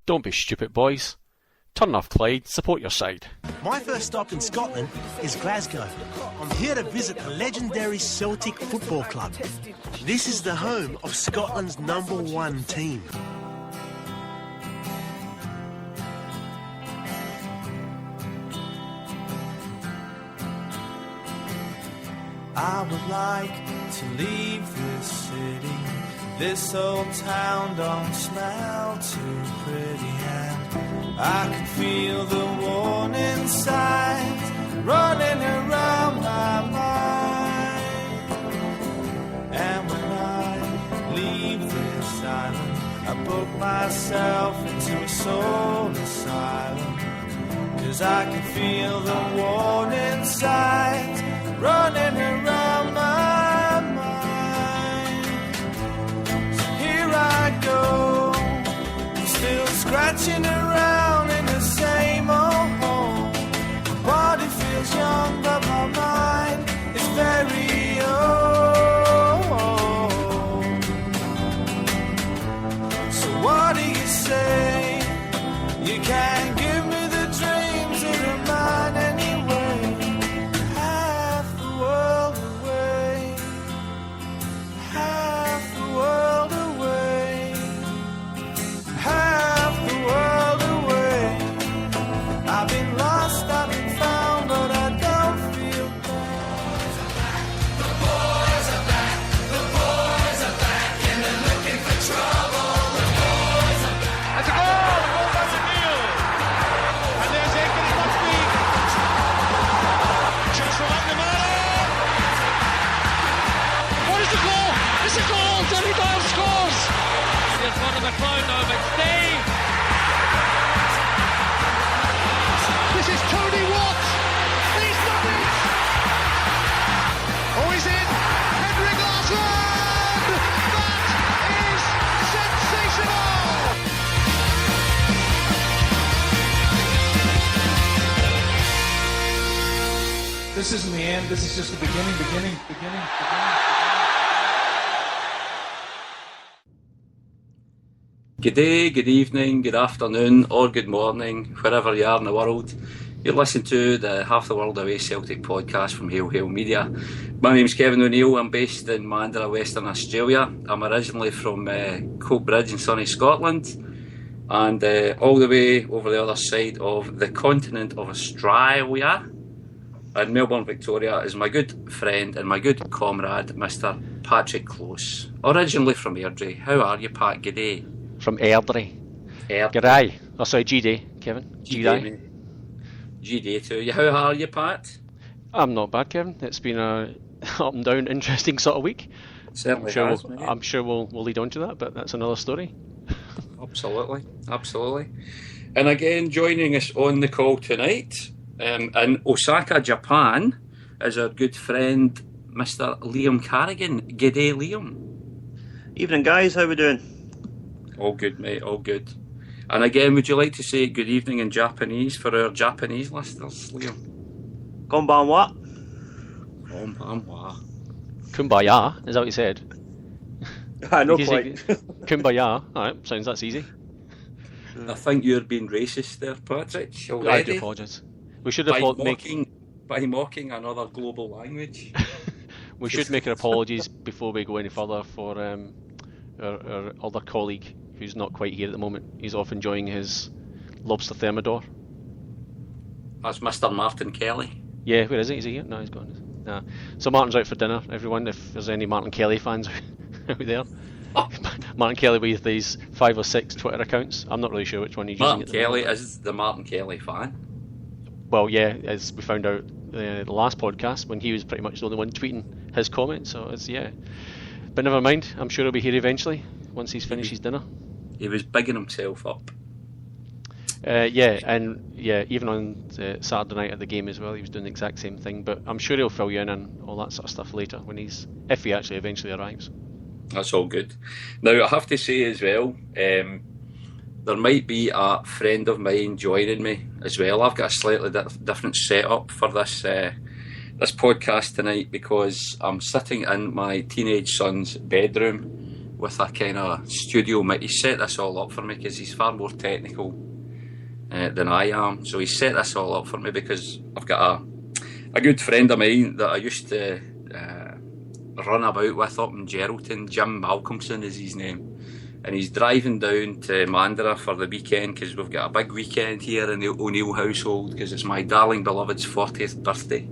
Don't be stupid, boys. Turn off Clyde, support your side. My first stop in Scotland is Glasgow. I'm here to visit the legendary Celtic Football Club. This is the home of Scotland's #1 team. I would like to leave this city. This old town don't smell too pretty, and I can feel the warning signs running around my mind. And when I leave this island, I book myself into a soul asylum, 'cause I can feel the warning signs running around my mind. So here I go, still scratching around in the same old hole. My body feels young, but my mind is very old. So what do you say? You can't give me the dreams that are mine anyway. I've been lost, I've been found, but I don't feel bad. The boys are back, the boys are back, and they're looking for trouble. The boys are back. That's a goal! The goal goes to Neil. And there's Aiken, it must be. Chance for McNamara. What is the goal? It's a goal! Johnny Doyle scores! Here's one of the crowd now, McStay. This is Tony Watt. He's done it. Oh, he's in. Henrik Larsson. That is sensational. This isn't the end. This is just the beginning. Good day, good evening, good afternoon, or good morning, wherever you are in the world. You're listening to the Half the World Away Celtic podcast from Hail Hail Media. My name's Kevin O'Neill. I'm based in Mandurah, Western Australia. I'm originally from Coatbridge in sunny Scotland, and all the way over the other side of the continent of Australia, in Melbourne, Victoria, is my good friend and my good comrade, Mr. Patrick Close. Originally from Airdrie. How are you, Pat? G'day. From Airdrie. G'day. Oh, sorry, G-Day, Kevin. G-Day. G-Day to you. How are you, Pat? I'm not bad, Kevin. It's been a up and down, interesting sort of week. Certainly I'm sure we'll lead on to that, but that's another story. Absolutely. And again, joining us on the call tonight, in Osaka, Japan, is our good friend, Mr. Liam Carrigan. G'day, Liam. Evening, guys. How we doing? All good, mate, all good. And again, would you like to say good evening in Japanese for our Japanese listeners, Liam? Konbanwa. Konbanwa. Kumbaya, is that what you said? I know quite. Kumbaya, alright, sounds that's easy. I think you're being racist there, Patrick, already. I do apologise. We should have by mocking another global language. We should make our apologies before we go any further for our other colleague who's not quite here at the moment. He's off enjoying his lobster thermidor. That's Mr. Martin Kelly. Yeah, where is he? Is he here? No, he's gone. Nah. So Martin's out for dinner, everyone, if there's any Martin Kelly fans out there. Martin Kelly with these 5 or 6 Twitter accounts. I'm not really sure which one he's using. Martin Kelly is the Martin Kelly fan. Well, yeah, as we found out the last podcast, when he was pretty much the only one tweeting his comments, so it's, yeah. But never mind, I'm sure he'll be here eventually, once he's finished his dinner. He was bigging himself up. Even on Saturday night at the game as well, he was doing the exact same thing. But I'm sure he'll fill you in on all that sort of stuff later, if he actually eventually arrives. That's all good. Now, I have to say as well, there might be a friend of mine joining me as well. I've got a slightly different setup for this podcast tonight, because I'm sitting in my teenage son's bedroom with a kind of studio mic. He set this all up for me because he's far more technical than I am. So he set this all up for me because I've got a good friend of mine that I used to run about with up in Geraldton. Jim Malcolmson is his name. And he's driving down to Mandurah for the weekend because we've got a big weekend here in the O'Neill household because it's my darling beloved's 40th birthday.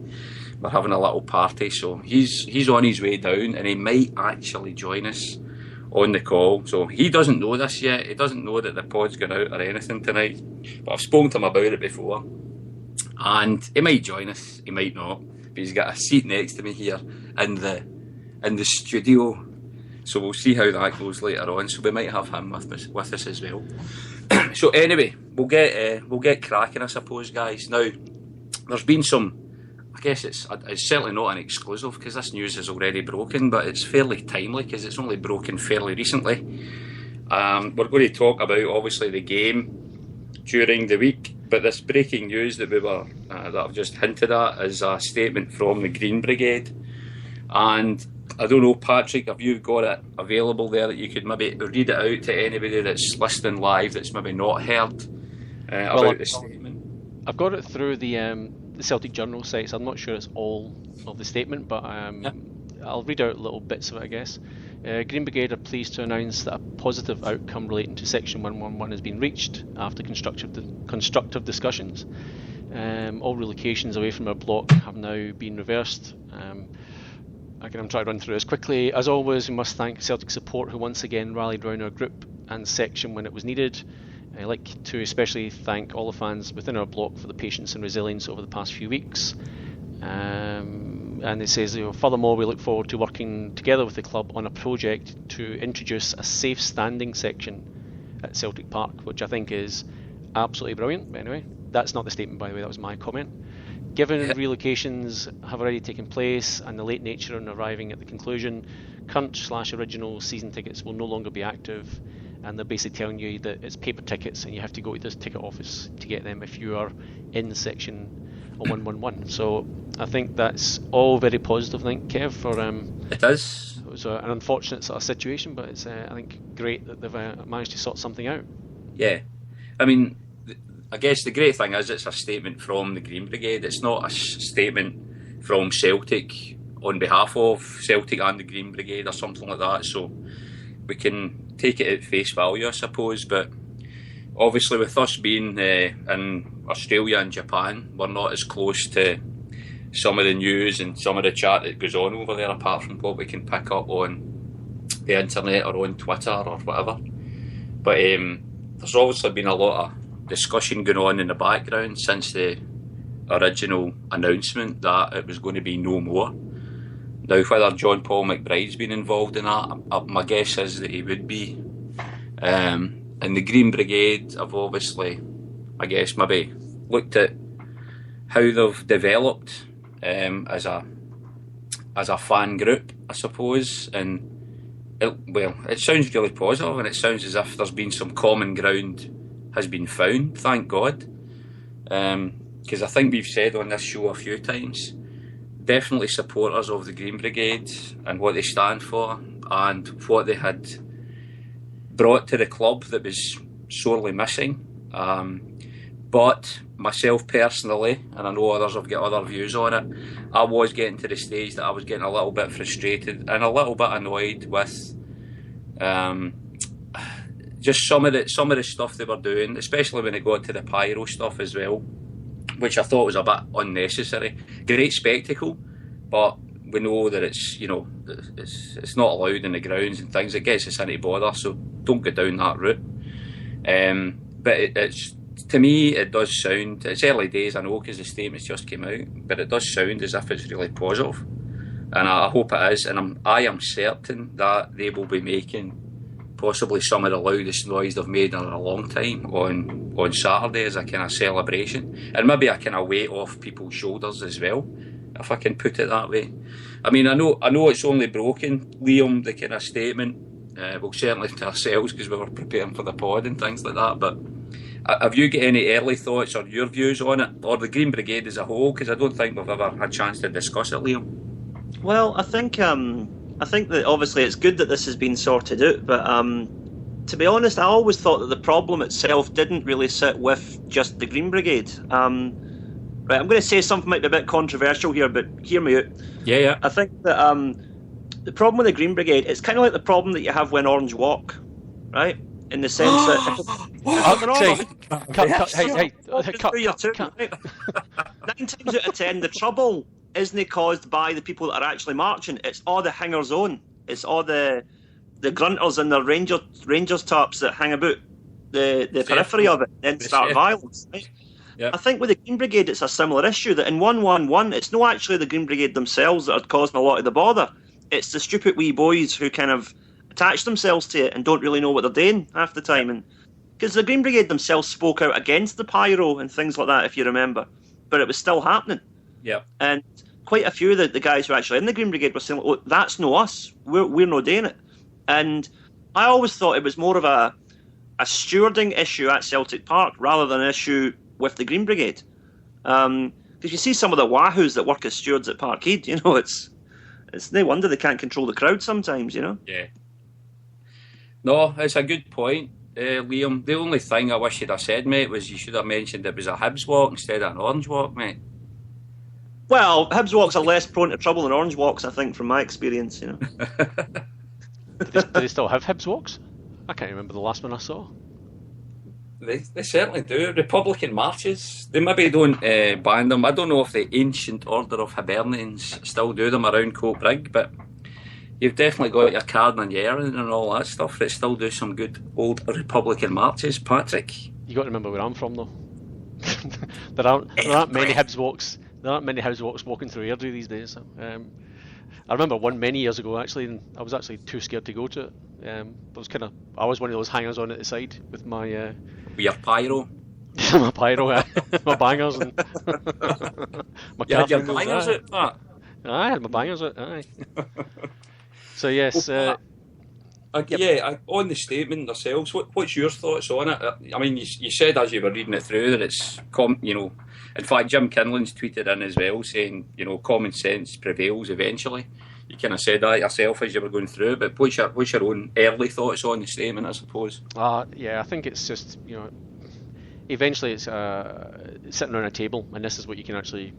We're having a little party, so he's on his way down and he might actually join us on the call. So he doesn't know this yet. He doesn't know that the pod's going out or anything tonight. But I've spoken to him about it before. And he might join us, he might not. But he's got a seat next to me here in the studio. So we'll see how that goes later on. So we might have him with us as well. So anyway, we'll get cracking, I suppose, guys. Now, there's been some. I guess it's certainly not an exclusive because this news is already broken, but it's fairly timely because it's only broken fairly recently. We're going to talk about obviously the game during the week, but this breaking news that that I've just hinted at is a statement from the Green Brigade, and I don't know, Patrick, have you got it available there that you could maybe read it out to anybody that's listening live that's maybe not heard about the statement? I've got it through the Celtic Journal sites. I'm not sure it's all of the statement, but I'll read out little bits of it, I guess. Green Brigade are pleased to announce that a positive outcome relating to Section 111 has been reached after constructive discussions. All relocations away from our block have now been reversed. Again, I'm trying to run through this quickly. As always, we must thank Celtic support who once again rallied around our group and section when it was needed. I'd like to especially thank all the fans within our block for the patience and resilience over the past few weeks. And it says, furthermore, we look forward to working together with the club on a project to introduce a safe standing section at Celtic Park, which I think is absolutely brilliant. But anyway, that's not the statement, by the way, that was my comment. Given relocations have already taken place and the late nature in arriving at the conclusion, current/original season tickets will no longer be active, and they're basically telling you that it's paper tickets and you have to go to this ticket office to get them if you are in section 111. So I think that's all very positive, I think, Kev, for it is. It was an unfortunate sort of situation, but it's I think great that they've managed to sort something out. Yeah, I mean, I guess the great thing is it's a statement from the Green Brigade. It's not a statement from Celtic on behalf of Celtic and the Green Brigade or something like that. So we can take it at face value, I suppose. But obviously, with us being in Australia and Japan, we're not as close to some of the news and some of the chat that goes on over there, apart from what we can pick up on the internet or on Twitter or whatever. But there's obviously been a lot of discussion going on in the background since the original announcement that it was going to be no more. Now, whether John Paul McBride's been involved in that, my guess is that he would be. And the Green Brigade have obviously, I guess, maybe looked at how they've developed as a fan group, I suppose, and it sounds really positive, and it sounds as if there's been some common ground has been found, thank God, because I think we've said on this show a few times, definitely supporters of the Green Brigade and what they stand for and what they had brought to the club that was sorely missing. But myself personally, and I know others have got other views on it, I was getting to the stage that I was getting a little bit frustrated and a little bit annoyed with just some of the stuff they were doing, especially when it got to the pyro stuff as well, which I thought was a bit unnecessary. Great spectacle, but we know that it's it's not allowed in the grounds and things. It gets us into bother, so don't go down that route. But it's to me, it does sound. It's early days, I know, because the statements just came out, but it does sound as if it's really positive, and I hope it is. And I am certain that they will be making possibly some of the loudest noise they've made in a long time on Saturday as a kind of celebration, and maybe a kind of weight off people's shoulders as well, if I can put it that way. I mean, I know it's only broken, Liam, the kind of statement. Well, certainly to ourselves because we were preparing for the pod and things like that. But have you got any early thoughts or your views on it, or the Green Brigade as a whole? Because I don't think we've ever had a chance to discuss it, Liam. Well, I think I think that obviously it's good that this has been sorted out, but to be honest, I always thought that the problem itself didn't really sit with just the Green Brigade. Right, I'm going to say something might be a bit controversial here, but hear me out. Yeah. I think that the problem with the Green Brigade, it's kind of like the problem that you have when Orange Walk, right? In the sense that... Right? 9 times out of 10, the trouble isn't caused by the people that are actually marching. It's all the hangers on. It's all the grunters and the Rangers tops that hang about the periphery of it and then start violence. Right? Yep. I think with the Green Brigade, it's a similar issue, that in 111, it's not actually the Green Brigade themselves that are causing a lot of the bother. It's the stupid wee boys who kind of attach themselves to it and don't really know what they're doing half the time. And because the Green Brigade themselves spoke out against the pyro and things like that, if you remember, but it was still happening. Yeah. And quite a few of the guys who are actually in the Green Brigade were saying, "Oh, that's no us. We're not doing it." And I always thought it was more of a stewarding issue at Celtic Park rather than an issue with the Green Brigade. Because you see some of the wahoos that work as stewards at Parkhead, you know, it's no wonder they can't control the crowd sometimes, you know. Yeah. No, it's a good point, Liam. The only thing I wish you'd have said, mate, was you should have mentioned it was a Hibs walk instead of an Orange walk, mate. Well, Hibs walks are less prone to trouble than Orange walks, I think, from my experience, you know. Do they still have Hibs walks? I can't remember the last one I saw. They certainly do. Republican marches. They maybe don't ban them. I don't know if the Ancient Order of Hibernians still do them around Coatbrig, but you've definitely got your Cardin and Yerin and all that stuff that still do some good old Republican marches, Patrick. You got to remember where I'm from, though. there aren't many Hibs walks. There aren't many Hibs walks walking through Airdrie these days. I remember one many years ago, actually, and I was actually too scared to go to it. I was one of those hangers on at the side with my With your pyro. my pyro, my bangers, and my You had your cartons, bangers aye. out, Pat? I had my bangers out, aye. So yes, on the statement themselves, what's your thoughts on it? I mean, you said as you were reading it through that it's in fact, Jim Kinlan's tweeted in as well saying, common sense prevails eventually. You kind of said that yourself as you were going through, but what's your own early thoughts on the statement, I suppose? I think it's just, eventually it's sitting around a table, and this is what you can actually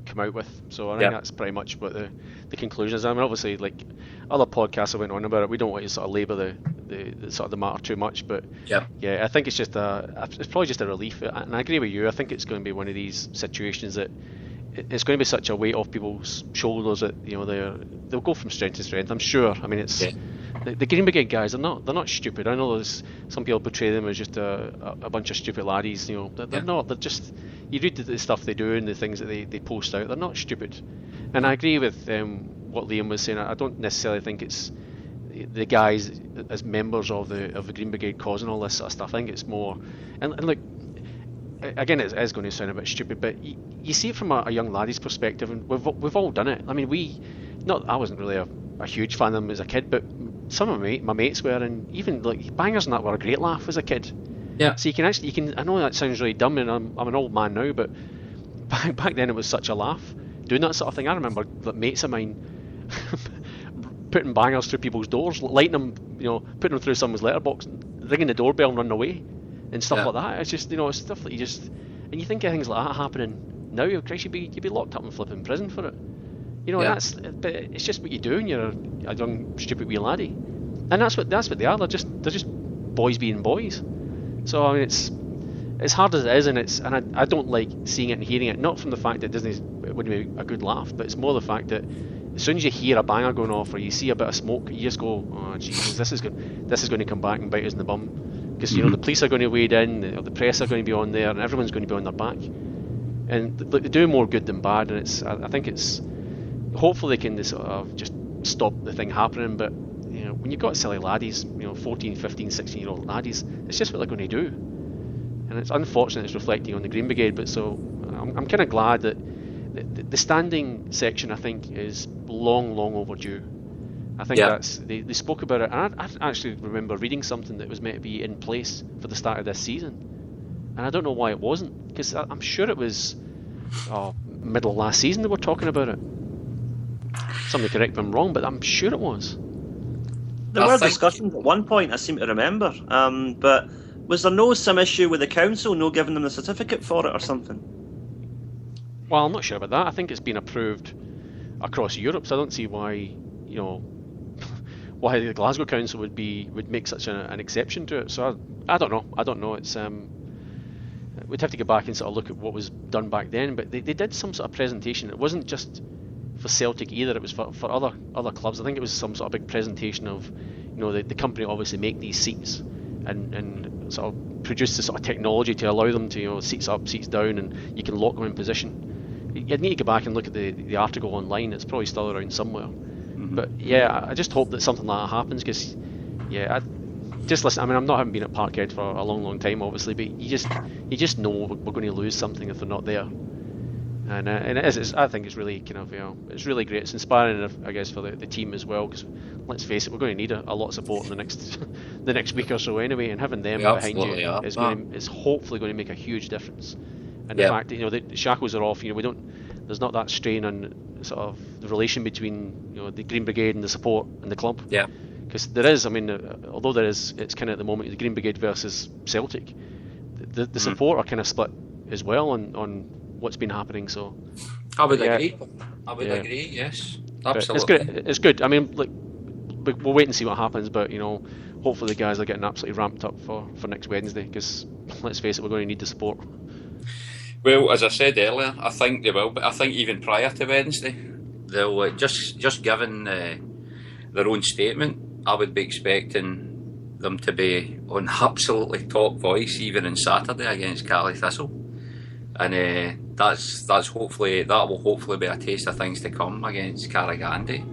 come out with. So I think that's pretty much what the conclusion is. I mean, obviously, like other podcasts that went on about it, we don't want to sort of labour the sort of the matter too much, but I think it's just it's probably just a relief, and I agree with you. I think it's going to be one of these situations that it's going to be such a weight off people's shoulders that they'll go from strength to strength. I'm sure. I mean, it's the Green Brigade guys. They're not stupid. I know there's some people portray them as just a bunch of stupid laddies. They're not. They're just. You read the stuff they do and the things that they post out. They're not stupid. And I agree with what Liam was saying. I don't necessarily think it's the guys as members of the Green Brigade causing all this sort of stuff. I think it's more. And look, again, it is going to sound a bit stupid, but you see it from a young laddie's perspective, and we've all done it. I mean, I wasn't really a huge fan of them as a kid, but some of my mates were, and even like bangers and that were a great laugh as a kid. Yeah. So you can. I know that sounds really dumb, and I'm an old man now, but back then it was such a laugh doing that sort of thing. I remember that mates of mine putting bangers through people's doors, lighting them, putting them through someone's letterbox, ringing the doorbell and running away, and stuff like that. It's just it's stuff that you just, and you think of things like that happening now. Christ, you'd be locked up and flipping prison for it. But it's just what you do when you're a young stupid wee laddie, and that's what they are. They're just boys being boys. So I mean, it's hard as it is, and I don't like seeing it and hearing it. Not from the fact that it wouldn't be a good laugh, but it's more the fact that as soon as you hear a banger going off or you see a bit of smoke, you just go, "Oh Jesus, this is going to come back and bite us in the bum." Because the police are going to wade in, the press are going to be on there, and everyone's going to be on their back. And they do more good than bad, and I think it's hopefully they can sort of just stop the thing happening. But when you've got silly laddies, 14, 15, 16-year-old laddies, it's just what they're going to do. And it's unfortunate it's reflecting on the Green Brigade, but so I'm kind of glad that the standing section, I think, is long overdue. I think they spoke about it, and I actually remember reading something that was meant to be in place for the start of this season, and I don't know why it wasn't, because I'm sure it was middle of last season they were talking about it. Somebody correct me if I'm wrong, but I'm sure it was. There were discussions at one point, I seem to remember. But was there some issue with the council no giving them the certificate for it or something? Well, I'm not sure about that. I think it's been approved across Europe, so I don't see why why the Glasgow Council would make such an exception to it. So I don't know. It's we'd have to go back and sort of look at what was done back then. But they did some sort of presentation. It wasn't just for Celtic either. It was for other clubs. I think it was some sort of big presentation of the company obviously make these seats and sort of produce the sort of technology to allow them to seats up, seats down, and you can lock them in position. You'd need to go back and look at the article online. It's probably still around somewhere. But yeah, I just hope that something like that happens because just listen. I mean, I haven't been at Parkhead for a long time, obviously, but you just know we're going to lose something if they're not there. And it is. I think it's really kind of it's really great. It's inspiring, I guess, for the team as well. Because let's face it, we're going to need a lot of support in the next week or so anyway. And having them behind you is hopefully going to make a huge difference. And the fact that the shackles are off, there's not that strain on sort of the relation between the Green Brigade and the support and the club. Yeah. Because there is, I mean, although there is, it's kind of at the moment the Green Brigade versus Celtic. The support are kind of split as well on what's been happening. So I would agree. Agree. Yes, absolutely. It's good. I mean, we'll wait and see what happens. But hopefully the guys are getting absolutely ramped up for next Wednesday. Because let's face it, we're going to need the support. Well, as I said earlier, I think they will. But I think even prior to Wednesday, they'll just given their own statement. I would be expecting them to be on absolutely top voice even on Saturday against Cali Thistle, and that will hopefully be a taste of things to come against Carrigandy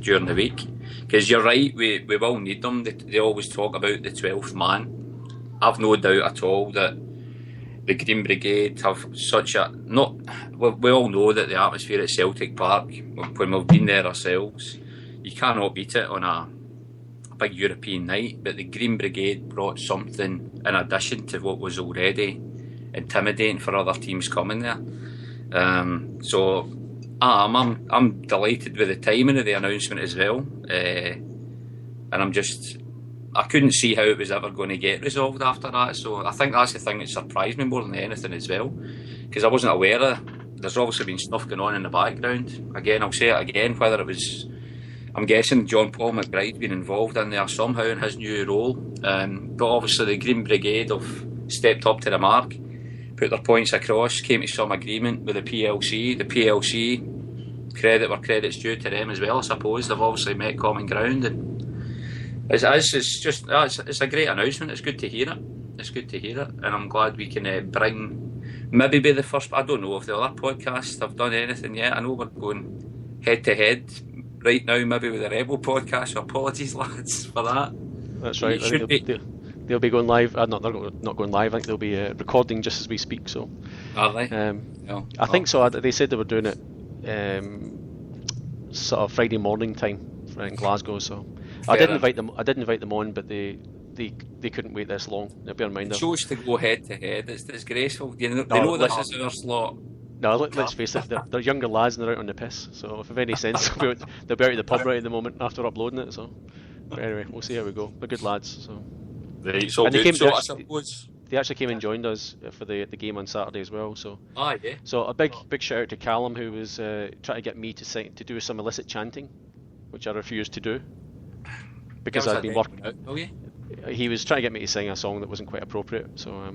during the week. Because you're right, we will need them. They always talk about the 12th man. I've no doubt at all that the Green Brigade have such a we all know that the atmosphere at Celtic Park, when we've been there ourselves, you cannot beat it on a big European night. But the Green Brigade brought something in addition to what was already intimidating for other teams coming there. So I'm delighted with the timing of the announcement as well, and I couldn't see how it was ever going to get resolved after that. So I think that's the thing that surprised me more than anything as well, because I wasn't aware of. There's obviously been stuff going on in the background. Again, I'll say it again, whether it was, I'm guessing John Paul McBride's been involved in there somehow in his new role. But obviously the Green Brigade have stepped up to the mark, put their points across, came to some agreement with the PLC. The PLC, credit where credit's due to them as well, I suppose. They've obviously met common ground, and it's a great announcement. It's good to hear it. And I'm glad we can maybe be the first. I don't know if the other podcasts have done anything yet. I know we're going head to head right now, maybe with the Rebel podcast, so apologies lads for that. That's right. They'll be going live. They're not going live. I think they'll be recording just as we speak. So are they? I think so. They said they were doing it sort of Friday morning time in Glasgow. So I did invite them on, but they couldn't wait this long. Bear in mind, they chose to go head to head. It's disgraceful. They know this is our slot. No, let's face it, they're younger lads and they're out on the piss. So if any sense, they'll be out at the pub right at the moment after uploading it. So but anyway, we'll see how we go. They're good lads. So. Right, so I suppose they actually came and joined us for the game on Saturday as well. So yeah. So a big shout out to Callum, who was trying to get me to do some illicit chanting, which I refused to do because I'd been working. Oh yeah. He was trying to get me to sing a song that wasn't quite appropriate. So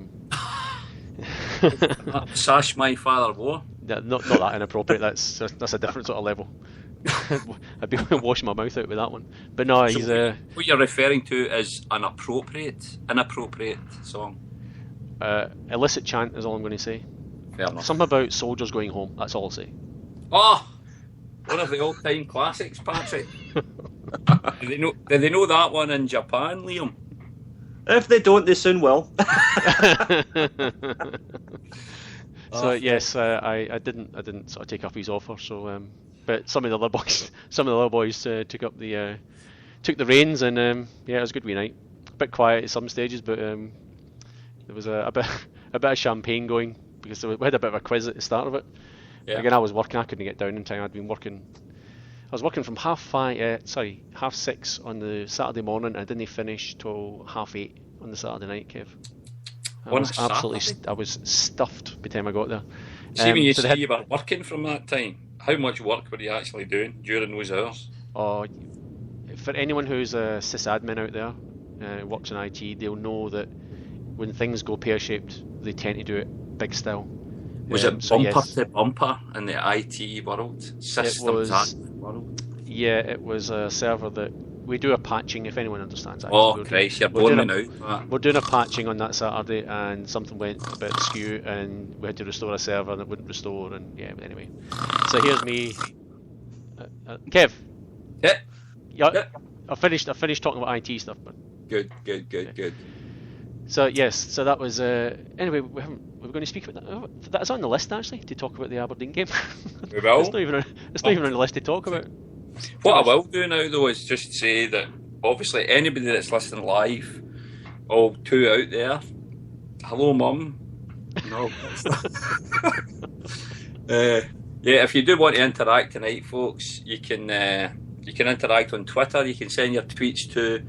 Sash my father wore. Not that inappropriate. That's a different sort of level. I'd be washing my mouth out with that one. But no, he's what you're referring to is an inappropriate song. Illicit chant is all I'm going to say. Fair enough. Something about soldiers going home. That's all I'll say. Oh, one of the all-time classics, Patrick. Do they know that one in Japan, Liam? If they don't, they soon will. So yes, I didn't sort of take up his offer. So, but some of the other boys took the reins, and yeah, it was a good wee night. A bit quiet at some stages, but there was a bit of champagne going because we had a bit of a quiz at the start of it. Yeah. Again, I was working. I couldn't get down in time. I'd been working I was working from half 6 on the Saturday morning, and I didn't finish till half 8 on the Saturday night, Kev. I was stuffed by the time I got there. See, when you say you were working from that time, how much work were you actually doing during those hours? Oh, for anyone who's a sysadmin out there, works in IT, they'll know that when things go pear-shaped, they tend to do it big style. Was it bumper to bumper in the IT world? Systems admin world? Yeah, it was a server that we do a patching, if anyone understands that. Oh, Christ, you're blowing me now. We're doing a patching on that Saturday, and something went a bit askew, and we had to restore a server, and it wouldn't restore, and yeah, but anyway. So here's me. Kev. Yeah. I finished talking about IT stuff, but... Good. So yes, so that was anyway. We're going to speak about that. Oh, that's on the list actually to talk about the Aberdeen game. We will. It's not even on the list to talk about. What I will do now though is just say that obviously anybody that's listening live, all two out there, hello mum. No. Yeah, if you do want to interact tonight, folks, you can interact on Twitter. You can send your tweets to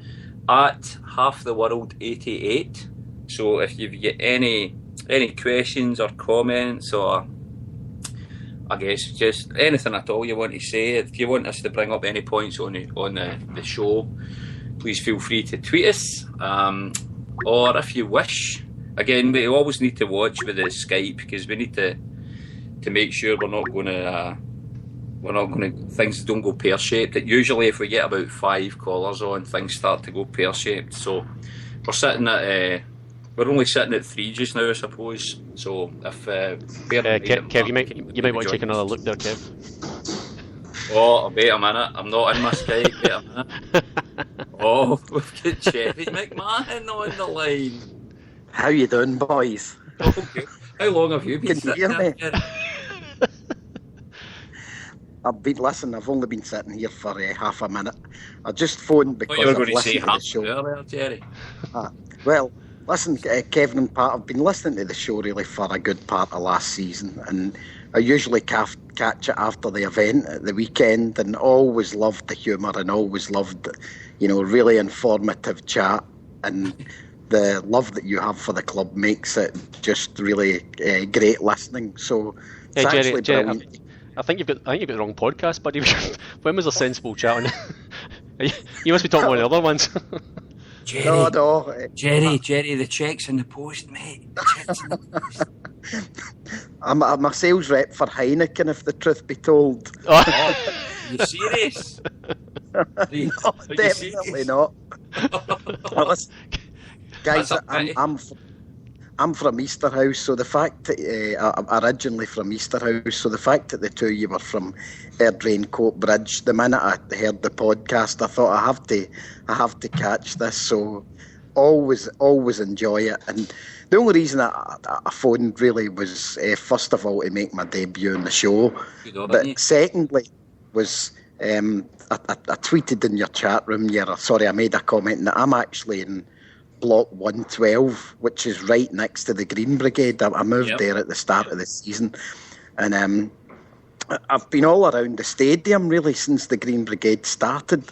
@halftheworld88. So if you get any questions or comments, or I guess just anything at all you want to say, if you want us to bring up any points on the show, please feel free to tweet us. Or if you wish, again, we always need to watch with the Skype, because we need to make sure we're not going to things don't go pear-shaped. Usually if we get about 5 callers on, things start to go pear-shaped. So we're only sitting at 3 just now, I suppose. So if Kev, you might want to take another look there, Kev. Oh, wait a minute, I'm not in my Skype. Wait a minute. Oh, we've got Jerry McMahon on the line. How you doing, boys? Okay. How long have you been sitting there, Jerry? I've only been sitting here for half a minute. I just phoned because you were going I've to say listened to the half show. earlier, Jerry. Well, listen, Kevin and Pat, I've been listening to the show really for a good part of last season, and I usually catch it after the event at the weekend, and always loved the humour and always loved, really informative chat, and the love that you have for the club makes it just really great listening. So it's actually brilliant. I think you've got the wrong podcast, buddy. When was a sensible chat on? You must be talking about the other ones. Jerry, no. Jerry, the check's in the post, mate. The check's in the post. I'm a sales rep for Heineken, if the truth be told. Oh, are you serious? No, definitely not. Well, listen, guys, I'm from Easterhouse, so the fact that I'm originally from Easterhouse, so the fact that the two of you were from Airdrie Coat Bridge, the minute I heard the podcast, I thought I have to catch this. So always enjoy it. And the only reason I phoned really was first of all to make my debut on the show, but secondly was I tweeted in your chat room. I made a comment that I'm actually in Block 112, which is right next to the Green Brigade. I moved there at the start of the season, and I've been all around the stadium really since the Green Brigade started,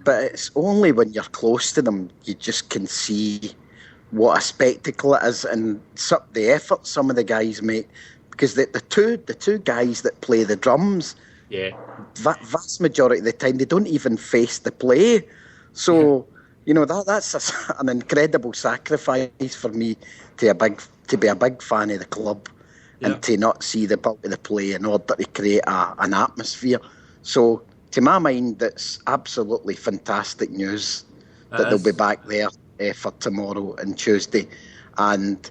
but it's only when you're close to them you just can see what a spectacle it is, and the effort some of the guys make, because the two guys that play the drums, vast majority of the time they don't even face the play, so that's an incredible sacrifice for me to be a big fan of the club and to not see the bulk of the play in order to create an atmosphere. So to my mind, that's absolutely fantastic news that they'll be back there for tomorrow and Tuesday. And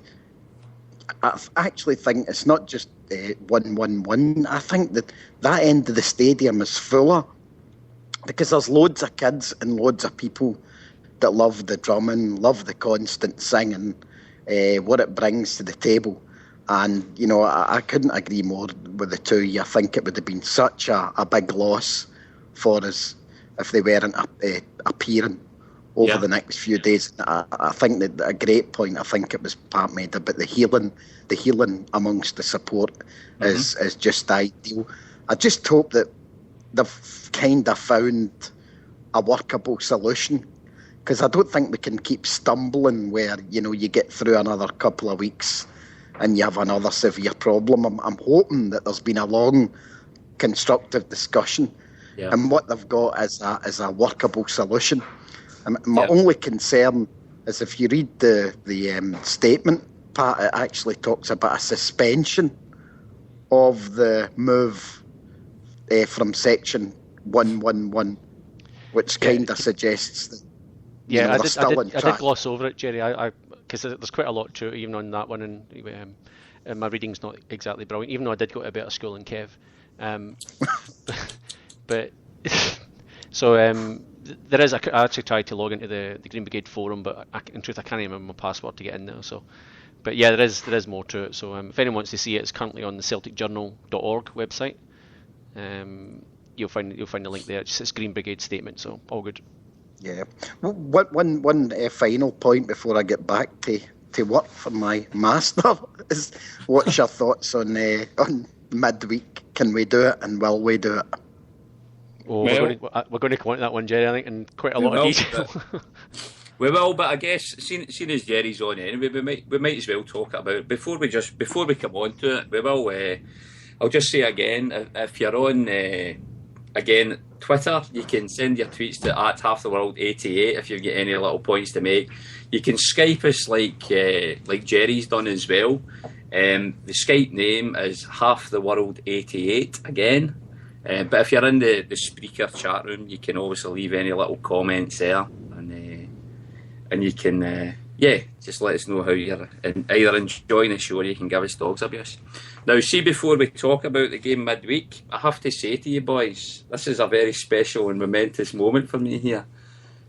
I actually think it's not just 1-1-1. I think that end of the stadium is fuller, because there's loads of kids and loads of people that love the drumming, love the constant singing, what it brings to the table. And, I couldn't agree more with the two of you. I think it would have been such a big loss for us if they weren't appearing over the next few days. I think that a great point, I think it was Pat made about the healing amongst the support is just ideal. I just hope that they've kind of found a workable solution. Because I don't think we can keep stumbling where, you get through another couple of weeks and you have another severe problem. I'm hoping that there's been a long, constructive discussion, and what they've got is a workable solution. And my only concern is if you read the statement, Pat, it actually talks about a suspension of the move from section 111, which kind of suggests that. I did gloss over it, Jerry. Because there's quite a lot to it, even on that one, and my reading's not exactly brilliant. Even though I did go to a better school in Kev, but so there is. I actually tried to log into the Green Brigade forum, but in truth, I can't remember my password to get in there. So, but yeah, there is more to it. So if anyone wants to see it, it's currently on the CelticJournal.org website. You'll find the link there. It's Green Brigade statement. So all good. Yeah. One final point before I get back to work for my master is, what's your thoughts on midweek? Can we do it, and will we do it? Oh, we're going to come on to that one, Jerry, I think, in quite a lot of detail. We will, but I guess seeing as Jerry's on anyway, we might as well talk about it before we come on to it. We will. I'll just say again, if you're on again Twitter, you can send your tweets to @halftheworld88 if you get any little points to make. You can Skype us like Jerry's done as well. The Skype name is halftheworld88 again. But if you're in the Spreaker chat room, you can obviously leave any little comments there, and you can just let us know how you're either enjoying the show or you can give us dogs abuse. Now, see, before we talk about the game midweek, I have to say to you boys, this is a very special and momentous moment for me here,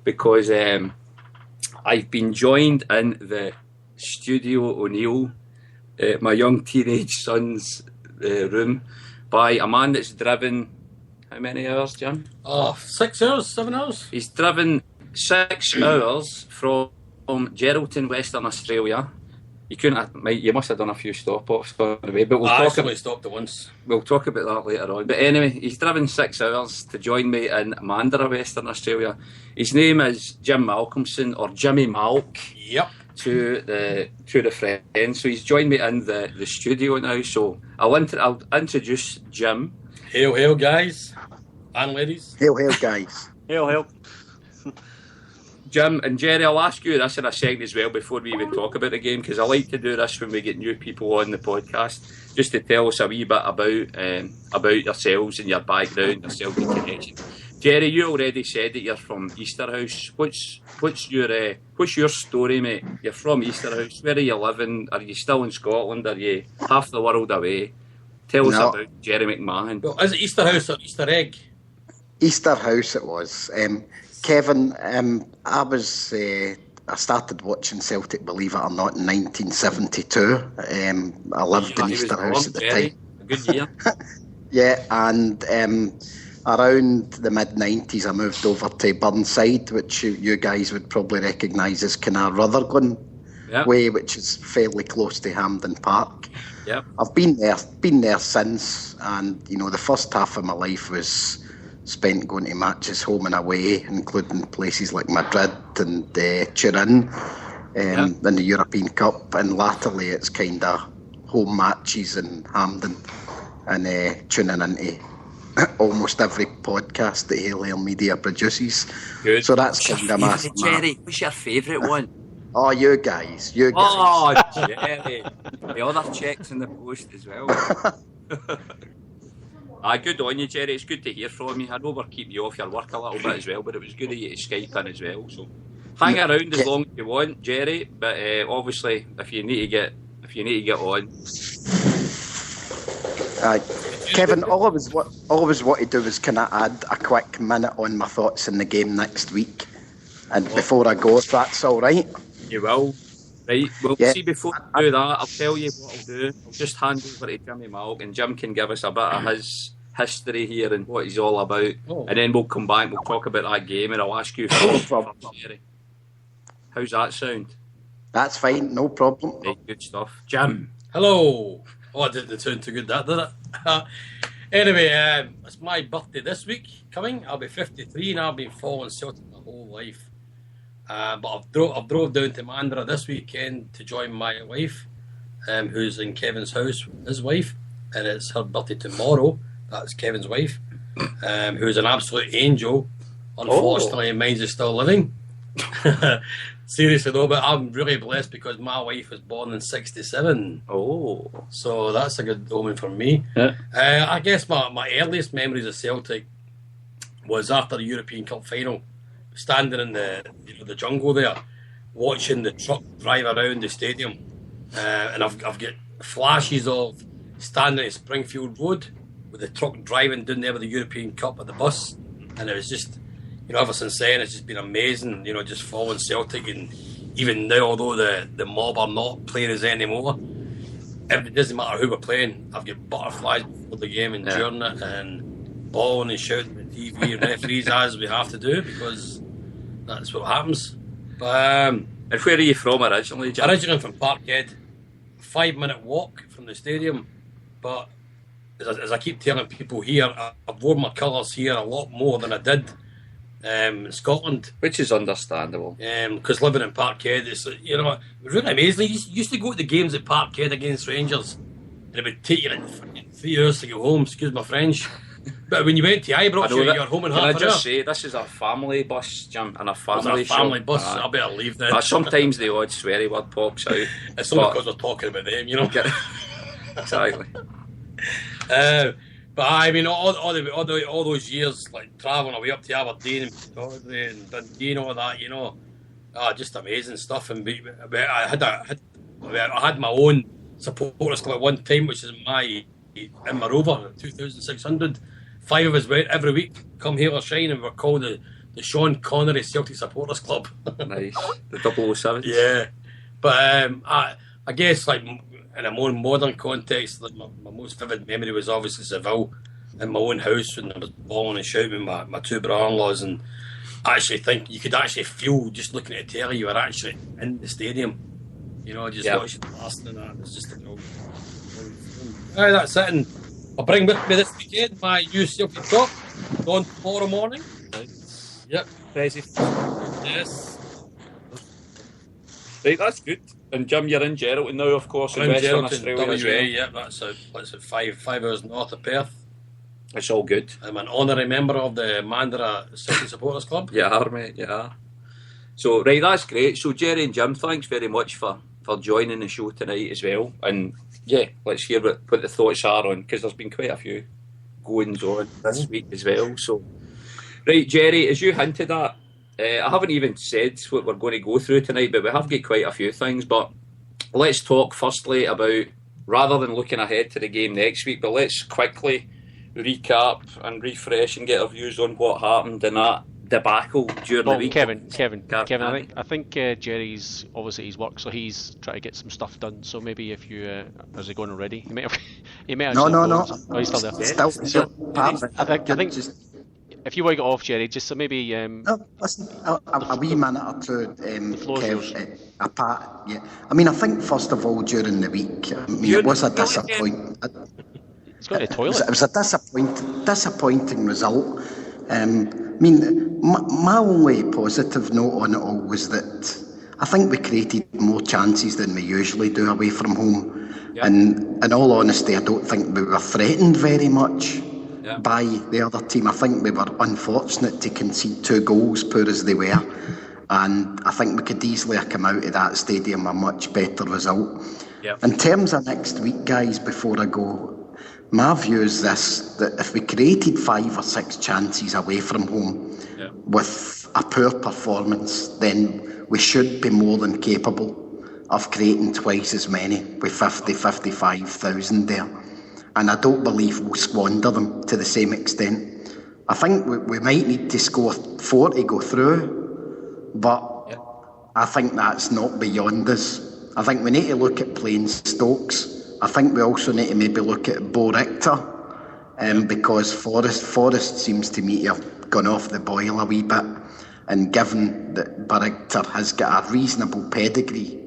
because I've been joined in the Studio O'Neill, my young teenage son's room, by a man that's driven, how many hours, Jim? 6 hours, 7 hours. He's driven 6 hours from Geraldton, Western Australia. You must have done a few stop-offs by the way, but stopped at once. We'll talk about that later on. But anyway, he's driven 6 hours to join me in Mandurah, Western Australia. His name is Jim Malcolmson, or Jimmy Malk. Yep. To the friends. So he's joined me in the studio now. So I'll introduce Jim. Hail, guys and ladies. Hail, guys. Hail. Jim and Jerry, I'll ask you this in a second as well before we even talk about the game, because I like to do this when we get new people on the podcast, just to tell us a wee bit about yourselves and your background, your Celtic connection. Jerry, you already said that you're from Easterhouse. What's your story, mate? You're from Easterhouse. Where are you living? Are you still in Scotland? Are you half the world away? Tell us about Jerry McMahon. Well, is it Easterhouse or Easter Egg? Easterhouse it was. Kevin, I started watching Celtic, believe it or not, in 1972. I lived in Easterhouse at the time. A good year. Yeah, and around the mid-90s I moved over to Burnside, which you guys would probably recognise as kind of Rutherglen way, which is fairly close to Hampden Park. Yep. I've been there since, and the first half of my life was spent going to matches home and away, including places like Madrid and Turin in the European Cup, and latterly it's kind of home matches in Hampden and tuning into almost every podcast that Hail Media produces. Good. So that's kind of my... Jerry, what's your favourite one? Oh, you guys. Oh, Jerry. The other checks in the post as well. Good on you, Jerry. It's good to hear from you. I know we're keeping you off your work a little bit as well, but it was good of you to Skype in as well. So hang around as long as you want, Jerry. But obviously, if you need to get on. Kevin, all I was want to do was kind of add a quick minute on my thoughts in the game next week, and before I go, if that's all right. You will. Right, well, see, before I do that, I'll tell you what I'll do. I'll just hand over to Jimmy Malk, and Jim can give us a bit of his history here and what he's all about. And then we'll come back and we'll talk about that game, and I'll ask you for Jerry. How's that sound? That's fine, no problem. Right, good stuff. Jim. Hello. Oh, I didn't sound too good, that, did it? Anyway, it's my birthday this week coming. I'll be 53 and I've been following Celtic my whole life. But I've drove down to Mandurah this weekend to join my wife, who's in Kevin's house with his wife, and it's her birthday tomorrow. That's Kevin's wife, who's an absolute angel. Unfortunately, mine's is still living. Seriously though, but I'm really blessed because my wife was born in '67. Oh, so that's a good omen for me. Yeah. I guess my earliest memories of Celtic was after the European Cup final, standing in the jungle there, watching the truck drive around the stadium, and I've got flashes of standing at Springfield Road with the truck driving down there with the European Cup at the bus, and it was just, ever since then it's just been amazing, just following Celtic. And even now, although the mob are not playing as anymore, it doesn't matter who we're playing, I've got butterflies before the game and during it, and bawling and shouting at the TV and referees as we have to do, because that's what happens. But and where are you from originally, Jim? Originally from Parkhead, 5-minute walk from the stadium. But as I keep telling people here, I've worn my colours here a lot more than I did in Scotland, which is understandable. Because living in Parkhead, it's it was really amazing. You used to go to the games at Parkhead against Rangers, and it would take you like 3 hours to get home. Excuse my French. But when you went to Ibrox, you're home in half an hour. Can I just say, this is a family bus, Jim, and a family show. Family bus. I better leave then. Sometimes the odd sweary word pops out. It's only because we're talking about them, Exactly. But I mean, all those years, like travelling away up to Aberdeen and Dundee and all that, just amazing stuff. And I had my own supporters club at one time, which is in my Rover, 2,600. 5 of us went every week, come here or shine, and we're called the Sean Connery Celtic Supporters Club. Nice, the 007. Yeah, but I guess like in a more modern context, like my most vivid memory was obviously Seville in my own house when I was bawling and shouting with my two brother-in-laws, and I actually think you could actually feel, just looking at the telly, you were actually in the stadium, watching the last and that. It was just a brilliant. That's it. And I'll bring with me this weekend my new Celtic top on tomorrow morning. Yep. Crazy. Yes. Right, that's good. And Jim, you're in Geraldton now, of course, in Western Australia WA, as well. yeah, that's at 5 hours north of Perth. It's all good. I'm an honorary member of the Mandurah Celtic Supporters Club. Yeah, mate, yeah. So, right, that's great. So, Jerry and Jim, thanks very much for joining the show tonight as well. And yeah, let's hear what the thoughts are on, because there's been quite a few goings on this week as well. So, right, Jerry, as you hinted at, I haven't even said what we're going to go through tonight, but we have got quite a few things. But let's talk firstly about, rather than looking ahead to the game next week, but let's quickly recap and refresh and get our views on what happened in that debacle during the week. Kevin, I think Jerry's obviously his work, so he's trying to get some stuff done. So maybe if you, is he going already? He may have. No. Oh, he's still there. Still part of it. I think if you want to get off, Jerry, just so maybe. Listen, a wee minute or two, yours. Apart. Yeah, I mean, I think first of all during the week, it was a disappointment. He's got to the toilet. It was a disappointing result. I mean, my only positive note on it all was that I think we created more chances than we usually do away from home. Yeah. And in all honesty, I don't think we were threatened very much by the other team. I think we were unfortunate to concede 2 goals, poor as they were. And I think we could easily have come out of that stadium a much better result. Yep. In terms of next week, guys, before I go, my view is this, that if we created 5 or 6 chances away from home with a poor performance, then we should be more than capable of creating twice as many with 55,000 there. And I don't believe we'll squander them to the same extent. I think we might need to score 4 to go through, but I think that's not beyond us. I think we need to look at playing Stokes. I think we also need to maybe look at Bo Richter, because Forrest seems to me to have gone off the boil a wee bit, and given that Bo Richter has got a reasonable pedigree,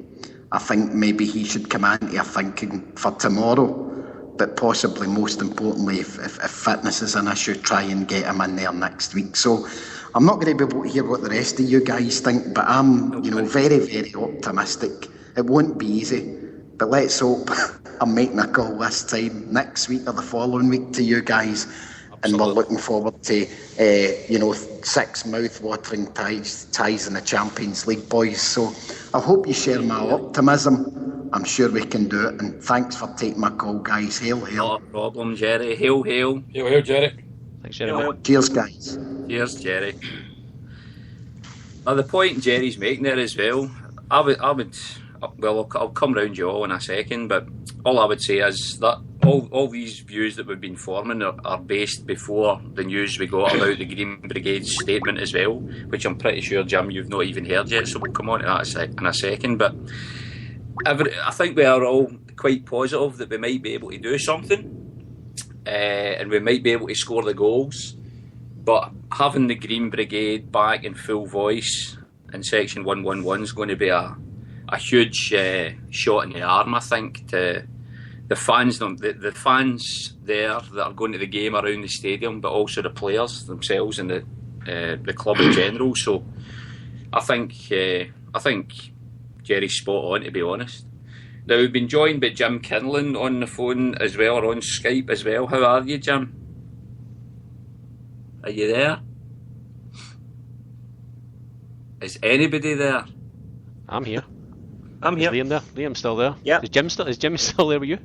I think maybe he should come into your thinking for tomorrow. but possibly most importantly, if fitness is an issue, try and get him in there next week. So I'm not going to be able to hear what the rest of you guys think, but I'm, very, very optimistic. It won't be easy, but let's hope I'm making a call this time next week or the following week to you guys. And we're looking forward to, 6 mouth-watering ties in the Champions League, boys. So I hope you share my optimism. I'm sure we can do it. And thanks for taking my call, guys. Hail, hail. Not a problem, Jerry. Hail, hail. Hail, hail, Jerry. Thanks, Jerry. Cheers, guys. Cheers, Jerry. The point Jerry's making there as well, I'll come round you all in a second, but all I would say is that all these views that we've been forming are based before the news we got about the Green Brigade's statement as well, which I'm pretty sure, Jim, you've not even heard yet, so we'll come on to that in a second. But I think we are all quite positive that we might be able to do something, and we might be able to score the goals, but having the Green Brigade back in full voice in Section 111 is going to be a huge shot in the arm, I think, to the fans, the fans there that are going to the game around the stadium, but also the players themselves and the club in general. So I think Jerry's spot on, to be honest. Now, we've been joined by Jim Kinlan on the phone as well, or on Skype as well. How are you, Jim? Are you there? Is anybody there? I'm here. I'm here. Is Liam there? Liam's still there. Yeah. Is Jimmy still there with you?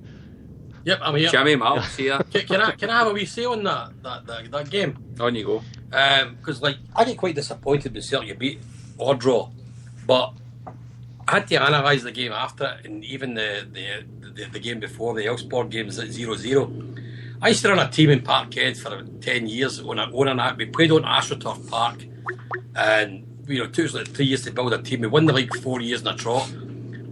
Yep, I'm here. Jimmy Mark's here. Can I have a wee say on that game? On you go. Because I get quite disappointed with Celtic beat or draw, but I had to analyse the game after it, and even the game before, the Elfsborg games at 0-0. I used to run a team in Parkhead for 10 years. We played on AstroTurf Park, and it took us like 3 years to build a team. We won the league 4 years in a trot,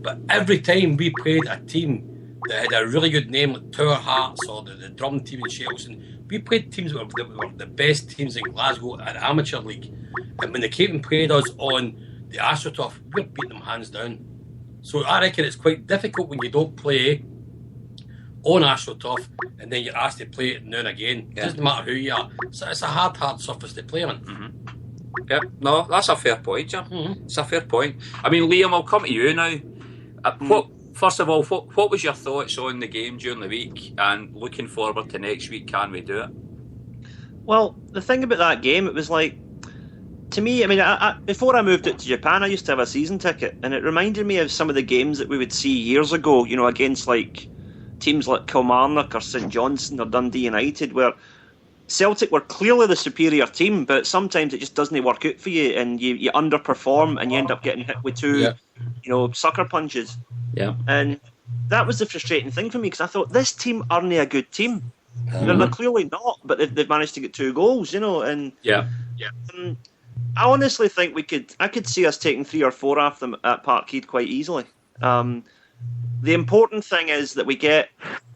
but every time we played a team that had a really good name, like Tower Hearts or the drum team in Shelton, we played teams that were the best teams in Glasgow at amateur league. And when they came and played us on the AstroTurf, we were beating them hands down. So I reckon it's quite difficult when you don't play on AstroTurf and then you're asked to play it now and again. It doesn't matter who you are. So it's a hard surface to play on. Mm-hmm. Yeah, no, that's a fair point, Jim. Mm-hmm. It's a fair point. I mean, Liam, I'll come to you now. First of all, what was your thoughts on the game during the week, and looking forward to next week? Can we do it? Well, the thing about that game, it was like, to me, I mean, before I moved it to Japan, I used to have a season ticket, and it reminded me of some of the games that we would see years ago, against like teams like Kilmarnock or St Johnstone or Dundee United, where Celtic were clearly the superior team, but sometimes it just doesn't work out for you, and you underperform, and you end up getting hit with two, sucker punches. Yeah. And that was the frustrating thing for me, because I thought, this team aren't a good team. They're clearly not, but they've managed to get 2 goals, and I honestly think I could see us taking 3 or 4 off them at Parkhead quite easily. The important thing is that we get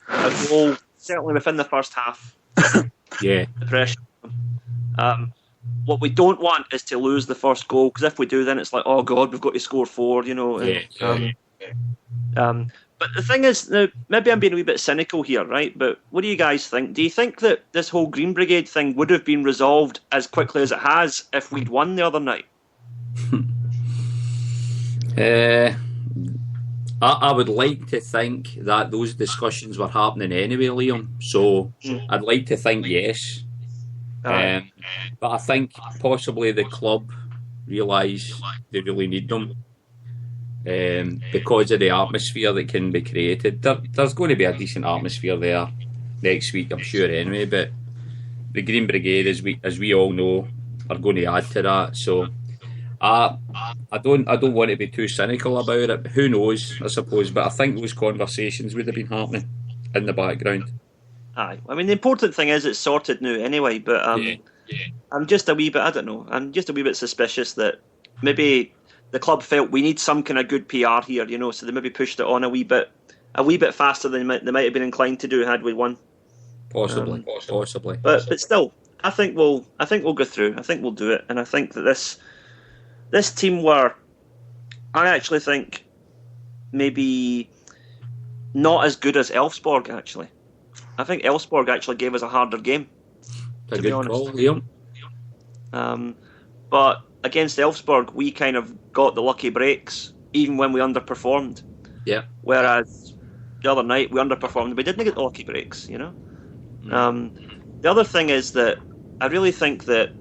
a goal, certainly within the first half. Yeah. The pressure. What we don't want is to lose the first goal, because if we do, then it's like, oh God, we've got to score 4, But the thing is, now, maybe I'm being a wee bit cynical here, right? But what do you guys think? Do you think that this whole Green Brigade thing would have been resolved as quickly as it has if we'd won the other night? I would like to think that those discussions were happening anyway, Liam. So I'd like to think yes. But I think possibly the club realise they really need them. Because of the atmosphere that can be created. There's going to be a decent atmosphere there next week, I'm sure, anyway, but the Green Brigade, as we all know, are going to add to that. So I don't want to be too cynical about it. Who knows, I suppose, but I think those conversations would have been happening in the background. Aye. I mean, the important thing is it's sorted now anyway, but I'm just a wee bit, I don't know, I'm just a wee bit suspicious that maybe the club felt we need some kind of good PR here, so they maybe pushed it on a wee bit faster than they might have been inclined to do had we won. Possibly. But still, I think we'll go through. I think we'll do it, and I think that this team were, I actually think, maybe not as good as Elfsborg actually. I think Elfsborg actually gave us a harder game. A to be good honest. call, Liam. But against Elfsborg, we kind of got the lucky breaks, even when we underperformed. Yeah. Whereas the other night we underperformed, we didn't get the lucky breaks, you know. The other thing is that I really think that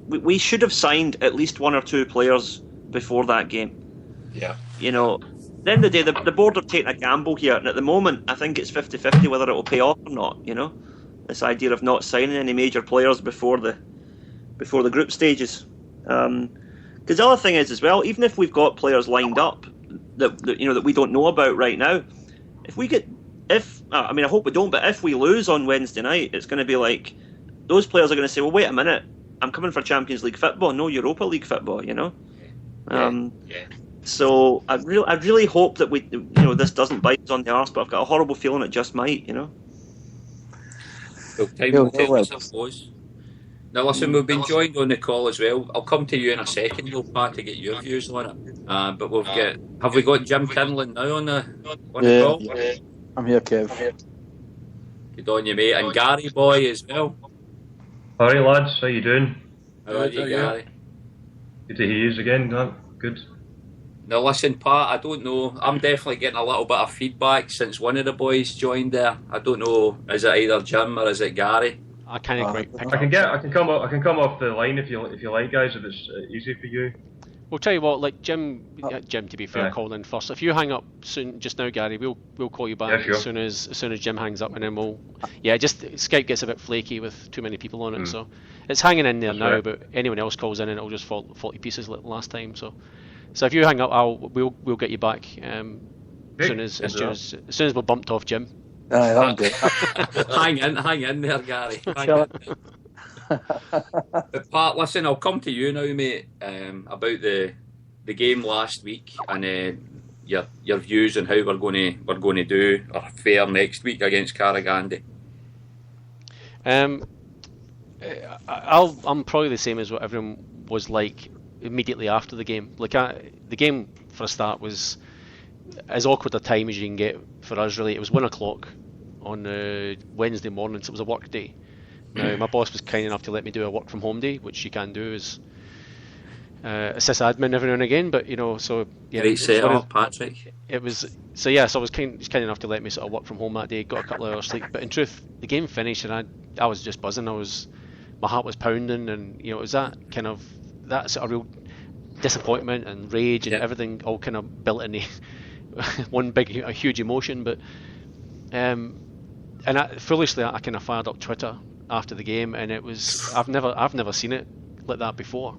we should have signed at least one or two players before that game. Yeah. You know, at the end of the day, the board are taking a gamble here, and at the moment, I think it's 50-50 whether it will pay off or not. You know, this idea of not signing any major players before the group stages. Because the other thing is as well, even if we've got players lined up that we don't know about right now, I hope we don't, but if we lose on Wednesday night, it's going to be like those players are going to say, well, wait a minute, I'm coming for Champions League football, no Europa League football, you know. So I really hope that this doesn't bite us on the arse, but I've got a horrible feeling it just might, you know. Well, time will tell us, I suppose. Now listen, we've been joined on the call as well. I'll come to you in a second, though, Pat, to get your views on it. But have we got Jim Kinlan now on the call? Yeah. I'm here, Kev. Good on you, mate. And Gary boy as well. Alright lads, how you doing? How are you, Gary? Good to hear you again, no? Good. Now listen, Pat, I don't know, I'm definitely getting a little bit of feedback since one of the boys joined there. I don't know, is it either Jim or is it Gary? I can't quite pick I can come off the line if you like, guys, if it's easy for you. We'll tell you what, like Jim, to be fair, called in first. If you hang up soon, just now, Gary, we'll call you back as soon as Jim hangs up, and then Skype gets a bit flaky with too many people on it, so it's hanging in there now. Right. But anyone else calls in, and it'll just fall to pieces like last time. So if you hang up, we'll get you back as soon as we're bumped off Jim. That'll do. hang in there, Gary. But Pat, listen, I'll come to you now, mate, about the game last week and your views on how we're going to do or fare next week against Karagandhi. I'm probably the same as what everyone was like immediately after the game. Like the game for a start was as awkward a time as you can get for us. Really, it was 1 o'clock on Wednesday morning, so it was a work day. Now, my boss was kind enough to let me do a work from home day, which you can do as sysadmin every now and again. But great setup, Patrick. It was so I was kind enough to let me sort of work from home that day. Got a couple of hours sleep, but in truth, the game finished and I was just buzzing. My heart was pounding, and it was that sort of real disappointment and rage and everything all kind of built in one a huge emotion. But foolishly, I kind of fired up Twitter after the game, and it was I've never seen it like that before.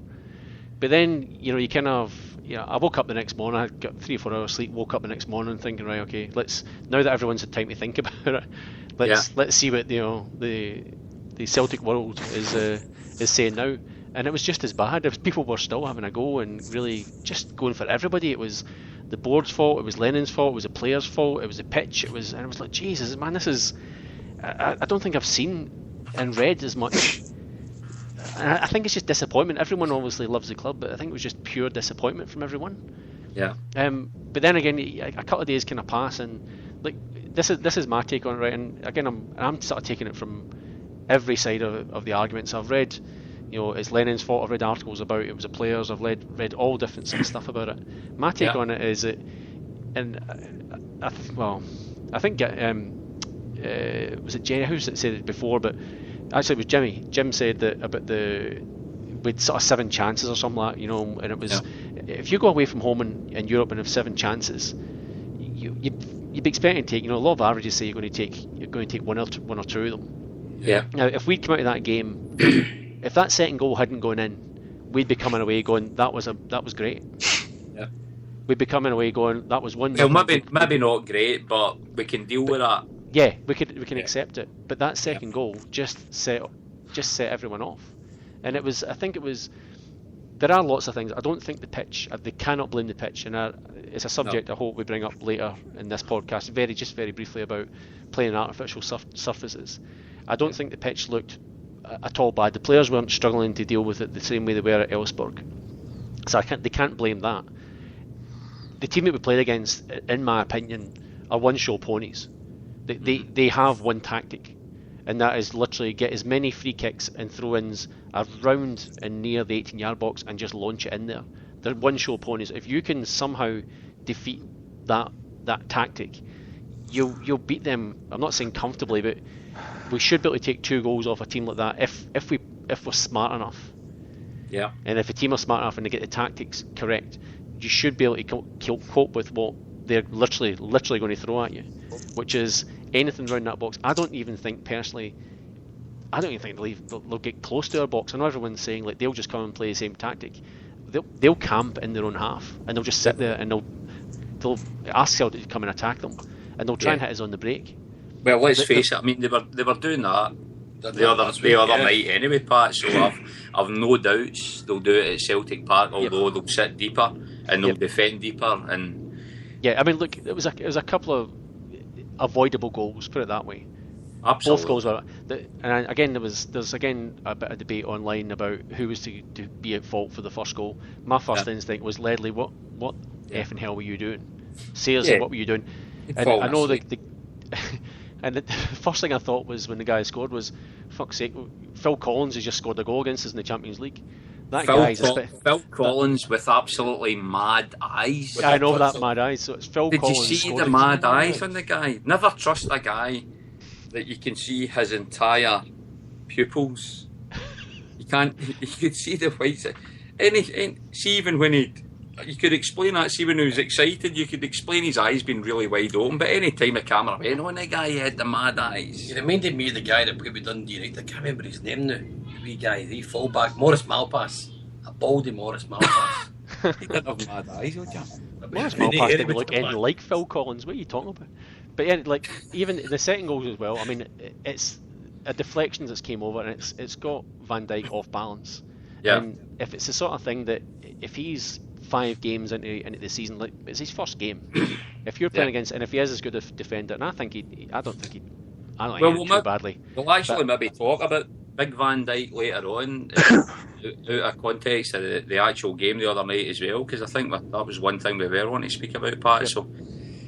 But then you kind of I woke up the next morning. I got 3 or 4 hours sleep. Woke up the next morning thinking, right, okay, now that everyone's had time to think about it, let's see what the Celtic world is saying now. And it was just as bad. People were still having a go and really just going for everybody. It was the board's fault. It was Lennon's fault. It was the players' fault. It was the pitch. It was like, Jesus, man, this is. I don't think I've seen and read as much. And I think it's just disappointment. Everyone obviously loves the club, but I think it was just pure disappointment from everyone. Yeah. But then again, a couple of days kind of pass, and like this is my take on it, right? And again, I'm sort of taking it from every side of the argument. So I've read, it's Lennon's fault. I've read articles about it was the players. I've read all different sort of stuff about it. My take on it is that, and I think was it Jerry House that said it before, but actually it was Jimmy. Jim said that about with sort of 7 chances or something like that, and it was if you go away from home in Europe and have 7 chances, you'd be expecting to take, law of averages say you're going to take one or two of them. Yeah. Now, if we'd come out of that game, if that second goal hadn't gone in, we'd be coming away going, that was great. Yeah. We'd be coming away going, that was one. Well, maybe not great, but we can deal with that. Yeah, we can accept it. But that second goal just set everyone off. And I think it was. There are lots of things. I don't think the pitch. They cannot blame the pitch, and it's a subject I hope we bring up later in this podcast. Very briefly about playing artificial surfaces. I don't think the pitch looked at all bad. The players weren't struggling to deal with it the same way they were at Elfsborg, so they can't blame that. The team that we played against, in my opinion, are one-show ponies. They have one tactic, and that is literally get as many free kicks and throw-ins around and near the 18-yard box and just launch it in there. They're one-show ponies. If you can somehow defeat that tactic, you'll beat them. I'm not saying comfortably, but we should be able to take 2 goals off a team like that if we're smart enough. Yeah. And if a team are smart enough and they get the tactics correct, you should be able to cope with what they're literally going to throw at you, which is anything around that box. I don't even think personally. I don't even think they'll get close to our box. I know everyone's saying like they'll just come and play the same tactic. They'll camp in their own half and they'll just sit there and they'll ask Celtic to come and attack them, and they'll try and hit us on the break. Well, let's face it. I mean, they were doing that the other night anyway, Pat. So I've no doubts they'll do it at Celtic Park. Although they'll sit deeper and they'll defend deeper. And yeah, I mean, look, it was a couple of avoidable goals. Put it that way. Absolutely. Both goals were. And again, there's again a bit of debate online about who was to be at fault for the first goal. My first instinct was Ledley. What effing hell were you doing? Seriously, what were you doing? And I know and the first thing I thought was when the guy scored was, fuck's sake, Phil Collins has just scored a goal against us in the Champions League. Phil Collins with absolutely mad eyes. I know that mad eyes. So it's Phil Collins. Did you see the mad eyes on the guy? Never trust a guy that you can see his entire pupils. You could see the whites. See, even when you could explain that. See, when he was excited, you could explain his eyes being really wide open. But any time the camera went on the guy, he had the mad eyes. He reminded me of the guy that played with Dundee United. I can't remember his name now. The wee guy, the fullback, Morris Malpass. A baldy Morris Malpass. He didn't have mad eyes, would you? Morris Malpass didn't look anything like Phil Collins. What are you talking about? But yeah, like even the second goal as well. I mean, it's a deflection that's came over, and it's got Van Dijk off balance. Yeah. And if it's the sort of thing that if he's 5 games into the season, like it's his first game. If you're playing against, and if he is as good a defender, and I don't think he'd too badly. We'll actually maybe talk about Big Van Dijk later on, out of context of the actual game the other night as well, because I think that was one thing we were wanting to speak about, Pat. So.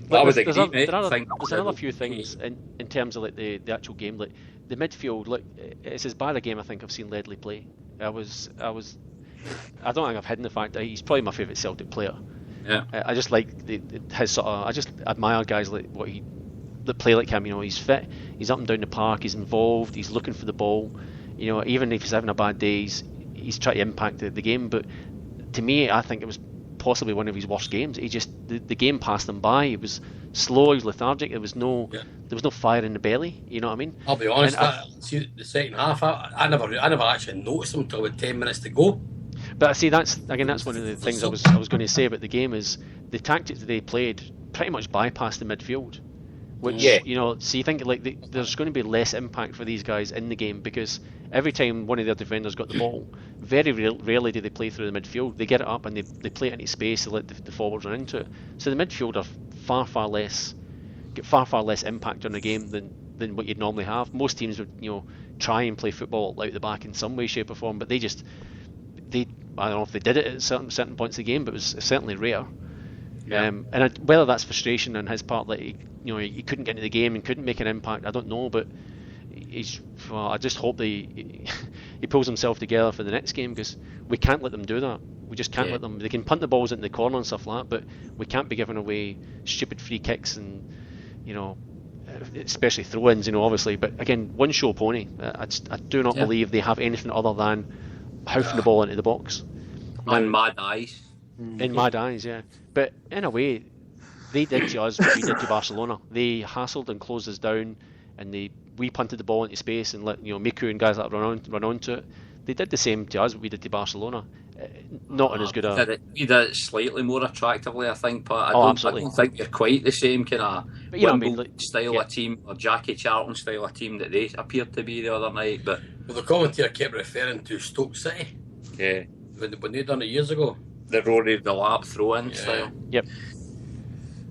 There's another few things in terms of like the actual game, like the midfield. Like it's as bad a game I think I've seen Ledley play. I don't think I've hidden the fact that he's probably my favourite Celtic player. Yeah. I just like his sort of. I just admire guys like that play like him. You know, he's fit. He's up and down the park. He's involved. He's looking for the ball. You know, even if he's having a bad day, he's trying to impact the game. But to me, I think it was possibly one of his worst games. He just the game passed him by. He was slow. He was lethargic. There was no fire in the belly. You know what I mean? I'll be honest. See the second half, I never actually noticed him until about 10 minutes to go. But see, that's one of the things I was going to say about the game is the tactics that they played pretty much bypassed the midfield. Which you know, so you think like there's going to be less impact for these guys in the game because every time one of their defenders got the ball, very rarely do they play through the midfield. They get it up and they play it into space to let the forwards run into it. So the midfield are far less impact on the game than what you'd normally have. Most teams would try and play football out the back in some way, shape or form, but I don't know if they did it at certain points of the game, but it was certainly rare. Yeah. Whether that's frustration on his part that he couldn't get into the game and couldn't make an impact, I don't know. But I just hope that he pulls himself together for the next game because we can't let them do that. We just can't let them. They can punt the balls into the corner and stuff like that, but we can't be giving away stupid free kicks and especially throw-ins. Obviously. But again, one show pony. I do not believe they have anything other than hoofing the ball into the box. And mad eyes. In mad eyes, yeah. But in a way, they did to us what we did to Barcelona. They hassled and closed us down, and we punted the ball into space and let Miku and guys like that run onto it. They did the same to us what we did to Barcelona. Not in as good a. We did it slightly more attractively, I think. But I don't think they're quite the same kind of style of team or Jackie Charlton style of team that they appeared to be the other night. But the commentator kept referring to Stoke City. Yeah. When they done it years ago. The Rory the Lap throw-in style. Yep.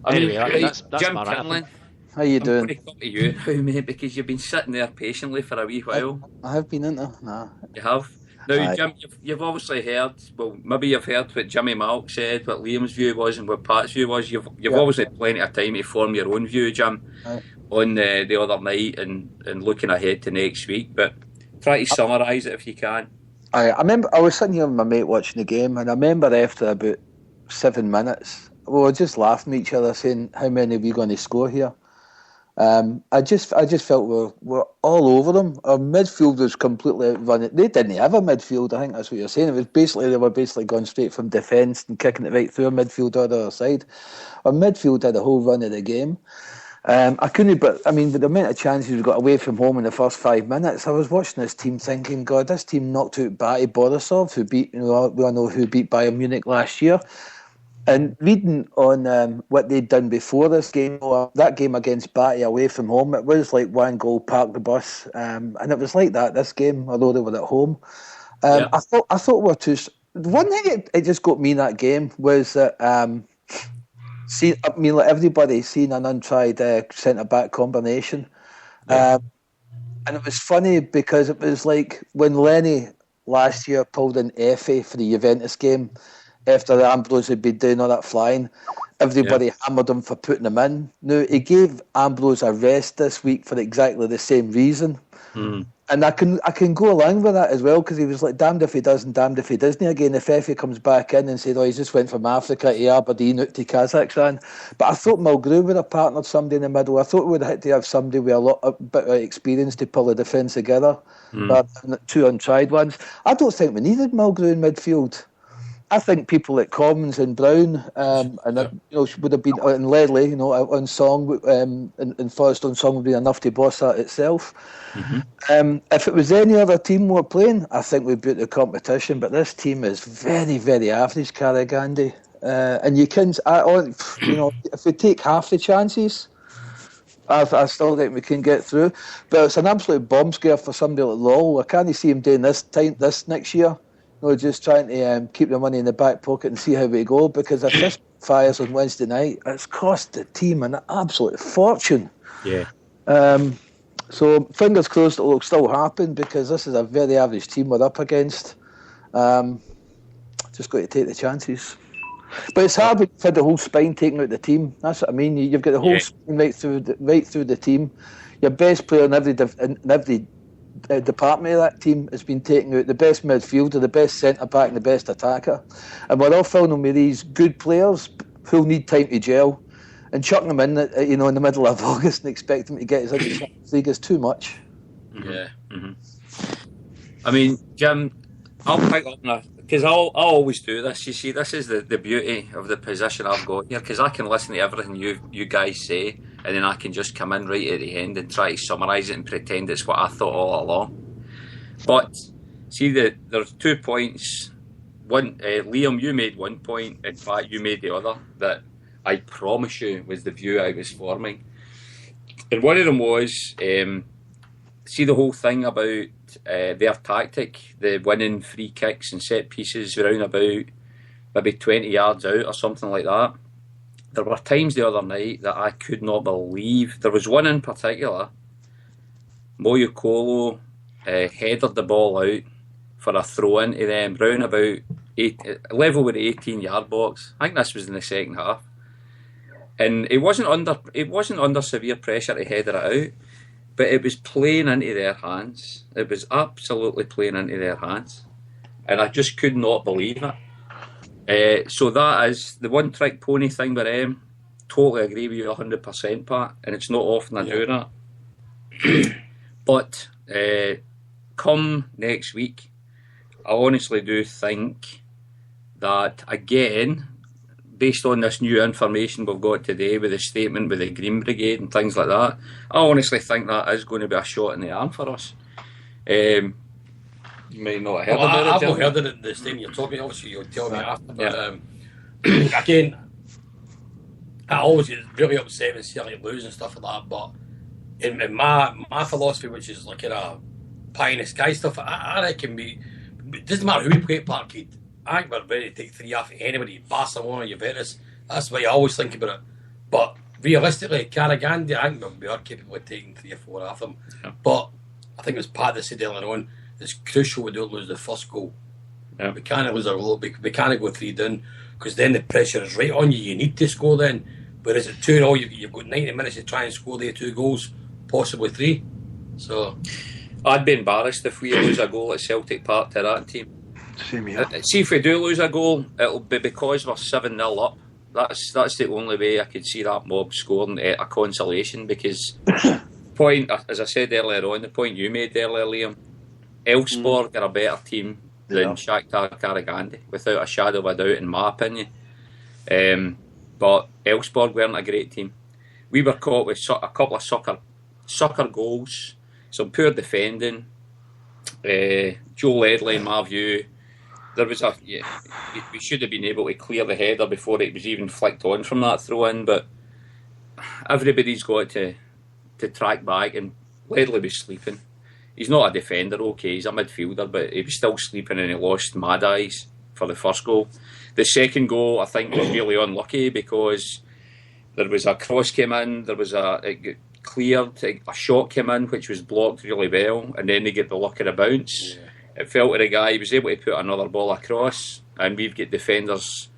Anyway, that's Jim right, Kinlan, how you doing? I'm going to come to you now, mate, because you've been sitting there patiently for a wee while. I have been in there. Nah. You have. Now, Jim, you've obviously heard. Well, maybe you've heard what Jimmy Malk said, what Liam's view was, and what Pat's view was. You've obviously plenty of time to form your own view, Jim. Aye. on the other night and looking ahead to next week. But try to summarise it if you can. I remember I was sitting here with my mate watching the game, and I remember after about 7 minutes, we were just laughing at each other, saying, "How many are we going to score here?" I just felt we're all over them. Our midfield was completely outrunning. They didn't have a midfield. I think that's what you're saying. It was basically they were going straight from defence and kicking it right through our midfield to the other side. Our midfield had a whole run of the game. I couldn't, but I mean, with the amount of chances we got away from home in the first 5 minutes, I was watching this team thinking, God, this team knocked out Batty Borisov, who beat, we all know who beat Bayern Munich last year. And reading on what they'd done before this game, that game against Batty away from home, it was like one goal, park the bus, and it was like that this game, although they were at home. I thought we were too. One thing it just got me in that game was that. Like everybody seen an untried centre back combination, and it was funny because it was like when Lenny last year pulled in Effie for the Juventus game after Ambrose had been doing all that flying. Everybody hammered him for putting him in. Now he gave Ambrose a rest this week for exactly the same reason. And I can go along with that as well, because he was like, damned if he does and damned if he doesn't. Again, if Effie comes back in and said, oh, he just went from Africa to Aberdeen out to Kazakhstan. But I thought Mulgrew would have partnered somebody in the middle. I thought we would have had to have somebody with a bit of experience to pull the defence together, rather than two untried ones. I don't think we needed Mulgrew in midfield. I think people like Commons and Brown would have been, and Ledley, on song, and Forrest on song would be enough to boss that itself. If it was any other team we were playing, I think we'd beat the competition. But this team is very, very average, Carragandi. And you can, if we take half the chances, I still think we can get through. But it's an absolute bomb scare for somebody like Lowell. I can't see him doing this next year. Just trying to keep the money in the back pocket and see how we go, because if this fires on Wednesday night, it's cost the team an absolute fortune. Yeah. So fingers crossed it'll still happen, because this is a very average team we're up against. Just got to take the chances. But it's hard when you've had the whole spine taken out the team. That's what I mean. You've got the whole spine right through the team. Your best player in every department of that team has been taken out. The best midfielder, the best centre back, and the best attacker, and we're all filling them with these good players who'll need time to gel, and chucking them in, in the middle of August and expecting them to get us into the Champions League is too much. Yeah. I mean, Jim, I'll pick up on that, because I'll always do this. You see, this is the beauty of the position I've got here, because I can listen to everything you guys say, and then I can just come in right at the end and try to summarise it and pretend it's what I thought all along. But see, there's 2 points. One, Liam, you made 1 point. In fact, you made the other, that I promise you was the view I was forming. And one of them was, see the whole thing about their tactic, the winning free kicks and set pieces around about maybe 20 yards out or something like that. There were times the other night that I could not believe. There was one in particular. Moyokolo headed the ball out for a throw into them round about level with the 18-yard box. I think this was in the second half, and it wasn't under severe pressure to header it out, but it was playing into their hands. It was absolutely playing into their hands, and I just could not believe it. So that is the one trick pony thing with them. Totally agree with you 100%, Pat, and it's not often I do that. But come next week, I honestly do think that, again, based on this new information we've got today with the statement with the Green Brigade and things like that, I honestly think that is going to be a shot in the arm for us. You may not have heard about it. I've not heard of it the statement you're talking. Obviously, you'll tell me after. But again, I always get really upset when Celtic lose and stuff like that. But in my philosophy, which is like pie in the sky stuff, I reckon it doesn't matter who we play at Parkhead. I think we're ready to take 3 off anybody, Barcelona, Juventus. That's the way I always think about it. But realistically, Carragandi, I think we are capable of taking 3 or 4 off them. Yeah. But I think it was Pat that said earlier on, it's crucial we don't lose the first goal. Yeah. We can't lose our goal. We can't go 3 down, because then the pressure is right on you. You need to score then. Whereas at 2-0, you've got 90 minutes to try and score the 2 goals, possibly 3. So I'd be embarrassed if we lose a goal at Celtic Park to that team. Same here. See, if we do lose a goal, it'll be because we're 7-0 up. That's the only way I could see that mob scoring a consolation, because point, as I said earlier on, the point you made earlier, Liam, Elfsborg are a better team than Shakhtar Karagandhi, without a shadow of a doubt, in my opinion. But Elfsborg weren't a great team. We were caught with a couple of sucker goals, some poor defending. Joe Ledley, in my view, we should have been able to clear the header before it was even flicked on from that throw-in, but everybody's got to track back, and Ledley was sleeping. He's not a defender, okay, he's a midfielder, but he was still sleeping, and he lost mad eyes for the first goal. The second goal, I think, was really unlucky, because there was a cross came in, there was it cleared, a shot came in which was blocked really well, and then they get the luck of the bounce. It fell to the guy, he was able to put another ball across, and we've got defenders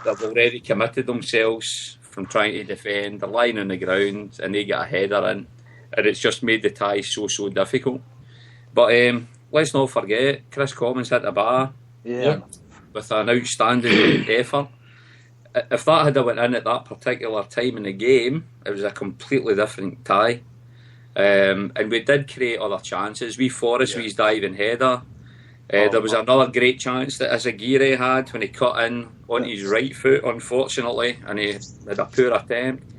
that have already committed themselves from trying to defend, they're lying on the ground, and they get a header in, and it's just made the tie so difficult. But let's not forget, Chris Commons hit the bar with an outstanding effort. If that had went in at that particular time in the game, it was a completely different tie. And we did create other chances. Forrest's diving header. There was another great chance that Azagiri had when he cut in on his right foot, unfortunately, and he had a poor attempt.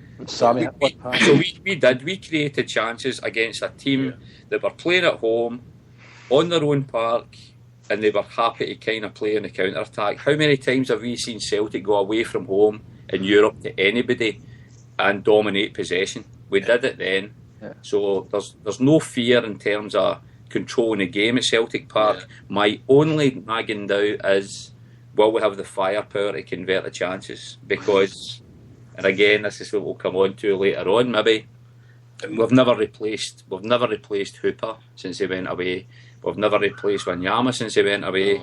We created chances against a team that were playing at home, on their own park, and they were happy to kind of play on the counter-attack. How many times have we seen Celtic go away from home in Europe to anybody and dominate possession? We did it then. So there's no fear in terms of controlling the game at Celtic Park. My only nagging doubt is, will we have the firepower to convert the chances? Because, and again, this is what we'll come on to later on, maybe, we've never replaced Hooper since he went away. We've never replaced Wanyama since he went away.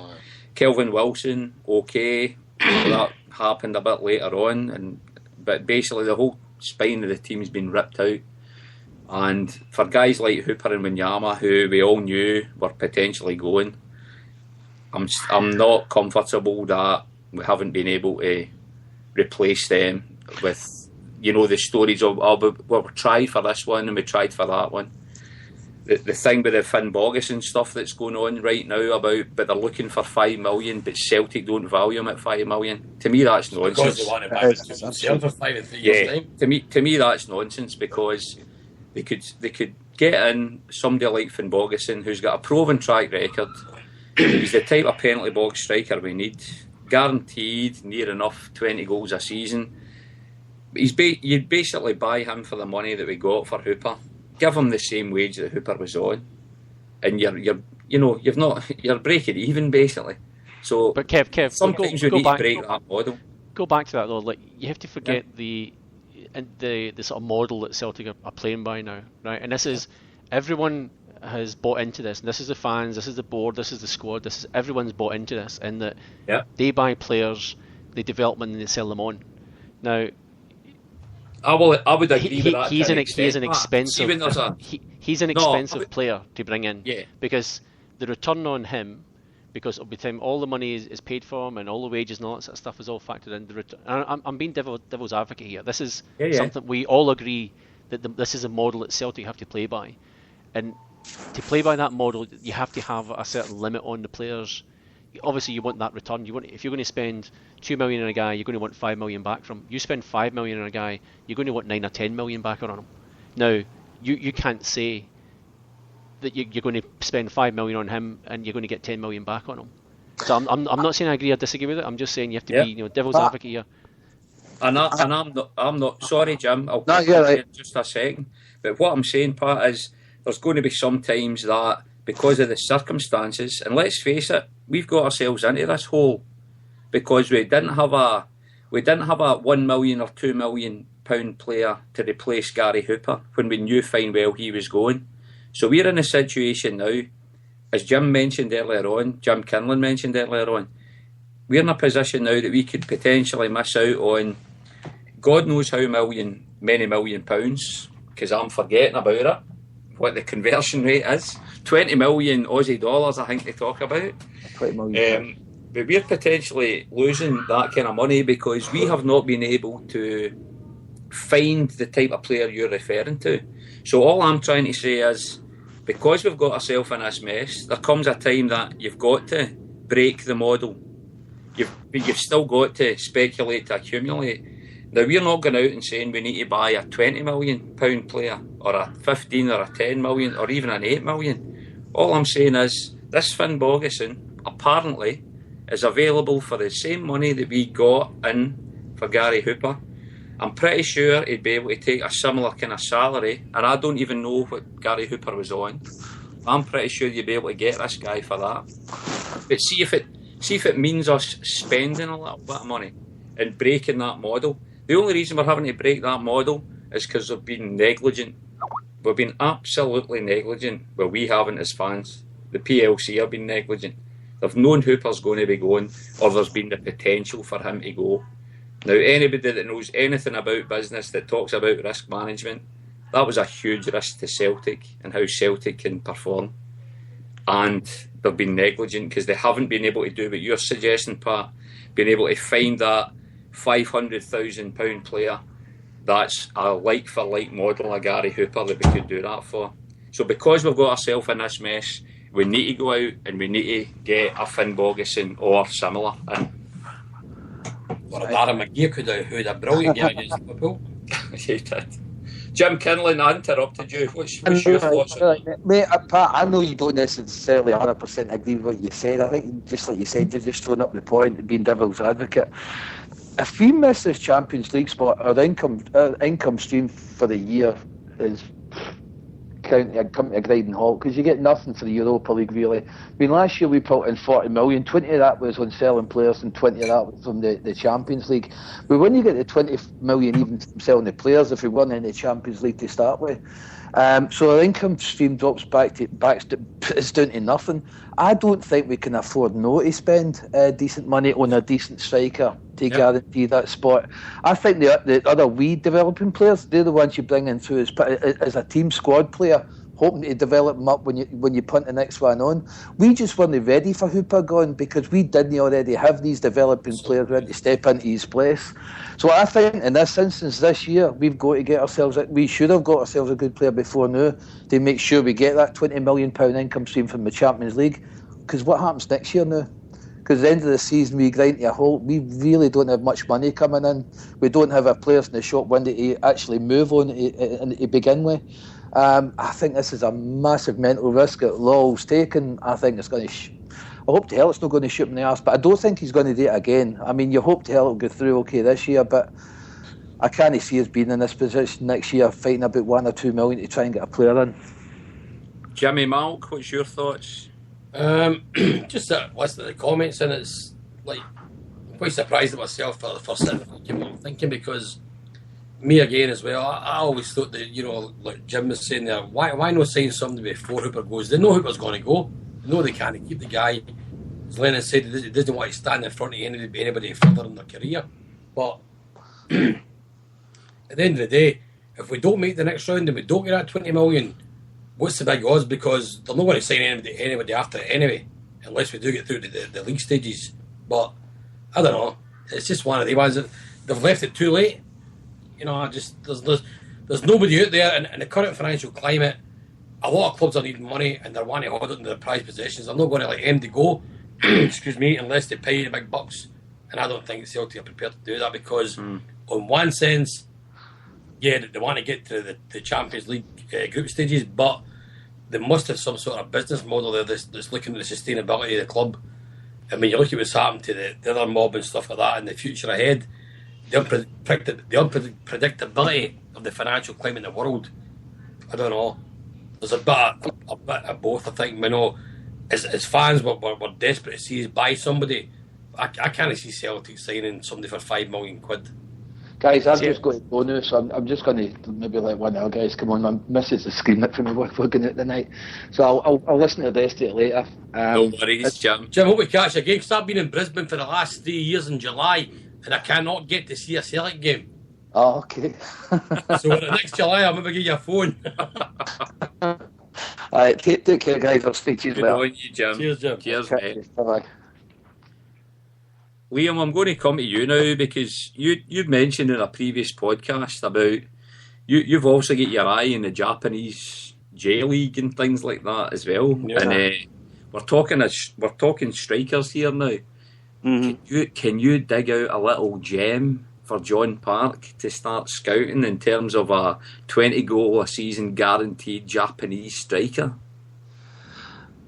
Kelvin Wilson, okay, that happened a bit later on, but basically the whole spine of the team's been ripped out. And for guys like Hooper and Wanyama, who we all knew were potentially going, I'm not comfortable that we haven't been able to replace them with, the stories of, we tried for this one and we tried for that one. The thing with the Finn Bogason stuff that's going on right now but they're looking for 5 million, but Celtic don't value him at 5 million. To me, that's nonsense. Because they want to buy himself for 5 and 3 years' time. To me, that's nonsense, because they could get in somebody like Finn Bogason, who's got a proven track record. He's the type of penalty box striker we need, guaranteed near enough 20 goals a season. You'd basically buy him for the money that we got for Hooper. Give him the same wage that Hooper was on, and you're breaking even basically. So, but Kev, sometimes you need to break that model. Go back to that though. Like, you have to forget the sort of model that Celtic are playing by now, right? And this is, everyone has bought into this. And this is the fans, this is the board, this is the squad, everyone's bought into this, in that they buy players, they develop them, and they sell them on. Now, I would agree with that. He's an expensive player to bring in, because the return on him, because by the time all the money is paid for him and all the wages and all that sort of stuff is all factored in. I'm being devil's advocate here. This is something we all agree that this is a model that Celtic have to play by, and to play by that model, you have to have a certain limit on the players. Obviously, you want that return. If you're going to spend 2 million on a guy, you're going to want 5 million back from him. You spend 5 million on a guy, you're going to want 9 or 10 million back on him. Now, you can't say that you're going to spend 5 million on him and you're going to get 10 million back on him. So I'm not saying I agree or disagree with it. I'm just saying you have to be devil's advocate here. And I'm not sorry, Jim. I'll come in just a second. But what I'm saying, Pat, is there's going to be some times that, because of the circumstances, and let's face it, we've got ourselves into this hole because we didn't have a 1 million or 2 million pound player to replace Gary Hooper when we knew fine well he was going. So we're in a situation now, as Jim mentioned earlier on, Jim Kinlan mentioned earlier on, we're in a position now that we could potentially miss out on God knows how many million pounds, because I'm forgetting about it, what the conversion rate is. 20 million Aussie dollars, I think they talk about. 20 million. But we're potentially losing that kind of money because we have not been able to find the type of player you're referring to. So all I'm trying to say is, because we've got ourselves in this mess, there comes a time that you've got to break the model. You've still got to speculate to accumulate. Now, we're not going out and saying we need to buy a £20 million player, or a 15 or a 10 million, or even an 8 million. All I'm saying is, this Finn Bogason apparently is available for the same money that we got in for Gary Hooper. I'm pretty sure he'd be able to take a similar kind of salary, and I don't even know what Gary Hooper was on. I'm pretty sure you'd be able to get this guy for that. But see if it means us spending a little bit of money and breaking that model. The only reason we're having to break that model is because we've been negligent. We've been absolutely negligent. Well, we haven't as fans. The PLC have been negligent. They've known Hooper's going to be going, or there's been the potential for him to go. Now, anybody that knows anything about business that talks about risk management, that was a huge risk to Celtic and how Celtic can perform. And they've been negligent because they haven't been able to do what you're suggesting, Pat, being able to find that £500,000 player that's a like-for-like model of Gary Hooper that we could do that for. So because we've got ourselves in this mess, we need to go out and we need to get a Finn Bogason or similar in. Or a Darren McGee who had a brilliant year against Liverpool. He did. Jim Kinlan, I interrupted you. What's your thoughts on that? Mate, Pat, I know you don't necessarily 100% agree with what you said. I think, just like you said, you're just throwing up the point and being devil's advocate. If we miss this Champions League spot, our income stream for the year is come to a grinding halt, because you get nothing for the Europa League, really. I mean, last year we put in 40 million, 20 of that was on selling players and 20 of that was from the Champions League. But when you get the 20 million even from selling the players, if we won in the Champions League to start with, so our income stream drops it's down to nothing. I don't think we can afford not to spend decent money on a decent striker to guarantee that spot. I think the other wee developing players, they're the ones you bring in through as a team squad player, hoping to develop them up when you punt the next one on. We just weren't ready for Hooper gone because we didn't already have these developing players ready to step into his place. So I think in this instance this year, we should have got ourselves a good player before now to make sure we get that £20 million income stream from the Champions League. Because what happens next year now? Because at the end of the season we grind to a halt. We really don't have much money coming in. We don't have our players in the shop window to actually move on to begin with. I think this is a massive mental risk that Lawwell's taken. I think it's going to... I hope to hell it's not going to shoot him in the arse, but I don't think he's going to do it again. I mean, you hope to hell it'll go through okay this year, but I can't see us being in this position next year, fighting about 1 or 2 million to try and get a player in. Jimmy Malk, what's your thoughts? Just listening to the comments, and it's like, I'm quite surprised at myself for the first thinking, because me again as well, I always thought that, like Jim was saying there, why not sign somebody before Hooper goes? They know Hooper's going to go. They know they can't keep the guy. As Lennon said, he doesn't want to stand in front of anybody further in their career. But at the end of the day, if we don't make the next round and we don't get that 20 million, what's the big odds? Because they're not going to sign anybody after it anyway, unless we do get through to the league stages. But I don't know. It's just one of the ones that they've left it too late. There's nobody out there in the current financial climate. A lot of clubs are needing money and they're wanting to hold it in their prized possessions. I'm not going to let them to go, excuse me, unless they pay the big bucks. And I don't think Celtic are prepared to do that because, on one sense, yeah, they want to get to the Champions League group stages, but they must have some sort of business model there that's looking at the sustainability of the club. I mean, you look at what's happened to the other mob and stuff like that in the future ahead, the unpredictability of the financial climate in the world. I don't know. There's a bit of both, I think. As fans, we're desperate to see us buy somebody. I can't see Celtic signing somebody for £5 million. Guys, I've just got to go now, so I'm just going to maybe let one of our guys come on. My missus is screaming for me working out the night. So I'll listen to the rest of it later. No worries, Jim. Jim, hope we catch you again, because I've been in Brisbane for the last 3 years in July, and I cannot get to see a Celtic game. Oh, okay. So next July, I'll maybe give you a phone. All right, take care, guys. I'll speak to you Good later. on you, Jim. Cheers, Jim. Cheers, mate. Bye-bye. Liam, I'm going to come to you now because you've mentioned in a previous podcast about you've also got your eye in the Japanese J League and things like that as well. Yeah. And we're talking strikers here now. Mm-hmm. Can you dig out a little gem for John Park to start scouting in terms of a 20 goal a season guaranteed Japanese striker?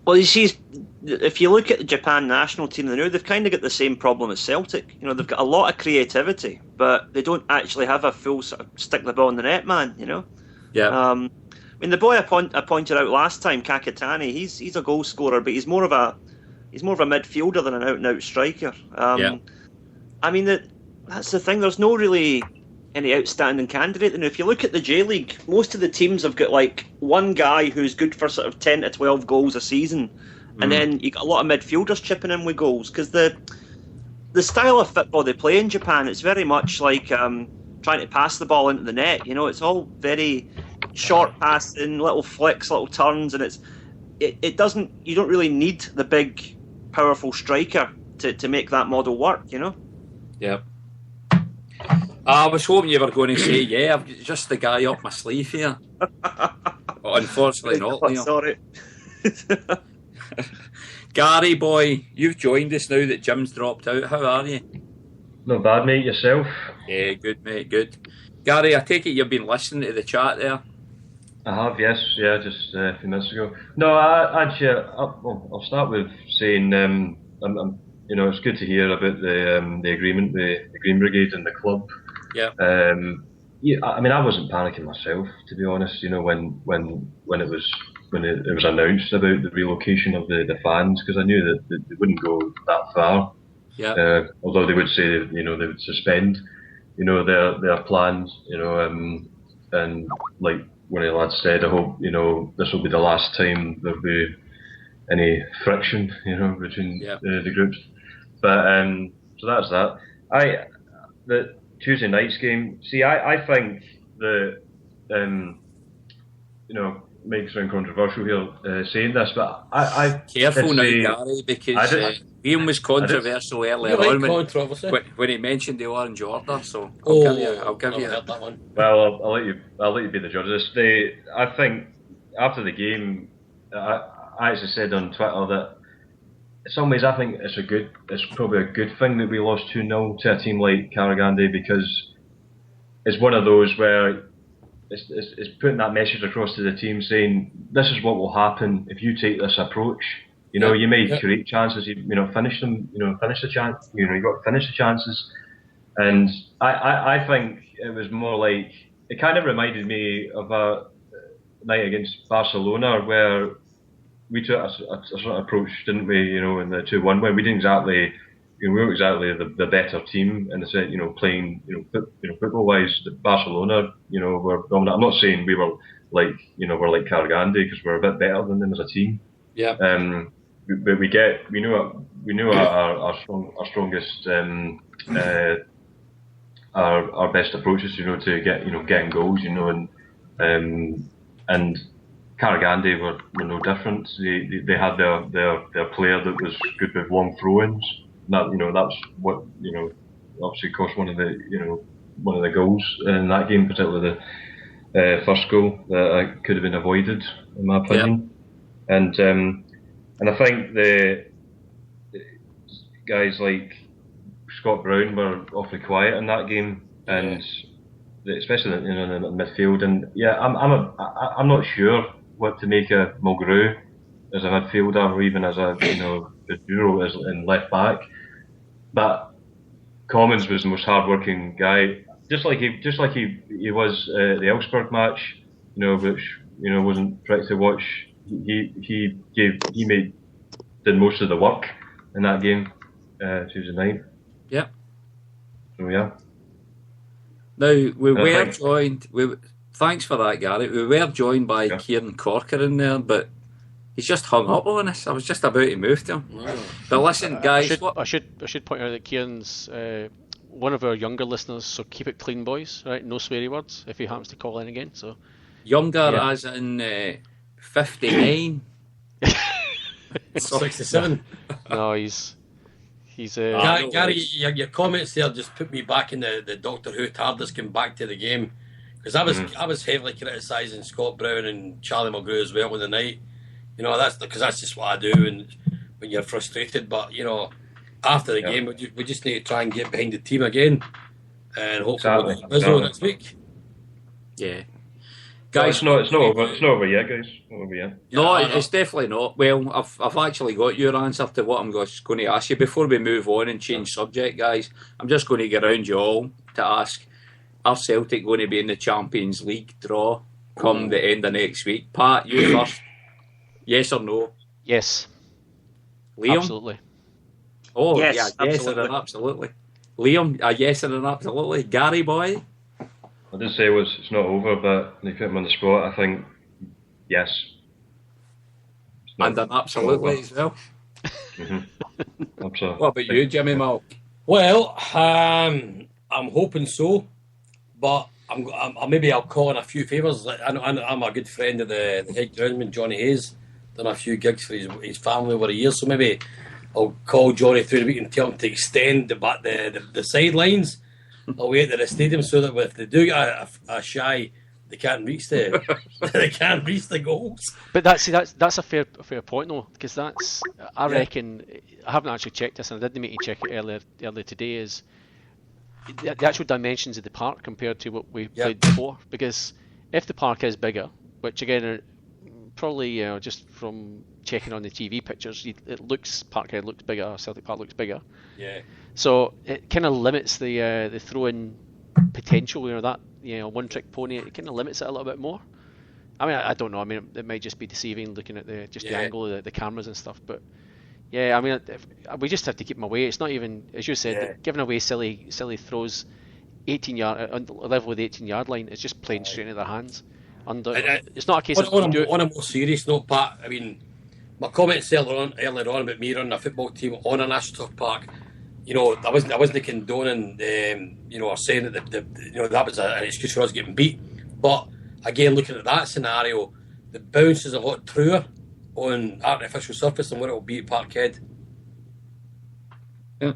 Well, you see, if you look at the Japan national team, they've kind of got the same problem as Celtic. You know, they've got a lot of creativity, but they don't actually have a full sort of stick the ball in the net man. You know. Yeah. I mean, the boy I pointed out last time, Kakatani, he's a goal scorer, but he's more of a midfielder than an out and out striker. I mean that's the thing. There's no really any outstanding candidate. And if you look at the J League, most of the teams have got like one guy who's good for sort of 10 to 12 goals a season, and then you got a lot of midfielders chipping in with goals because the style of football they play in Japan, it's very much like trying to pass the ball into the net. You know, it's all very short passing, little flicks, little turns, and it doesn't. You don't really need the big, powerful striker to make that model work. You know. Yeah. I was hoping you were going to say, yeah, I've got just the guy up my sleeve here. But unfortunately not, Liam. Sorry. Gary, boy, you've joined us now that Jim's dropped out. How are you? Not bad, mate. Yourself? Yeah, good, mate, good. Gary, I take it you've been listening to the chat there? I have, yes. Yeah, just a few minutes ago. No, I'll start with saying it's good to hear about the agreement with the Green Brigade and the club. Yeah. I mean, I wasn't panicking myself, to be honest. You know, when it was announced about the relocation of the fans, because I knew that they wouldn't go that far. Yeah. Although they would say, they would suspend, their plans. And like one of the lads said, I hope this will be the last time there'll be any friction, between the groups. But so that's that. The Tuesday night's game. See, I think that makes sound controversial here saying this, but I careful now, Gary, because Ian was controversial earlier on when he mentioned the Orange Order. So I'll give you that one. Well, I'll let you be the judge of this. I think after the game, I actually said on Twitter that in some ways I think it's probably a good thing that we lost 2-0 to a team like Karagandhi, because it's one of those where it's putting that message across to the team saying this is what will happen if you take this approach. You may create chances, finish them, finish the chance, you've got to finish the chances. And I think it was more like, it kind of reminded me of a night against Barcelona where we took a sort of approach, didn't we? In the 2-1 win, we didn't exactly, we weren't exactly the better team in the sense, playing, football wise. Barcelona, were dominant. I'm not saying we were like, we're like Karagandhi because we're a bit better than them as a team. Yeah. But we knew our strongest, our best approaches, to getting goals, and Karagandhi were no different. They had their player that was good with long throw-ins. That's what obviously cost one of the goals in that game, particularly the first goal that could have been avoided, in my opinion. Yeah. And I think the guys like Scott Brown were awfully quiet in that game, and especially in the midfield. And I'm not sure what to make of Mulgrew as a midfielder, or even as a Duro as in left back. But Commons was the most hard-working guy, just like he was the Augsburg match, which wasn't pretty to watch. He did most of the work in that game Tuesday night. Yeah. So yeah. Now we were joined. Thanks for that, Gary. We were joined by Kieran Corker in there, but he's just hung up on us. I was just about to move to him. But listen, guys, I should point out that Kieran's one of our younger listeners, so keep it clean, boys. Right, no sweary words if he happens to call in again. So Younger Yeah. as in 59. 67. no, he's Gary, your comments there just put me back in the Doctor Who TARDIS came back to the game, because I was heavily criticising Scott Brown and Charlie Mulgrew as well in the night. You know, that's because that's just what I do, and when you're frustrated. But you know, after the game, we just need to try and get behind the team again, and hopefully we'll get Bizzo next week. Yeah. Guys, it's not over. It's not over yet, guys. Not over yet. No, it's definitely not. Well, I've actually got your answer to what I'm going to ask you. Before we move on and change subject, guys, I'm just going to get around you all to ask, are Celtic going to be in the Champions League draw come the end of next week? Pat, you first. Yes or no? yes, Liam? absolutely. Oh, Yes, yeah, yes absolutely. and an absolutely. Liam, a yes and an absolutely. Gary boy? I did say it's not over, but you put him on the spot. I think yes. It's not And an absolutely as well. Absolutely. What about you, Jimmy Malk? Well, I'm hoping so, but I'll call in a few favours. Like, I'm a good friend of the head groundsman, Johnny Hayes. Done a few gigs for his family over the years, so maybe I'll call Johnny through the week and tell him to extend the sidelines away to the stadium, so that if they do get a shy, they can't reach the goals. But that's a fair point though, because that's I reckon I haven't actually checked this, and I did make you check it earlier today. Is the actual dimensions of the park compared to what we played before? Because if the park is bigger, which again probably just from checking on the TV pictures, Parkhead looks bigger, Celtic Park looks bigger. Yeah. So it kind of limits the throw-in potential. One trick pony. It kind of limits it a little bit more. I mean, I don't know. I mean, it might just be deceiving looking at the angle of the cameras and stuff. But yeah, I mean, we just have to keep them away. It's not even, as you said, giving away silly throws 18-yard on level with the 18-yard line. It's just playing straight into their hands. It's not a case of on a more serious note, Pat. I mean, my comments earlier on about me running a football team on an AstroTurf park. You know, I wasn't condoning, or saying that that was an excuse for us getting beat. But again, looking at that scenario, the bounce is a lot truer on artificial surface than what it will be at Parkhead. Yeah.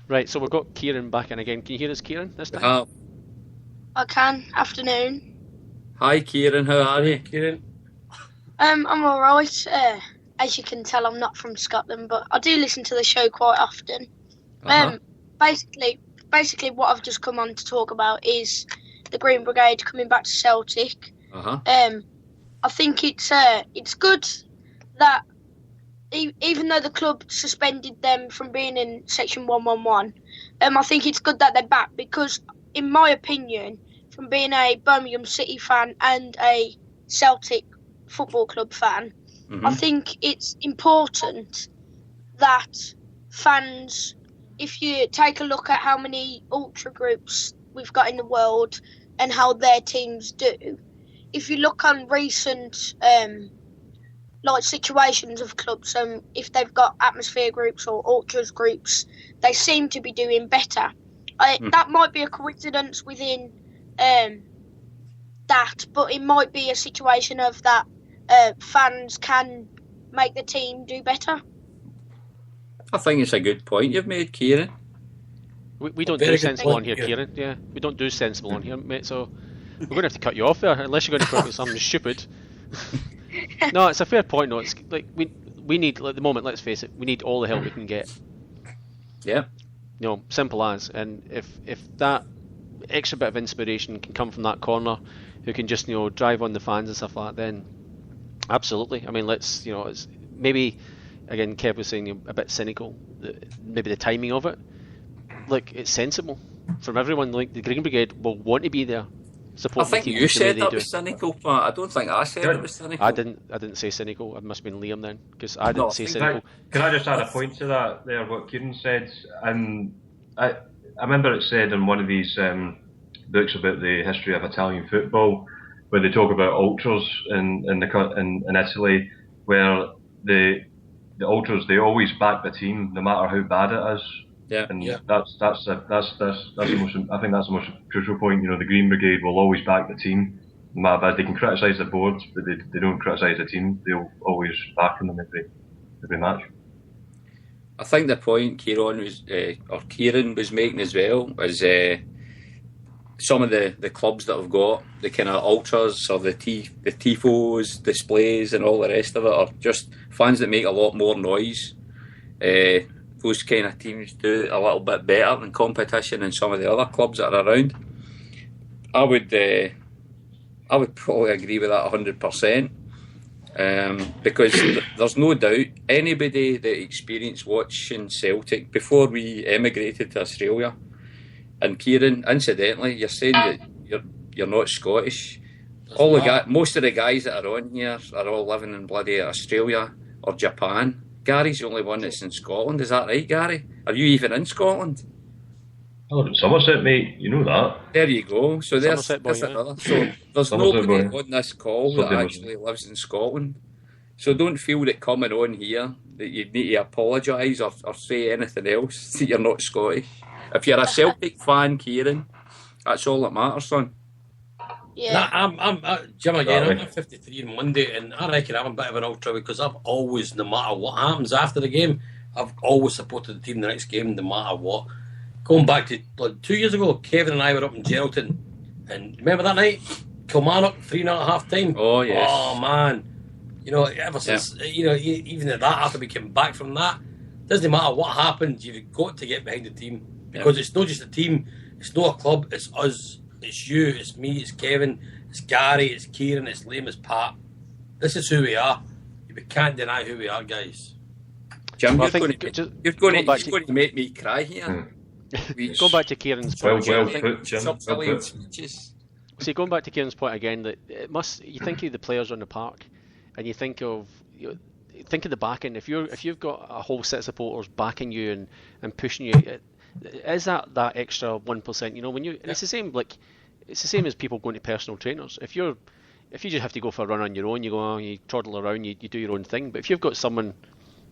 Right, so we've got Kieran back in again. Can you hear us, Kieran, this time? I can. Afternoon. Hi, Kieran. How are you? Kieran? I'm alright. As you can tell, I'm not from Scotland, but I do listen to the show quite often. Basically, what I've just come on to talk about is the Green Brigade coming back to Celtic. I think it's good that even though the club suspended them from being in Section 111, I think it's good that they're back, because, in my opinion, from being a Birmingham City fan and a Celtic Football Club fan, I think it's important that fans, if you take a look at how many ultra groups we've got in the world and how their teams do, if you look on recent situations of clubs, if they've got atmosphere groups or ultras groups, they seem to be doing better. That might be a coincidence within that, but it might be a situation of that fans can make the team do better. I think it's a good point you've made, Kieran. We don't do sensible on here, Kieran. Yeah, we don't do sensible on here, mate. So we're going to have to cut you off there, unless you're going to put me something stupid. No, it's a fair point. No, it's like we need, at the moment, let's face it, we need all the help we can get. Yeah. Simple as. And if that extra bit of inspiration can come from that corner, who can just drive on the fans and stuff like that, then absolutely. I mean, let's it's maybe, again, Kev was saying a bit cynical, maybe the timing of it. Look, it's sensible from everyone. Like, the Green Brigade will want to be there. I think you said that was cynical, but I don't think I said it was cynical. I didn't say cynical. It must have been Liam then, because I didn't say cynical. Can I just add a point to that there, what Kieran said? And I remember it said in one of these books about the history of Italian football, where they talk about ultras in Italy, where the ultras, they always back the team no matter how bad it is. Yeah, and that's the most. I think that's the most crucial point. The Green Brigade will always back the team. No matter bad, they can criticise the board, but they don't criticise the team. They'll always back them every match. I think the point Kieran was making as well is some of the clubs that have got the kind of ultras or the tifos, displays, and all the rest of it are just fans that make a lot more noise. Those kind of teams do a little bit better in competition than some of the other clubs that are around. I would probably agree with that 100%. Because there's no doubt anybody that experienced watching Celtic before we emigrated to Australia, and Kieran, incidentally, you're saying that you're not Scottish. Most of the guys that are on here are all living in bloody Australia or Japan. Gary's the only one that's in Scotland. Is that right, Gary? Are you even in Scotland? I live in Somerset, mate. You know that. There you go. So there's another. So there's nobody on this call that actually lives in Scotland. So don't feel that coming on here that you need to apologise or say anything else that you're not Scottish. If you're a Celtic fan, Kieran, that's all that matters, son. Yeah. I'm Jim again. I'm 53 on Monday, and I reckon I'm a bit of an ultra because I've always, no matter what happens after the game, I've always supported the team the next game, no matter what. Going back to 2 years ago, Kevin and I were up in Geraldton, and remember that night? Kilmarnock 3-0 at half time. Oh yes. Oh man, ever since even at that after we came back from that, doesn't matter what happens, you've got to get behind the team because it's not just a team, it's not a club, it's us, it's you, it's me, it's Kevin, it's Gary, it's Kieran, it's Liam, it's Pat. This is who we are. We can't deny who we are, guys. Jim, you're going to make me cry here. Go back to Kieran's point. See, going back to Kieran's point again, that you think of the players on the park, and you think of the backing. If you've got a whole set of supporters backing you and pushing you, is that extra 1%? When it's the same. It's the same as people going to personal trainers. If you just have to go for a run on your own, you go, you toddle around, you do your own thing. But if you've got someone,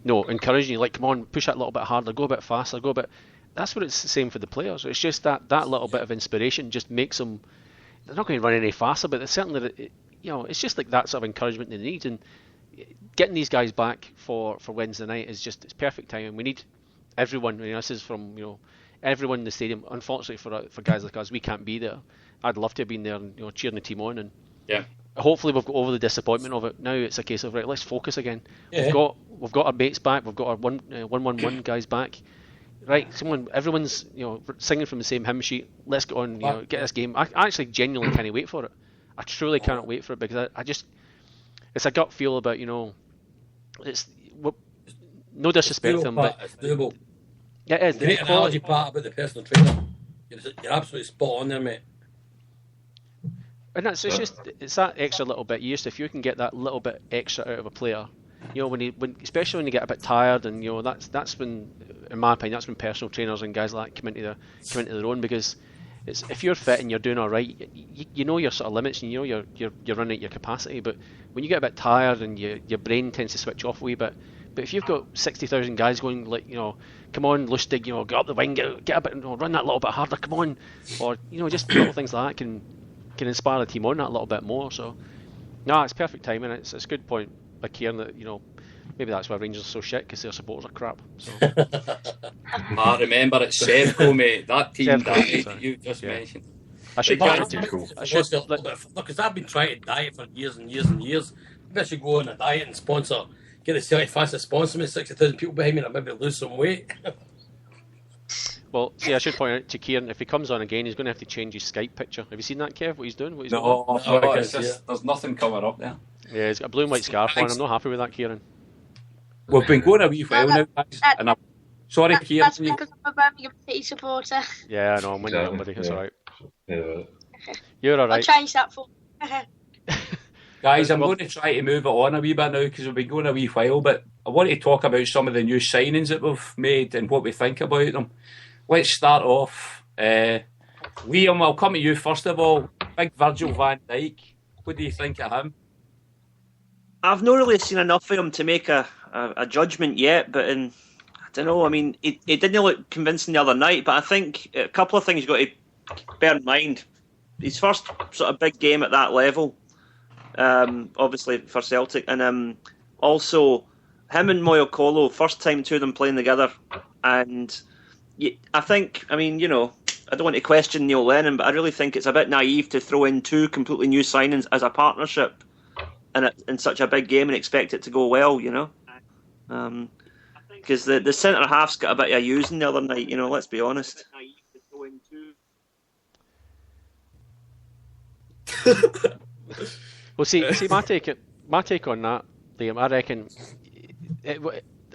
encouraging you, like, come on, push that a little bit harder, go a bit faster, go a bit. That's what it's the same for the players. It's just that little bit of inspiration just makes them. They're not going to run any faster, but it's certainly, it's just like that sort of encouragement they need. And getting these guys back for Wednesday night it's perfect timing. We need everyone. This is from everyone in the stadium. Unfortunately for guys like us, we can't be there. I'd love to have been there and cheering the team on. And hopefully we've got over the disappointment of it. Now it's a case of let's focus again. Yeah. We've got our mates back. We've got our 111 guys back. Right, everyone's singing from the same hymn sheet. Let's get on, get this game. I actually genuinely can't wait for it. I truly cannot wait for it because I just, it's a gut feel about it's no disrespect to them, but it's doable. Yeah, it is. The great analogy part about the personal trainer. You're absolutely spot on there, mate. And it's that extra little bit. If you can get that little bit extra out of a player. Especially when you get a bit tired, and that's when, in my opinion, that's when personal trainers and guys like that come into their own, because if you're fit and you're doing all right, you know your sort of limits, and you're running at your capacity. But when you get a bit tired and your brain tends to switch off a wee bit, but if you've got 60,000 guys going come on, Lustig, get up the wing, get a bit, run that little bit harder, come on, or just little things like that can inspire the team on that a little bit more. So, no, it's perfect timing. It's a good point by Kieran that maybe that's why Rangers are so shit, because their supporters are crap. So. I remember it's Sevco, mate. That team died you just mentioned. I should because I've been trying to diet for years and years and years. Maybe I should go on a diet and get the Celtic fans to sponsor me, 60,000 people behind me, and I'll maybe lose some weight. Well, see, I should point out to Kieran, if he comes on again, he's going to have to change his Skype picture. Have you seen that, Kev? What he's doing? There's nothing coming up there. Yeah, he's got a blue and white scarf on. I'm not happy with that, Kieran. We've been going a wee while now, guys. And I'm sorry, Kieran. That's because I'm a Birmingham City supporter. Yeah, I know. I'm winning, buddy. It's alright. Yeah. You're alright. I'll change that for. Guys, I'm going to try to move it on a wee bit now because we've been going a wee while, but I want to talk about some of the new signings that we've made and what we think about them. Let's start off. Liam, I'll come to you first of all. Big Virgil van Dijk. What do you think of him? I've not really seen enough of him to make a judgment yet, but in don't know. I mean, it didn't look convincing the other night, but I think a couple of things you've got to bear in mind. His first sort of big game at that level, obviously for Celtic, and also him and Moyokolo, first time two of them playing together, and I think, I mean, I don't want to question Neil Lennon, but I really think it's a bit naive to throw in two completely new signings as a partnership in such a big game and expect it to go well, because the centre half's got a bit of using the other night, let's be honest. Well, see, my take on that, Liam. I reckon,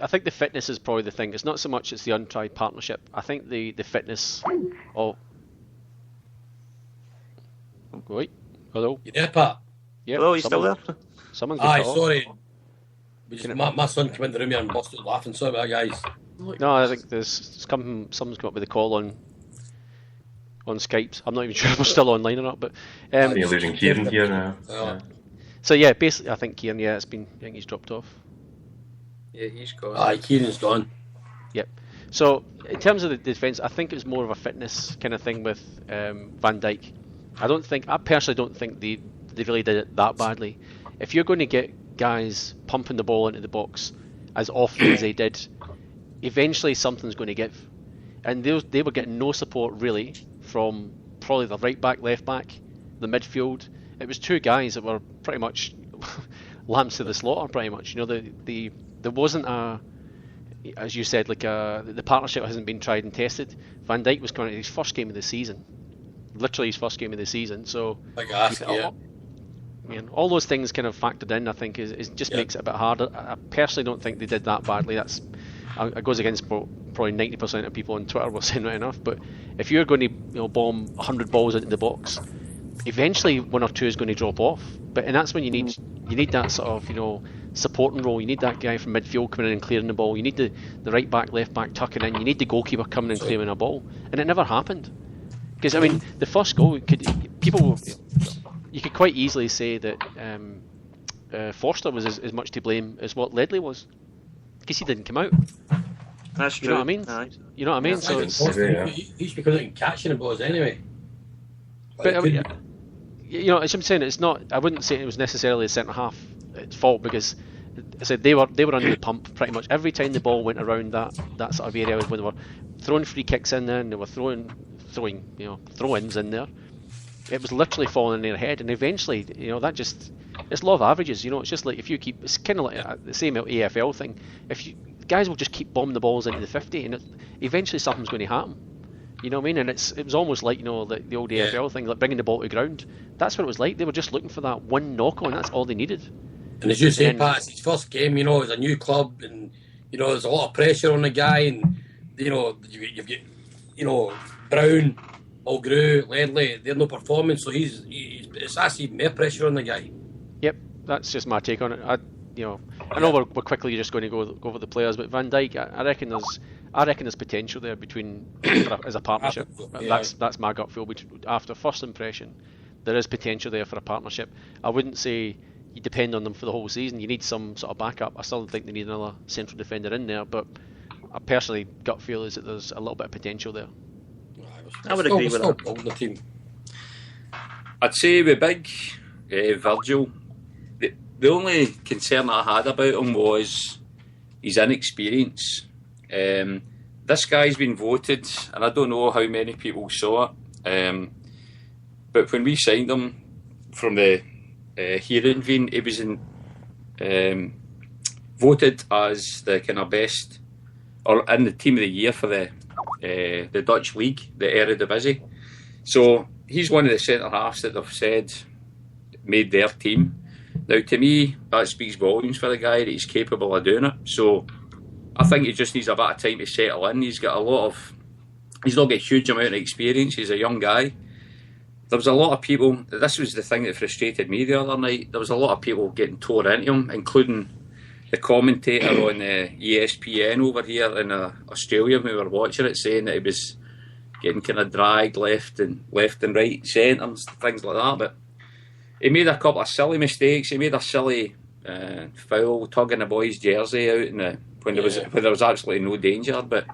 I think the fitness is probably the thing. It's not so much it's the untried partnership. I think the fitness of. Wait, hello. You there, Pat? Yeah. Hello, you still there? Someone's. Sorry. My son came in the room here and busted laughing. Sorry about that, guys. No, I think someone's come up with a call on Skype. I'm not even sure if we're still online or not, but you're losing Kieran here now. So yeah, basically, I think Kieran. Yeah, I think he's dropped off. Yeah, he's gone. Aye, Kieran's gone. Yep. So in terms of the defence, I think it was more of a fitness kind of thing with Van Dijk. I personally don't think they really did it that badly. If you're going to get guys pumping the ball into the box as often as they did, eventually something's going to give. And they were getting no support really from probably the right back, left back, the midfield. It was two guys that were pretty much lambs to the slaughter, pretty much. There wasn't as you said, the partnership hasn't been tried and tested. Van Dijk was going to his first game of the season, literally his first game of the season. So all those things kind of factored in. I think is just makes it a bit harder. I personally don't think they did that badly. It goes against probably 90% of people on Twitter were saying right enough. But if you're going to bomb 100 balls into the box, eventually one or two is going to drop off. And that's when you need that sort of supporting role. You need that guy from midfield coming in and clearing the ball. You need the right back, left back tucking in. You need the goalkeeper coming and clearing a ball. And it never happened. Because I mean, the first goal you could quite easily say that Forster was as much to blame as what Ledley was, because he didn't come out. That's true. You know what I mean? Aye. You know what I mean? Yeah, so he's because he can catch the balls anyway. But as I'm saying, it's not. I wouldn't say it was necessarily a centre half's fault, because I said they were under the pump pretty much every time the ball went around that sort of area when they were throwing free kicks in there and they were throwing throw-ins in there. It was literally falling in their head, and eventually, it's law of averages. It's just like if you keep, it's kind of like the same AFL thing. Guys will just keep bombing the balls into the 50, and eventually something's going to happen. You know what I mean? And it was almost like the old AFL thing, like bringing the ball to ground. That's what it was like. They were just looking for that one knock on. That's all they needed. And as you say, Pat, it's his first game. It's a new club, and there's a lot of pressure on the guy, and you've got Brown, Mulgrew, Ledley, they're no performance, so it's actually more pressure on the guy. Yep, that's just my take on it. I know we're quickly just going to go over the players, but Van Dijk, I reckon there's potential there as a partnership. That's my gut feel. After first impression, there is potential there for a partnership. I wouldn't say you depend on them for the whole season. You need some sort of backup. I still think they need another central defender in there, but I personally gut feel is that there's a little bit of potential there. I would agree with that. The team. I'd say with big Virgil, the only concern I had about him was his inexperience. This guy's been voted, and I don't know how many people saw it, but when we signed him from the Heerenveen, he was voted as the kind of best, or in the team of the year for the Dutch league, the Eredivisie. So he's one of the centre halves that they've said made their team. Now, to me, that speaks volumes for the guy that he's capable of doing it. So I think he just needs a bit of time to settle in. He's not got a huge amount of experience. He's a young guy. There was a lot of people, this was the thing that frustrated me the other night, there was a lot of people getting tore into him, including the commentator on ESPN over here in Australia when we were watching it, saying that he was getting kind of dragged left and right centre and things like that. But he made a couple of silly mistakes. He made a silly foul, tugging the boy's jersey out when there was absolutely no danger. But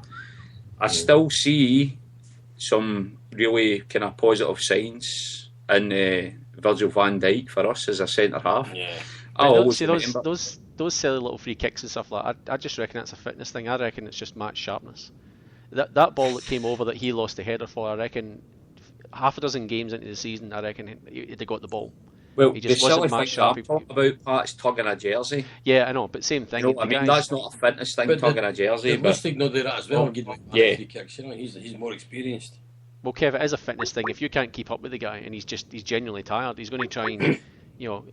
I still see some really kind of positive signs in Virgil van Dijk for us as a centre half. Yeah. See those silly little free kicks and stuff like that. I just reckon that's a fitness thing. I reckon it's just match sharpness. That ball that came over that he lost the header for, I reckon half a dozen games into the season, I reckon they got the ball. Well, he just the silly wasn't thing I'm talking about, Pat's tugging a jersey. Yeah, I know, but same thing. You know, I mean, that's not a fitness thing, tugging a jersey. But Lustig know that as well. Yeah. Free kicks, you know, he's more experienced. Well, Kev, it is a fitness thing. If you can't keep up with the guy and he's genuinely tired, he's going to try and, you know,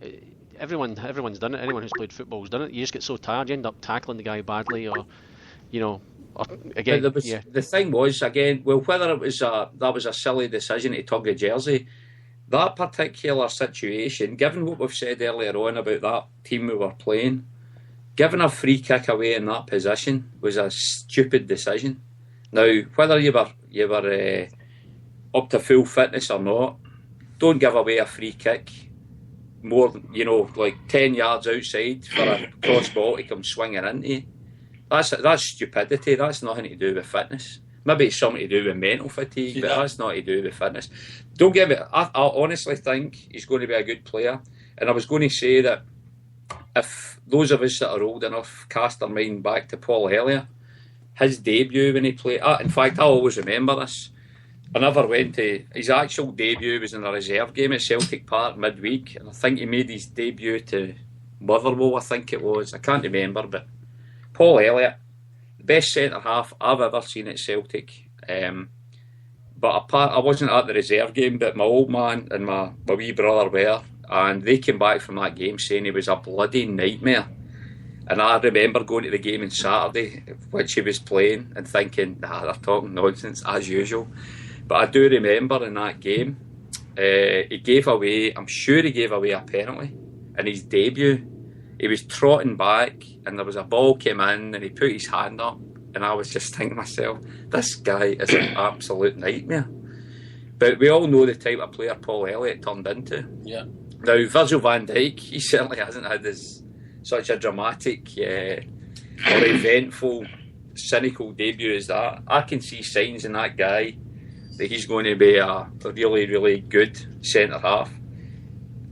everyone's done it. Anyone who's played football's done it. You just get so tired, you end up tackling the guy badly, or, you know, again. The thing was, again, well, whether it was that was a silly decision to tug a jersey, that particular situation, given what we've said earlier on about that team we were playing, giving a free kick away in that position was a stupid decision. Now, whether you were up to full fitness or not, don't give away a free kick more than, you know, like 10 yards outside for a cross ball to come swinging into you. That's stupidity. That's nothing to do with fitness. Maybe it's something to do with mental fatigue, but that's not to do with fitness. Don't give it. I honestly think he's going to be a good player. And I was going to say that if those of us that are old enough cast our mind back to Paul Elliott, his debut when he played. In fact, I always remember this. I never went to his actual debut. Was in a reserve game at Celtic Park midweek, and I think he made his debut to Motherwell. I think it was. I can't remember, but Paul Elliott, the best centre half I've ever seen at Celtic. But I wasn't at the reserve game, but my old man and my wee brother were, and they came back from that game saying he was a bloody nightmare. And I remember going to the game on Saturday, which he was playing, and thinking, they're talking nonsense as usual. But I do remember in that game, he gave away a penalty in his debut. He was trotting back, and there was a ball came in, and he put his hand up, and I was just thinking to myself, this guy is an absolute nightmare. But we all know the type of player Paul Elliott turned into. Yeah. Now, Virgil van Dijk, he certainly hasn't had such a dramatic or eventful, cynical debut as that. I can see signs in that guy that he's going to be a really, really good centre half.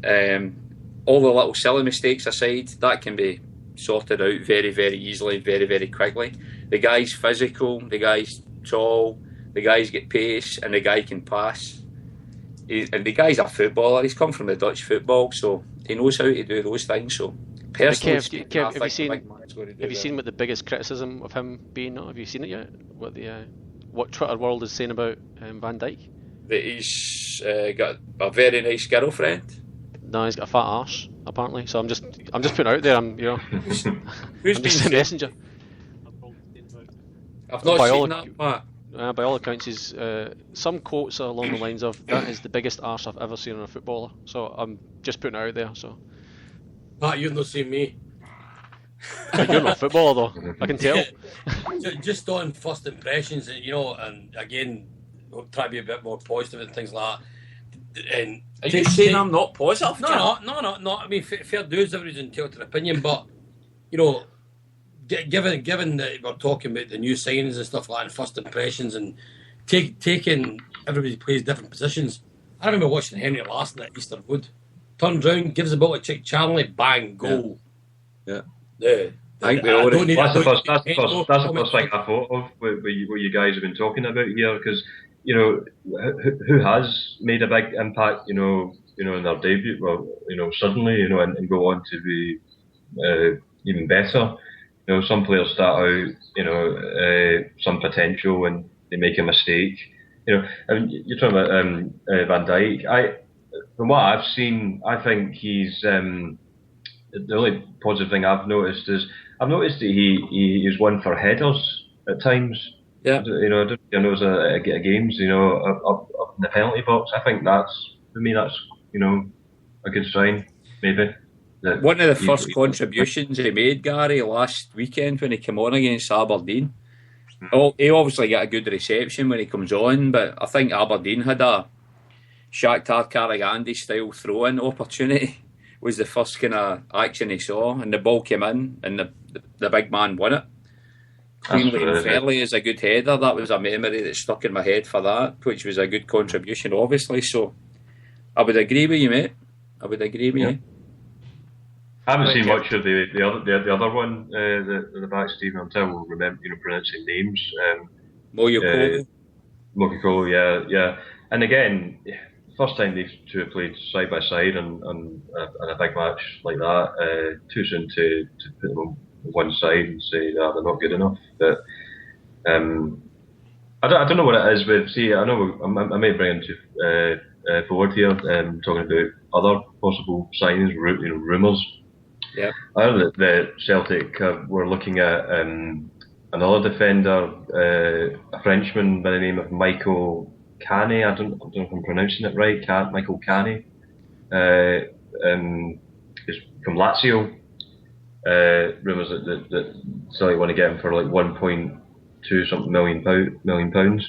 All the little silly mistakes aside, that can be sorted out very, very easily, very, very quickly. The guy's physical, the guy's tall, the guy's got pace, and the guy can pass. And the guy's a footballer. He's come from the Dutch football, so he knows how to do those things. So, personally, Kev, have you seen what the biggest criticism of him being? Have you seen it yet? What Twitter world is saying about Van Dijk? That he's got a very nice girlfriend. No, he's got a fat arse apparently. So I'm just putting it out there. I'm Who's I'm just a messenger. I've not seen that, Matt. By all accounts, he's some quotes are along the lines of that is the biggest arse I've ever seen in a footballer. So I'm just putting it out there. So. Pat, you've not seen me. You're not a footballer though. I can tell. Just on first impressions, you know, and again, we'll try to be a bit more positive and things like that. And are you saying I'm not positive? No. I mean, fair dues, everybody's entitled to an opinion, but you know, given that we're talking about the new signings and stuff like that, and first impressions, and taking everybody plays different positions. I remember watching Henry Larsson at Easter Wood. Turns round, gives the ball to Chick Charlie, bang, goal. Yeah. I think we all that's the first thing I thought of what you guys have been talking about here, because you know who has made a big impact, you know in their debut, well, you know, suddenly, you know, and go on to be even better. You know, some players start out, you know, some potential and they make a mistake. You know, I mean, you're talking about Van Dijk. From what I've seen, I think he's the only positive thing I've noticed is that he is one for headers at times. Yeah. You know, I know a games, you know, up in the penalty box. I think that's, for me, that's, you know, a good sign, maybe. One of the first contributions he made, Gary, last weekend when he came on against Aberdeen. He obviously got a good reception when he comes on, but I think Aberdeen had a Shakhtar Karagandhi style throw-in opportunity was the first kind of action he saw, and the ball came in, and the big man won it. Cleanly and fairly is a good header. That was a memory that stuck in my head for that, which was a good contribution, obviously. So I would agree with you, mate. I would agree with you. I haven't seen much of the other one, the back, Stephen, until we'll remember, pronouncing names. Moyokolo, yeah. And again, first time these two have played side by side on a big match like that, too soon to put them on one side and say that they're not good enough. But I don't know what it is with. See, I know I may bring into forward here, talking about other possible signings, rumours. Yeah, I know that Celtic were looking at another defender, a Frenchman by the name of Michael Canny. I don't know if I'm pronouncing it right. Michael Canny. Is from Lazio. Rumours that Celtic want to get him for like 1.2 something million pounds.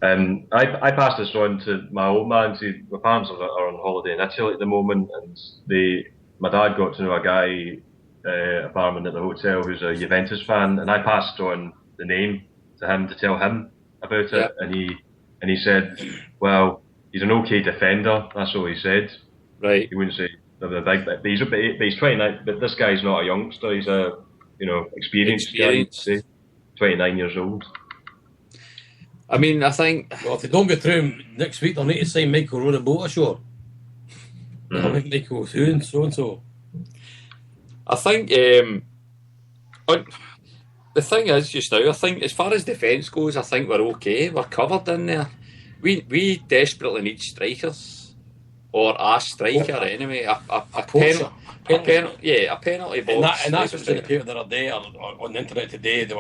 I passed this on to my old man. See, my parents are on holiday in Italy at the moment, and my dad got to know a guy, a barman at the hotel who's a Juventus fan, and I passed on the name to him to tell him about it, and he said, well, he's an okay defender. That's all he said. Right. He wouldn't say the big, but he's 29. But this guy's not a youngster. He's a experienced guy. 29 years old. I mean, I think... Well, if they don't get through him next week, they'll need to sign Michael Rowan a boat ashore. They'll make Michael soon, so-and-so. I think... the thing is, just now, I think as far as defence goes, I think we're okay. We're covered in there. We desperately need strikers. Or a striker, anyway. A penalty box. And that's what's in the paper the other day, or on the internet today. They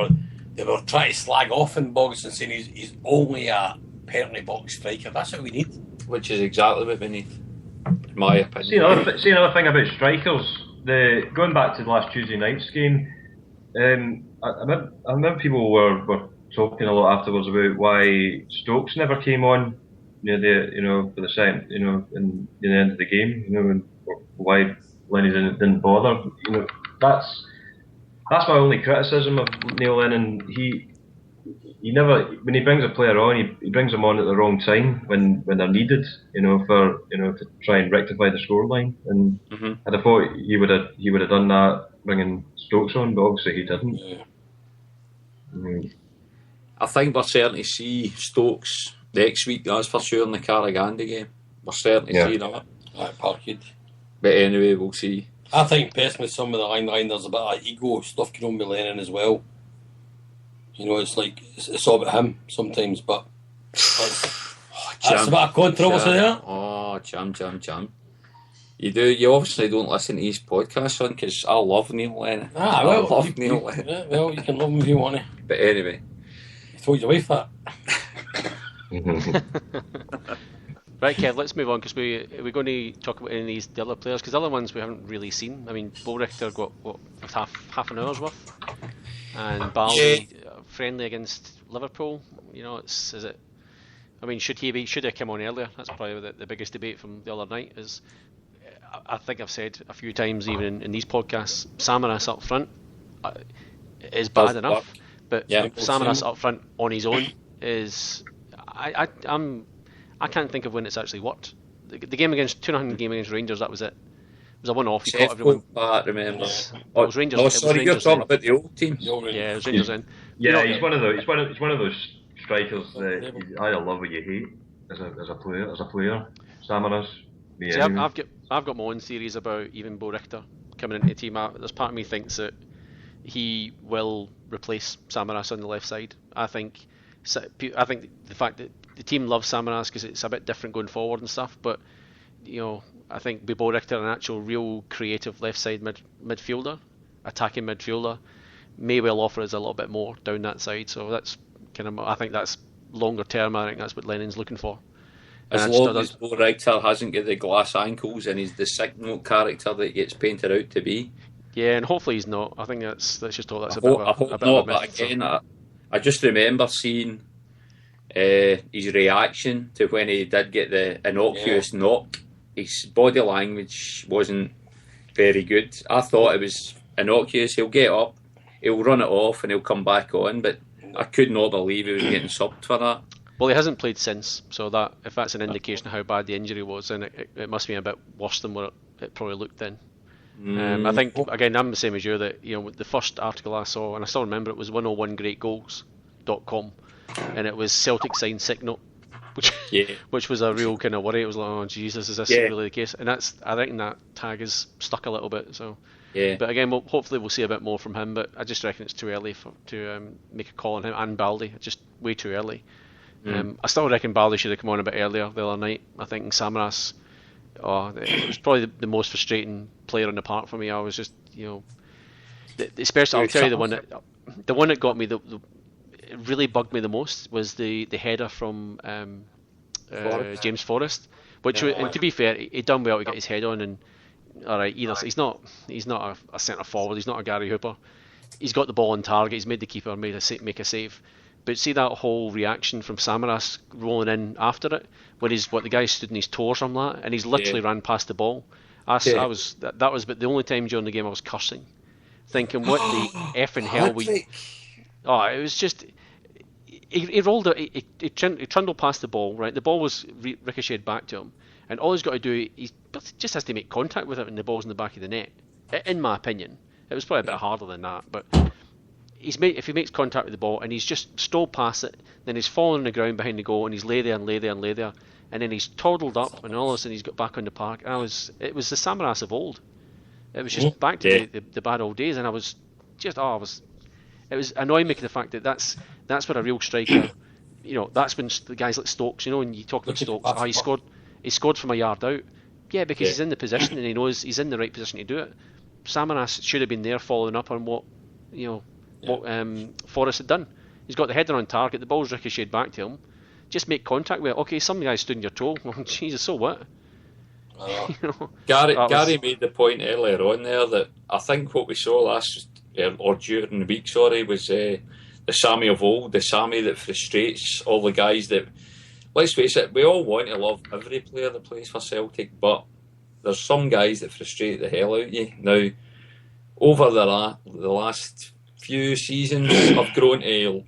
were trying to slag off in Boggs and saying he's only a penalty box striker. That's what we need. Which is exactly what we need, in my opinion. See another thing about strikers. Going back to the last Tuesday night's game, I remember people were talking a lot afterwards about why Stokes never came on for the second, in the end of the game, and why Lenny didn't bother. That's my only criticism of Neil Lennon. He never, when he brings a player on, he brings them on at the wrong time when they're needed, to try and rectify the scoreline. And I'd have thought he would have done that bringing Stokes on, but obviously he didn't. Yeah. I think we're certainly see Stokes next week. That's for sure in the Carragandi game. We're certainly see that. Right, Parkhead. But anyway, we'll see. I think personally some of the line there's a bit of ego stuff going on with Lennon as well. It's like it's all about him sometimes, but that's a bit of controversy there. Oh, jam. You obviously don't listen to his podcast, son, because I love Neil Lennon. I love Neil Lennon. Yeah, well, you can love him if you want to. But anyway, you told your wife that. Right, Kev, let's move on, because we're going to talk about any of these the other players, because the other ones we haven't really seen. I mean, Bo Richter got half an hour's worth, and Bally friendly against Liverpool. Should he have come on earlier? That's probably the biggest debate from the other night. Is I think I've said a few times, even in these podcasts, Samaras up front is bad enough, but Samaras up front on his own is I can't think of when it's actually worked. The game against 2-0 game against Rangers, that was it. It was a one-off. He caught everyone. Remember? It was Rangers. You're talking about the old team. Yeah, it was Rangers in. Yeah, he's one of those. He's one of those strikers that you either love or you hate as a player. Samaras. See, I've got my own theories about even Bo Richter coming into the team. There's part of me thinks that he will replace Samaras on the left side. I think the fact that the team loves Samaras because it's a bit different going forward and stuff, but I think Bo Richter, an actual real creative left side midfielder, attacking midfielder, may well offer us a little bit more down that side. So that's I think that's longer term. I think that's what Lennon's looking for. As long as Bo Richter hasn't got the glass ankles and he's the sick note character that he gets painted out to be. Yeah, and hopefully he's not. I think that's just all. That's I hope not. But again, I just remember seeing his reaction to when he did get the innocuous knock. His body language wasn't very good. I thought it was innocuous. He'll get up, he'll run it off, and he'll come back on. But I could not believe he was getting subbed for that. Well, he hasn't played since, so that if that's an indication of how bad the injury was, then it must be a bit worse than what it probably looked then. I think, again, I'm the same as you, that the first article I saw, and I still remember it, was 101greatgoals.com, and it was Celtic signed sick note, which was a real kind of worry. It was like, oh Jesus, is this really the case? And I think that tag is stuck a little bit. So, but again, hopefully we'll see a bit more from him. But I just reckon it's too early to make a call on him and Baldy. Just way too early. I still reckon Baldy should have come on a bit earlier the other night. I think Samaras, it was probably the most frustrating player on the park for me. I was just, especially, I'll tell you the one that got me, it really bugged me the most was the header from James Forrest, which and to be fair, he done well to get his head on. And all right, either he's not a centre forward, he's not a Gary Hooper. He's got the ball on target. He's made the keeper make a save. But see that whole reaction from Samaras rolling in after it, when the guy stood in his toes on that, and he's literally ran past the ball. That was but the only time during the game I was cursing, thinking what the effing hell we. Oh, it was just. He rolled it. He trundled past the ball. Right, the ball was ricocheted back to him, and all he's got to do, he just has to make contact with it, and the ball's in the back of the net. In my opinion, it was probably a bit harder than that, but. If he makes contact with the ball and he's just stole past it, then he's fallen on the ground behind the goal and he's lay there, and then he's toddled up, and all of a sudden he's got back on the park. It was the Samaras of old. It was just back to the bad old days, and I was just it was annoying me, the fact that that's what a real striker. That's when the guys like Stokes, and you talk about Stokes, he scored from a yard out. Yeah, because he's in the position and he knows he's in the right position to do it. Samaras should have been there following up on what Forrest had done. He's got the header on target, the ball's ricocheted back to him. Just make contact with it. Okay, some guy stood in your toe. Well, Jesus, so what? Gary made the point earlier on there that I think what we saw during the week, was the Sammy of old, the Sammy that frustrates all the guys that. Let's face it, we all want to love every player that plays for Celtic, but there's some guys that frustrate the hell out of you. Now, over the last few seasons, I've grown to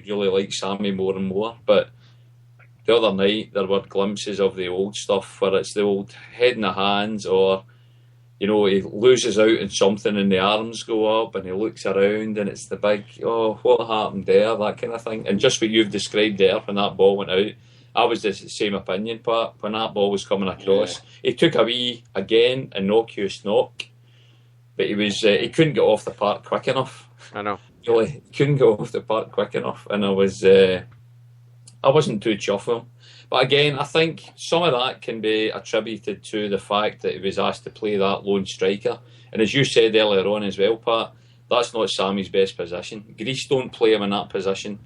really like Sammy more and more. But the other night there were glimpses of the old stuff where it's the old head in the hands, or he loses out in something and the arms go up and he looks around and it's the big what happened there, that kind of thing. And just what you've described there, when that ball went out, I was the same opinion, Pat. When that ball was coming across, he took a wee innocuous knock. But he couldn't get off the park quick enough. I know. Really, he couldn't get off the park quick enough, and I wasn't too chuffed with him. But again, I think some of that can be attributed to the fact that he was asked to play that lone striker. And as you said earlier on as well, Pat, that's not Sammy's best position. Greece don't play him in that position.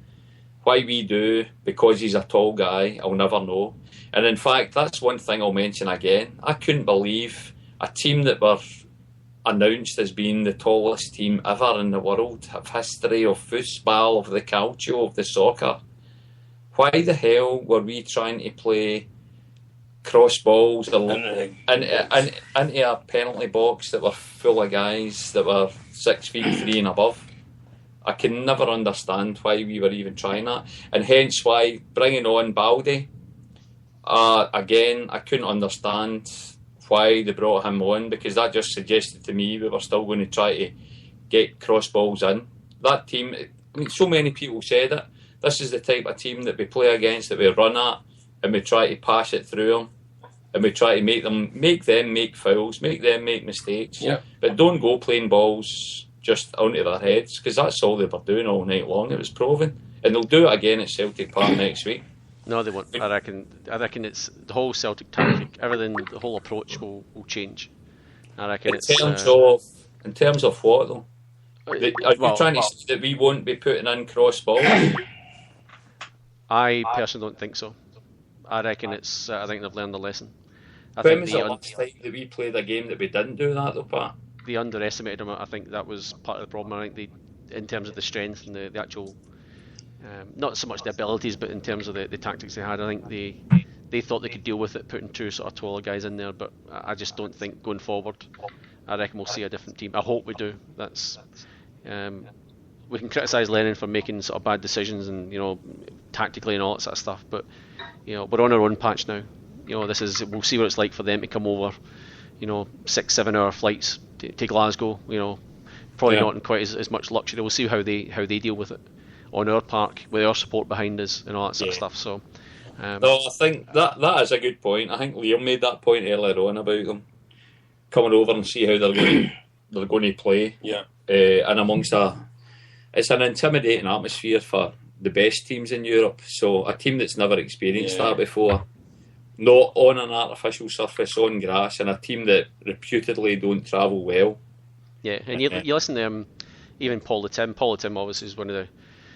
Why we do, because he's a tall guy, I'll never know. And in fact, that's one thing I'll mention again. I couldn't believe a team that were announced as being the tallest team ever in the world, of history, of football, of the calcio, of the soccer. Why the hell were we trying to play cross balls into a penalty box that were full of guys that were 6'3" and above? I can never understand why we were even trying that, and hence why bringing on Baldy, again, I couldn't understand why they brought him on, because that just suggested to me we were still going to try to get cross balls in. That team, so many people said it, this is the type of team that we play against, that we run at, and we try to pass it through them, and we try to make them make fouls, make them make mistakes, but don't go playing balls just onto their heads, because that's all they were doing all night long. It was proven, and they'll do it again at Celtic Park next week. No, they won't. I reckon it's the whole Celtic tactic, everything, the whole approach will change. I reckon in terms of what though? Are you trying to say that we won't be putting in cross balls? I personally don't think so. I reckon it's. I think they've learned the lesson. When was the last time that we played a game that we didn't do that though, Pat? They underestimated them. I think that was part of the problem. I think in terms of the strength and the actual, not so much the abilities, but in terms of the tactics they had, I think they they thought they could deal with it, putting two sort of taller guys in there. But I just don't think going forward, I reckon we'll see a different team. I hope we do. That's we can criticise Lennon for making sort of bad decisions and tactically and all that sort of stuff. But we're on our own patch now. We'll see what it's like for them to come over. 6-7 hour flights to Glasgow. Probably not in quite as much luxury. We'll see how they deal with it on our park with our support behind us and all that sort of stuff. So. No, I think that is a good point. I think Liam made that point earlier on about them coming over and see how they're going to play. Yeah. And it's an intimidating atmosphere for the best teams in Europe. So a team that's never experienced that before, not on an artificial surface, on grass, and a team that reputedly don't travel well. Yeah, and you listen to even Paul the Tim. Paul the Tim obviously is one of the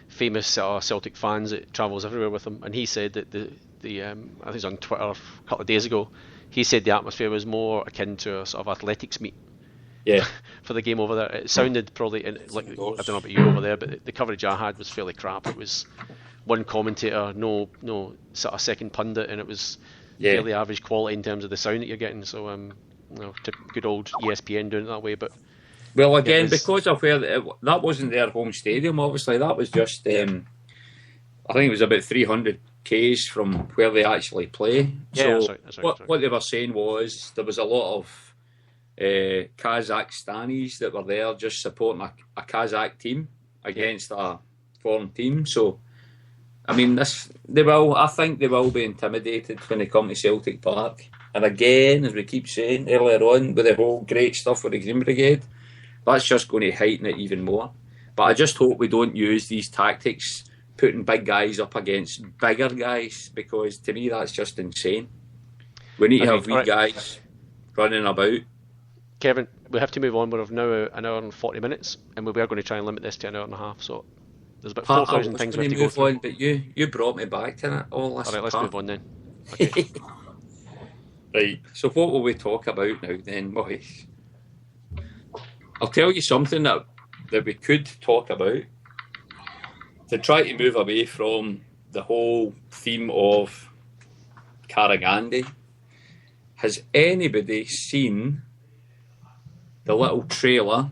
famous Celtic fans that travels everywhere with him, and he said that the I think it was on Twitter a couple of days ago, he said the atmosphere was more akin to a sort of athletics meet for the game over there. It sounded probably like, I don't know about you over there, but the coverage I had was fairly crap. It was one commentator, no sort of second pundit, and it was fairly average quality in terms of the sound that you're getting. So to good old ESPN doing it that way. But well, again, because of where that wasn't their home stadium, obviously that was just I think it was about 300 k's from where they actually play. Yeah, so that's right. What they were saying was there was a lot of Kazakhstanis that were there just supporting a Kazakh team against a foreign team. So I mean, I think they will be intimidated when they come to Celtic Park. And again, as we keep saying earlier on, with the whole great stuff with the Green Brigade, that's just going to heighten it even more. But I just hope we don't use these tactics, putting big guys up against bigger guys, because to me that's just insane. We need to have wee guys running about. Kevin, we have to move on. We're now an hour and 40 minutes, and we are going to try and limit this to an hour and a half. So there's about 4,000 things we have to go through. But you brought me back to that. All right, let's move on then. Okay. Right, so what will we talk about now then, boys? I'll tell you something that we could talk about to try to move away from the whole theme of Karagandhi. Has anybody seen the little trailer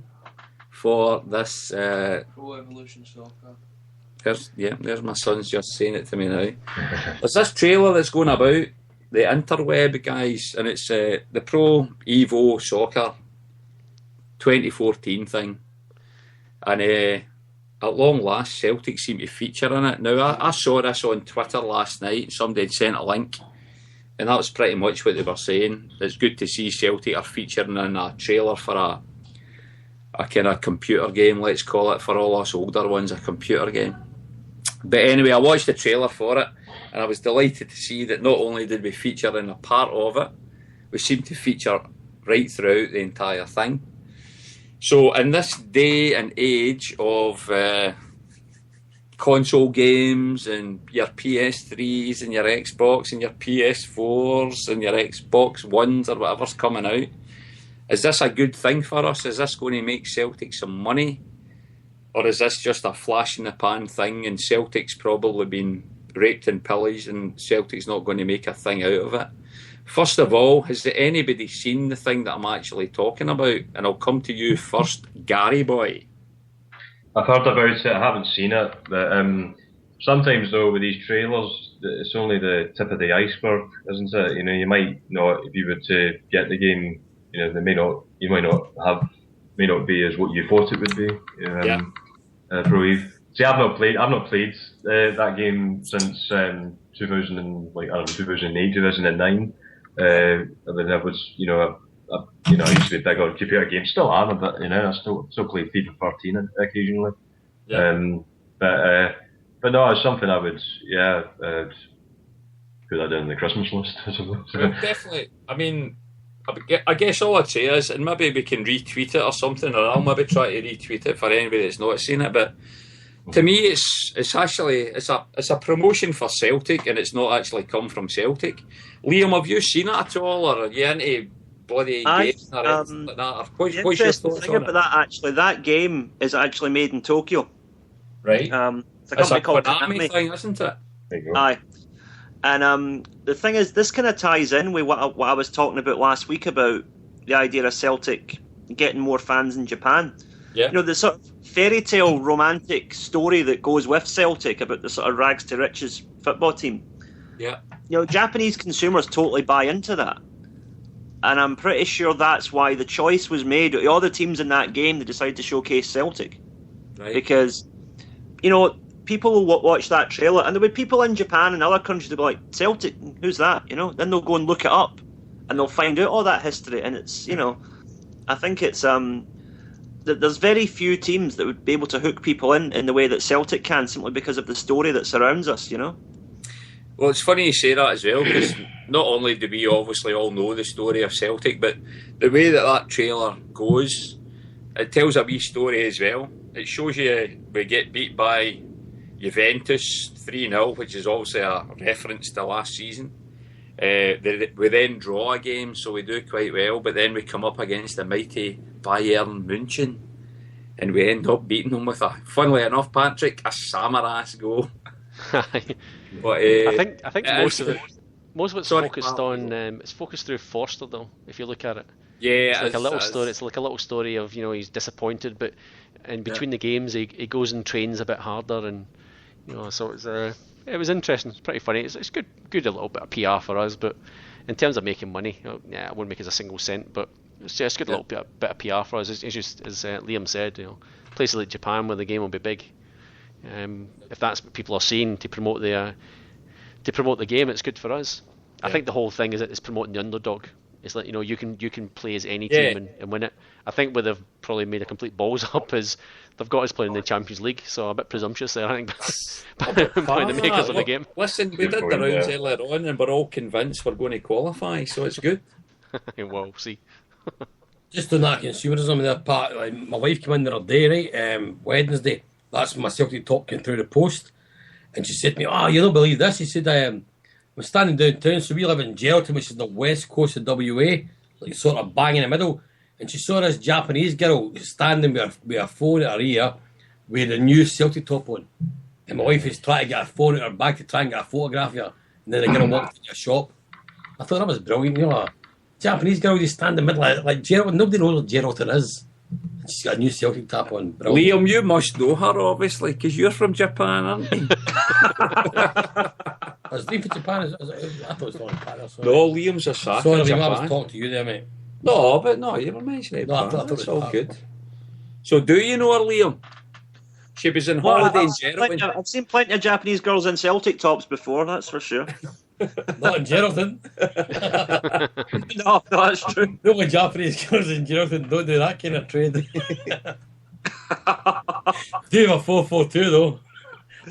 for this? Pro Evolution Soccer. There's my son's just saying it to me now. There's this trailer that's going about the interweb, guys, and it's the Pro Evo Soccer 2014 thing. And at long last, Celtic seem to feature in it. Now, I saw this on Twitter last night. Somebody had sent a link, and that was pretty much what they were saying. It's good to see Celtic are featuring in a trailer for a kind of computer game, let's call it, for all us older ones, a computer game. But anyway, I watched the trailer for it, and I was delighted to see that not only did we feature in a part of it, we seemed to feature right throughout the entire thing. So in this day and age of console games and your PS3s and your Xbox and your PS4s and your Xbox Ones or whatever's coming out, is this a good thing for us? Is this going to make Celtic some money? Or is this just a flash in the pan thing and Celtic's probably been raped and pillaged and Celtic's not going to make a thing out of it? First of all, has anybody seen the thing that I'm actually talking about? And I'll come to you first, Gary boy. I've heard about it, I haven't seen it, but sometimes though with these trailers, it's only the tip of the iceberg, isn't it? You might not, if you were to get the game, they may not be as what you thought it would be. Pro Eve. See, I've not played that game since 2008, 2009. I was, I used to be big on computer games, still am a bit, I still play FIFA 13 occasionally. But no, it's something I would, put that down on the Christmas list, I suppose. Well, definitely. I mean, I guess all I'd say is, and maybe we can retweet it or something, or I'll maybe try to retweet it for anybody that's not seen it, but to me it's actually it's a promotion for Celtic, and it's not actually come from Celtic. Liam, have you seen it at all, or are you into bloody games or anything like that? What's your thoughts thing on about that, actually, that game is actually made in Tokyo. Right. It's a company called Konami thing, isn't it? Aye. And the thing is, this kind of ties in with what I was talking about last week about the idea of Celtic getting more fans in Japan. Yeah. You know, the sort of fairy tale romantic story that goes with Celtic about the sort of rags to riches football team. Yeah. You know, Japanese consumers totally buy into that. And I'm pretty sure that's why the choice was made. All the teams in that game, they decided to showcase Celtic. Right. Because, you know, people will watch that trailer, and there will be people in Japan and other countries that will be like, Celtic, who's that? You know, then they'll go and look it up, and they'll find out all that history. And it's, you know, I think it's there's very few teams that would be able to hook people in the way that Celtic can, simply because of the story that surrounds us. You know. Well, it's funny you say that as well, because not only do we obviously all know the story of Celtic, but the way that trailer goes, it tells a wee story as well. It shows you we get beat by Juventus 3-0, which is obviously a reference to last season. We then draw a game, so we do quite well, but then we come up against the mighty Bayern München, and we end up beating them with funnily enough, Patrick, a Samaras goal. But I think most of it's focused on it's focused through Forster though. If you look at it, yeah, it's like a little story. It's like a little story of, you know, he's disappointed, but in between the games he goes and trains a bit harder, and you know, so it was interesting. It's pretty funny. It's good a little bit of PR for us, but in terms of making money, you know, yeah, it won't make us a single cent, but it's just a good little bit of PR for us. It's just as Liam said, you know, places like Japan where the game will be big. If that's what people are seeing to promote the game, it's good for us. Yeah. I think the whole thing is it's promoting the underdog. It's like, you know, you can play as any team and win it. I think where they've probably made a complete balls up is they've got us playing in the Champions League, so a bit presumptuous there, I think, by the makers of the game. Listen, we did the rounds earlier on and we're all convinced we're going to qualify, so it's good. Well, we'll see. Just on that consumerism, their part, like, my wife came in the other day, right, Wednesday. That's when my Celtic top came through the post, and she said to me, "Oh, you don't believe this?" She said, "I'm standing downtown, so we live in Geraldton, which is the west coast of WA, like sort of bang in the middle." And she saw this Japanese girl standing with her phone at her ear with a new Celtic top on. And my wife is trying to get her phone at her bag to try and get a photograph of her. And then the girl walked into a shop. I thought that was brilliant. You know, a Japanese girl just stand in the middle of like Geraldton. Nobody knows what Geraldton is. And she's got a new Celtic top on. Brilliant. Liam, you must know her, obviously, because you're from Japan, aren't you? I was leaving for Japan. I thought it was going to Japan. No, Liam's a sack. Sorry, Liam, I was talking to you there, mate. No, but no, you were mentioning it. No, I thought it's all good. So, do you know her, Liam? She was in holiday in Geraldton. I've seen plenty of Japanese girls in Celtic tops before, that's for sure. Not in Geraldton. No, that's true. No, when Japanese girls in Geraldton don't do that kind of trade. Do have a 442 though.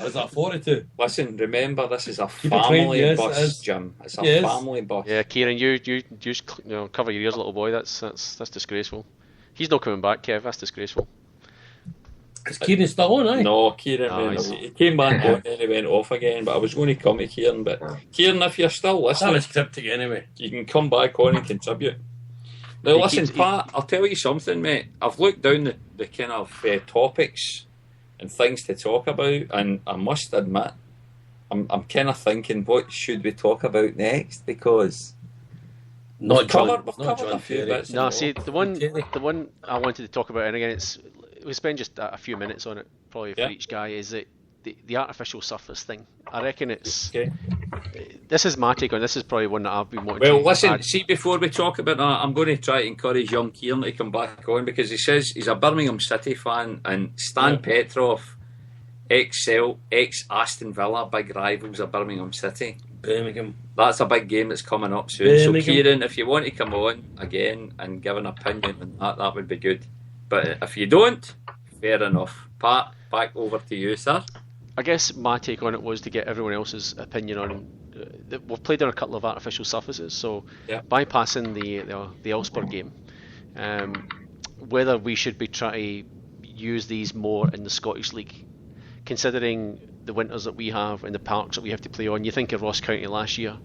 Or is that a 42? Listen, remember, this is a family bus, Jim. It's a family bus. Yeah, Kieran, you cover your ears, little boy. That's disgraceful. He's not coming back, Kev. That's disgraceful. Is Kieran still on, eh? No, Kieran he came back on and he went off again, but I was going to come to Kieran. But Kieran, if you're still listening, that was cryptic anyway. You can come back on and contribute. Now listen, Pat, I'll tell you something, mate. I've looked down the kind of topics and things to talk about, and I must admit, I'm kind of thinking, what should we talk about next? Because we've covered a few bits. No, see, the one I wanted to talk about, and again, we spend just a few minutes on it, probably for each guy, is that the artificial surface thing. I reckon it's... Okay. This is my take on this. Is probably one that I've been wanting to... Well, listen, see, before we talk about that, I'm going to try to encourage young Kieran to come back on, because he says he's a Birmingham City fan, and Stan Petrov, ex-Aston Villa, big rivals of Birmingham City. Birmingham. That's a big game that's coming up soon. Birmingham. So, Kieran, if you want to come on again and give an opinion on that would be good. But if you don't, fair enough. Pat, back over to you, sir. I guess my take on it was to get everyone else's opinion on. We've played on a couple of artificial surfaces, so bypassing the Elfsborg game, whether we should be trying to use these more in the Scottish League, considering the winters that we have and the parks that we have to play on. You think of Ross County last year,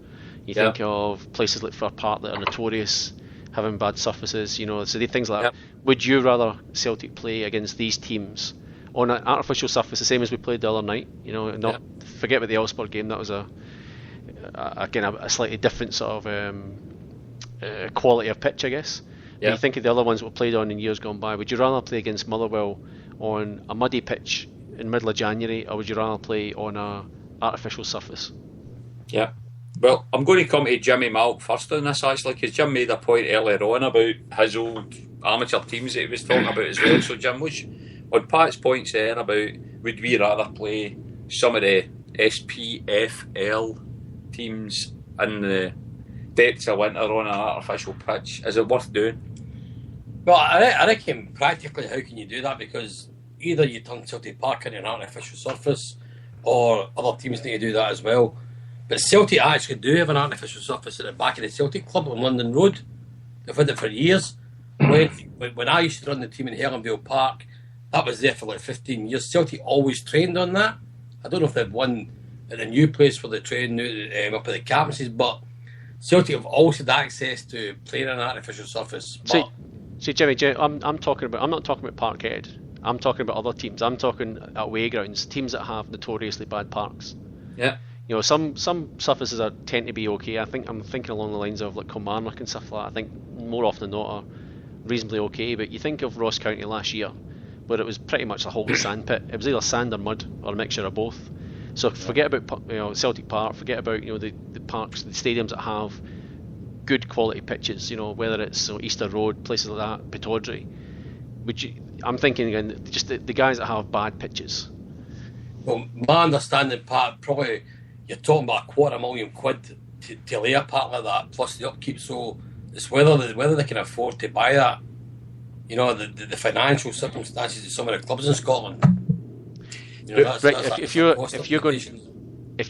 you think of places like Fir Park that are notorious having bad surfaces, you know, so things like that. Would you rather Celtic play against these teams on an artificial surface, the same as we played the other night? You know, forget about the Elfsborg game. That was again a slightly different sort of quality of pitch, I guess. Yeah. When you think of the other ones that were played on in years gone by, would you rather play against Motherwell on a muddy pitch in middle of January, or would you rather play on a artificial surface? Yeah. Well, I'm going to come to Jimmy Malk first on this, actually, because Jim made a point earlier on about his old amateur teams that he was talking about as well. So, Jim, on Pat's points there about would we rather play some of the SPFL teams in the depths of winter on an artificial pitch, is it worth doing? Well, I reckon practically how can you do that, because either you turn Celtic Park into an artificial surface or other teams need to do that as well. But Celtic actually do have an artificial surface at the back of the Celtic Club on London Road. They've had it for years. When I used to run the team in Helenvale Park, that was there for like 15 years. Celtic always trained on that. I don't know if they've won at the new place where they train up at the campuses, but Celtic have always had access to playing on an artificial surface. See, Jimmy, I'm not talking about Parkhead. I'm talking about other teams. I'm talking away grounds, teams that have notoriously bad parks. Yeah. You know, some surfaces tend to be okay. I'm thinking along the lines of like Kilmarnock and stuff like that. I think more often than not are reasonably okay. But you think of Ross County last year, where it was pretty much a whole sand pit. It was either sand or mud or a mixture of both. So forget about Celtic Park. Forget about the parks, the stadiums that have good quality pitches. Whether it's Easter Road, places like that, Pittodrie. I'm thinking again, just the guys that have bad pitches. Well, my understanding, Pat, probably you're talking about £250,000 to lay a park like that, plus the upkeep. So it's whether they can afford to buy that. The financial circumstances of some of the clubs in Scotland. If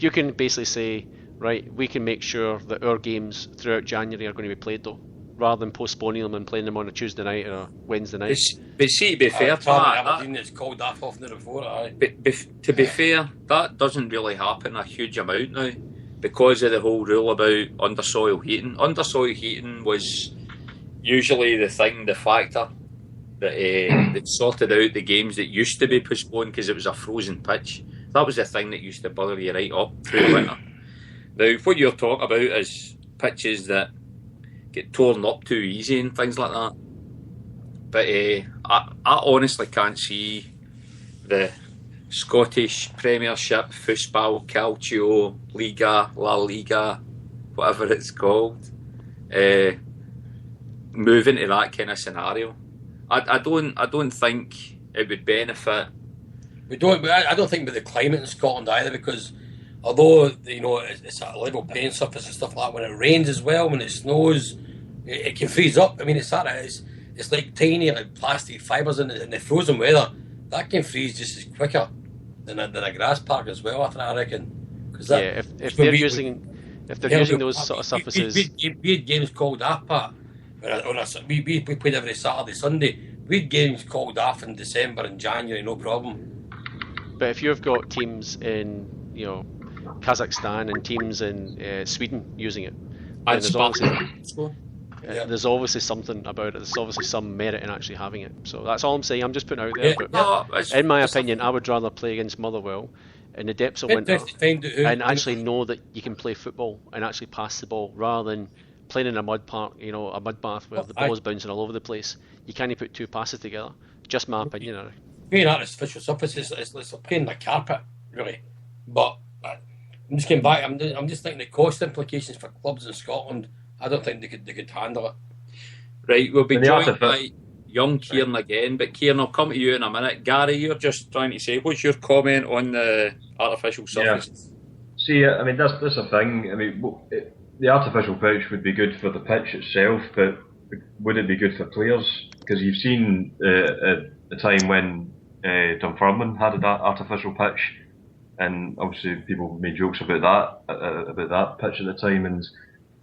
you can basically say, right, we can make sure that our games throughout January are going to be played though, rather than postponing them and playing them on a Tuesday night or a Wednesday night. But see, to be fair, it's called that off there before. To be fair, that doesn't really happen a huge amount now because of the whole rule about undersoil heating. Undersoil heating was usually the factor that sorted out the games that used to be postponed because it was a frozen pitch. That was the thing that used to bother you right up through winter. Now, what you're talking about is pitches that get torn up too easy and things like that. But I honestly can't see the Scottish Premiership, Fußball, Calcio, Liga, La Liga, whatever it's called, moving to that kind of scenario. I don't think it would benefit. I don't think with the climate in Scotland either, because although it's a level playing surface and stuff like that, when it rains as well, when it snows, it can freeze up. I mean, it's like tiny like plastic fibres in the frozen weather that can freeze just as quicker than a grass park as well. I reckon. If they're using those sort of surfaces, we had games called off, Pat. We played every Saturday, Sunday. We had games called off in December and January, no problem. But if you've got teams in Kazakhstan and teams in Sweden using it, there's obviously something about it. There's obviously some merit in actually having it. So that's all I'm saying. I'm just putting it out there. But in my opinion, I would rather play against Motherwell in the depths of winter and actually know that you can play football and actually pass the ball rather than playing in a mud park, a mud bath where the ball is bouncing all over the place. You can't put two passes together. Just my opinion. Playing artificial surfaces, it's like playing the carpet, really. But I'm just getting back. I'm just thinking the cost implications for clubs in Scotland. I don't think they could handle it. Right, we'll be joined by young Kieran again, but Kieran, I'll come to you in a minute. Gary, you're just trying to say, what's your comment on the artificial surface? Yeah. See, I mean, that's a thing. I mean, the artificial pitch would be good for the pitch itself, but would it be good for players? Because you've seen a time when Dunfermline had that artificial pitch, and obviously people made jokes about that pitch at the time,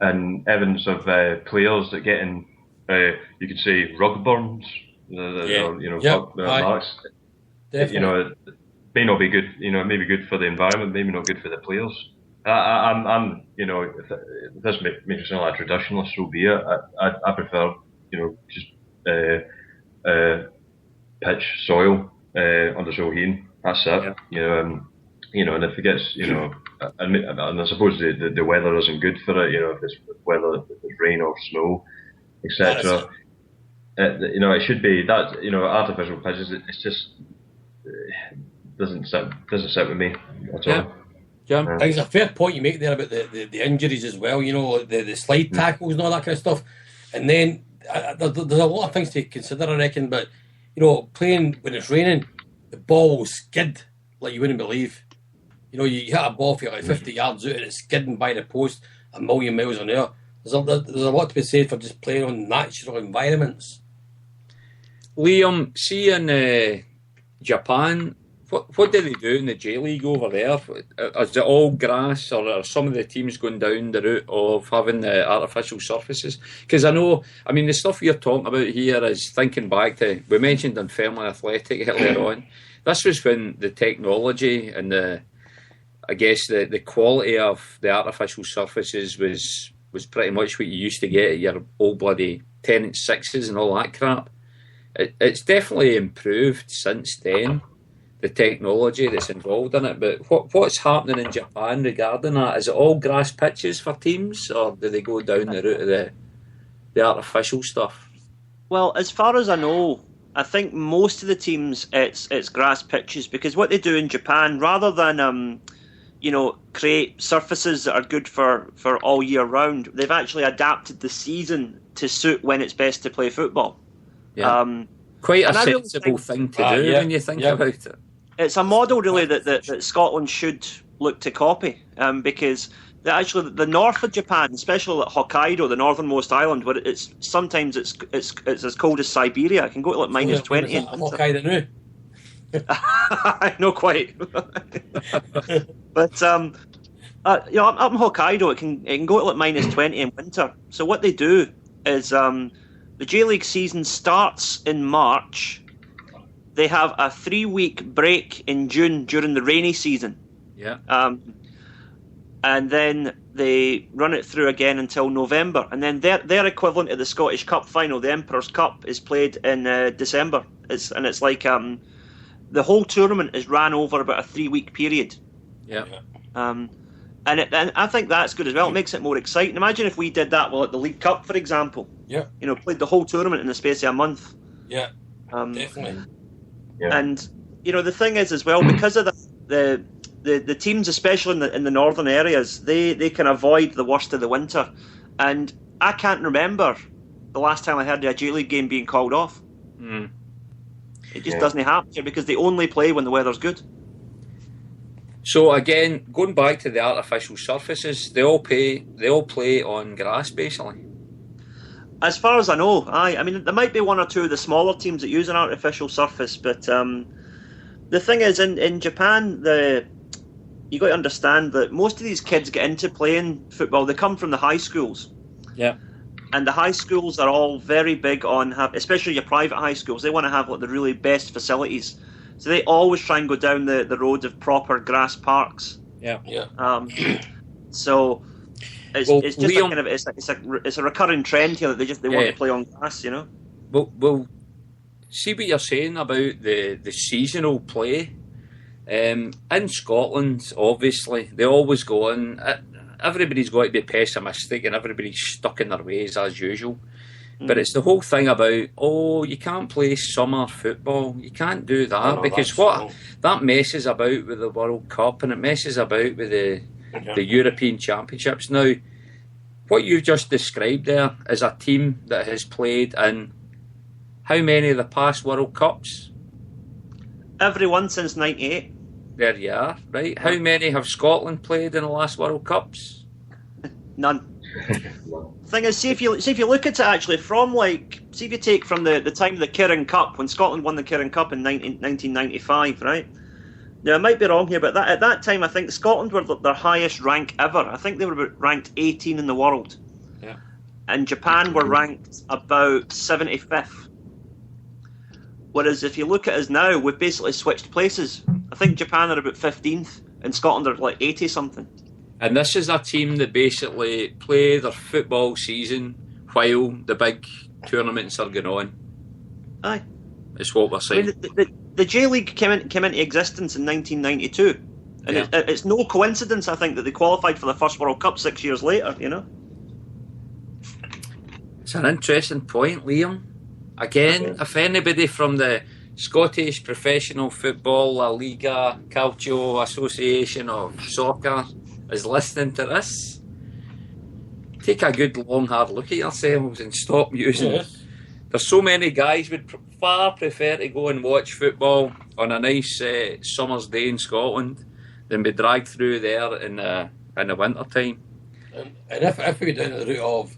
and evidence of players that get in, you could say, rug burns, marks. Definitely. May not be good. It may be good for the environment, maybe not good for the players. I'm if this makes me sound like a traditionalist, so be it. I prefer, just pitch, soil, under soil heating. That's it. Yeah. And if it gets, and I suppose the weather isn't good for it. If it's weather, if it's rain or snow, etc. It should be that. Artificial pitches. It's just doesn't sit with me at all. Yeah, I think it's a fair point you make there about the injuries as well. The slide tackles and all that kind of stuff. And then there's a lot of things to consider, I reckon. But playing when it's raining, the ball will skid like you wouldn't believe. You hit a ball for like 50 yards out and it's skidding by the post a million miles an hour. There's a lot to be said for just playing on natural environments. Liam, see in Japan, what do they do in the J League over there? Is it all grass, or are some of the teams going down the route of having the artificial surfaces? Because the stuff you're talking about here is thinking back to, we mentioned Dunfermline Athletic earlier on. This was when the technology and the quality of the artificial surfaces was pretty much what you used to get at your old bloody 10-6s and all that crap. It's definitely improved since then, the technology that's involved in it. But what's happening in Japan regarding that? Is it all grass pitches for teams, or do they go down the route of the artificial stuff? Well, as far as I know, I think most of the teams it's grass pitches, because what they do in Japan, rather than create surfaces that are good for all year round, they've actually adapted the season to suit when it's best to play football. Yeah. Quite a sensible thing to do when you think about it. It's a model really that Scotland should look to copy, because the north of Japan, especially like Hokkaido, the northernmost island, where it's sometimes it's as cold as Siberia. It can go to like minus 20. Hokkaido now. Not quite. But up in Hokkaido, it can go to like minus 20 in winter. So what they do is the J League season starts in March. They have a 3-week break in June during the rainy season. Yeah. And then they run it through again until November. And then their equivalent of the Scottish Cup final, the Emperor's Cup, is played in December. It's like the whole tournament is ran over about a 3-week period. Yeah. And I think that's good as well. It makes it more exciting. Imagine if we did that at the League Cup, for example. Yeah. Played the whole tournament in the space of a month. Yeah. Definitely. Yeah. And the thing is as well, because of the teams, especially in the northern areas, they can avoid the worst of the winter. And I can't remember the last time I heard a J League game being called off. Mm. It just doesn't happen here because they only play when the weather's good. So again, going back to the artificial surfaces, they all play on grass basically. As far as I know, I mean, there might be one or two of the smaller teams that use an artificial surface, but the thing is, in Japan, you got to understand that most of these kids get into playing football. They come from the high schools. Yeah. And the high schools are all very big on especially your private high schools. They want to have the really best facilities, so they always try and go down the road of proper grass parks. Yeah. So. It's just Liam, it's a recurring trend here that they want to play on grass, Well, see what you're saying about the seasonal play. In Scotland, obviously, they always go on. Everybody's got to be pessimistic and everybody's stuck in their ways as usual. But it's the whole thing about, you can't play summer football. You can't do that because that messes about with the World Cup and it messes about with the European Championships. Now, what you just described there is a team that has played in how many of the past World Cups? Every one since '98. There you are, right? How many have Scotland played in the last World Cups? None. Thing is, see if you look at it actually from see if you take from the time of the Kirin Cup, when Scotland won the Kirin Cup in 1995, right? Now, I might be wrong here, but at that time, I think Scotland were their highest rank ever. I think they were ranked 18 in the world. Yeah. And Japan were ranked about 75th. Whereas if you look at us now, we've basically switched places. I think Japan are about 15th, and Scotland are like 80-something. And this is a team that basically play their football season while the big tournaments are going on. Aye. It's what we're saying. I mean, the J League came into existence in 1992. And it's no coincidence, I think, that they qualified for the first World Cup 6 years later, you know? It's an interesting point, Liam. Again, if anybody from the Scottish Professional Football La Liga Calcio Association of Soccer is listening to this, take a good long hard look at yourselves and stop using it. There's so many guys would far prefer to go and watch football on a nice summer's day in Scotland than be dragged through there in the winter time. And if we go down the route of,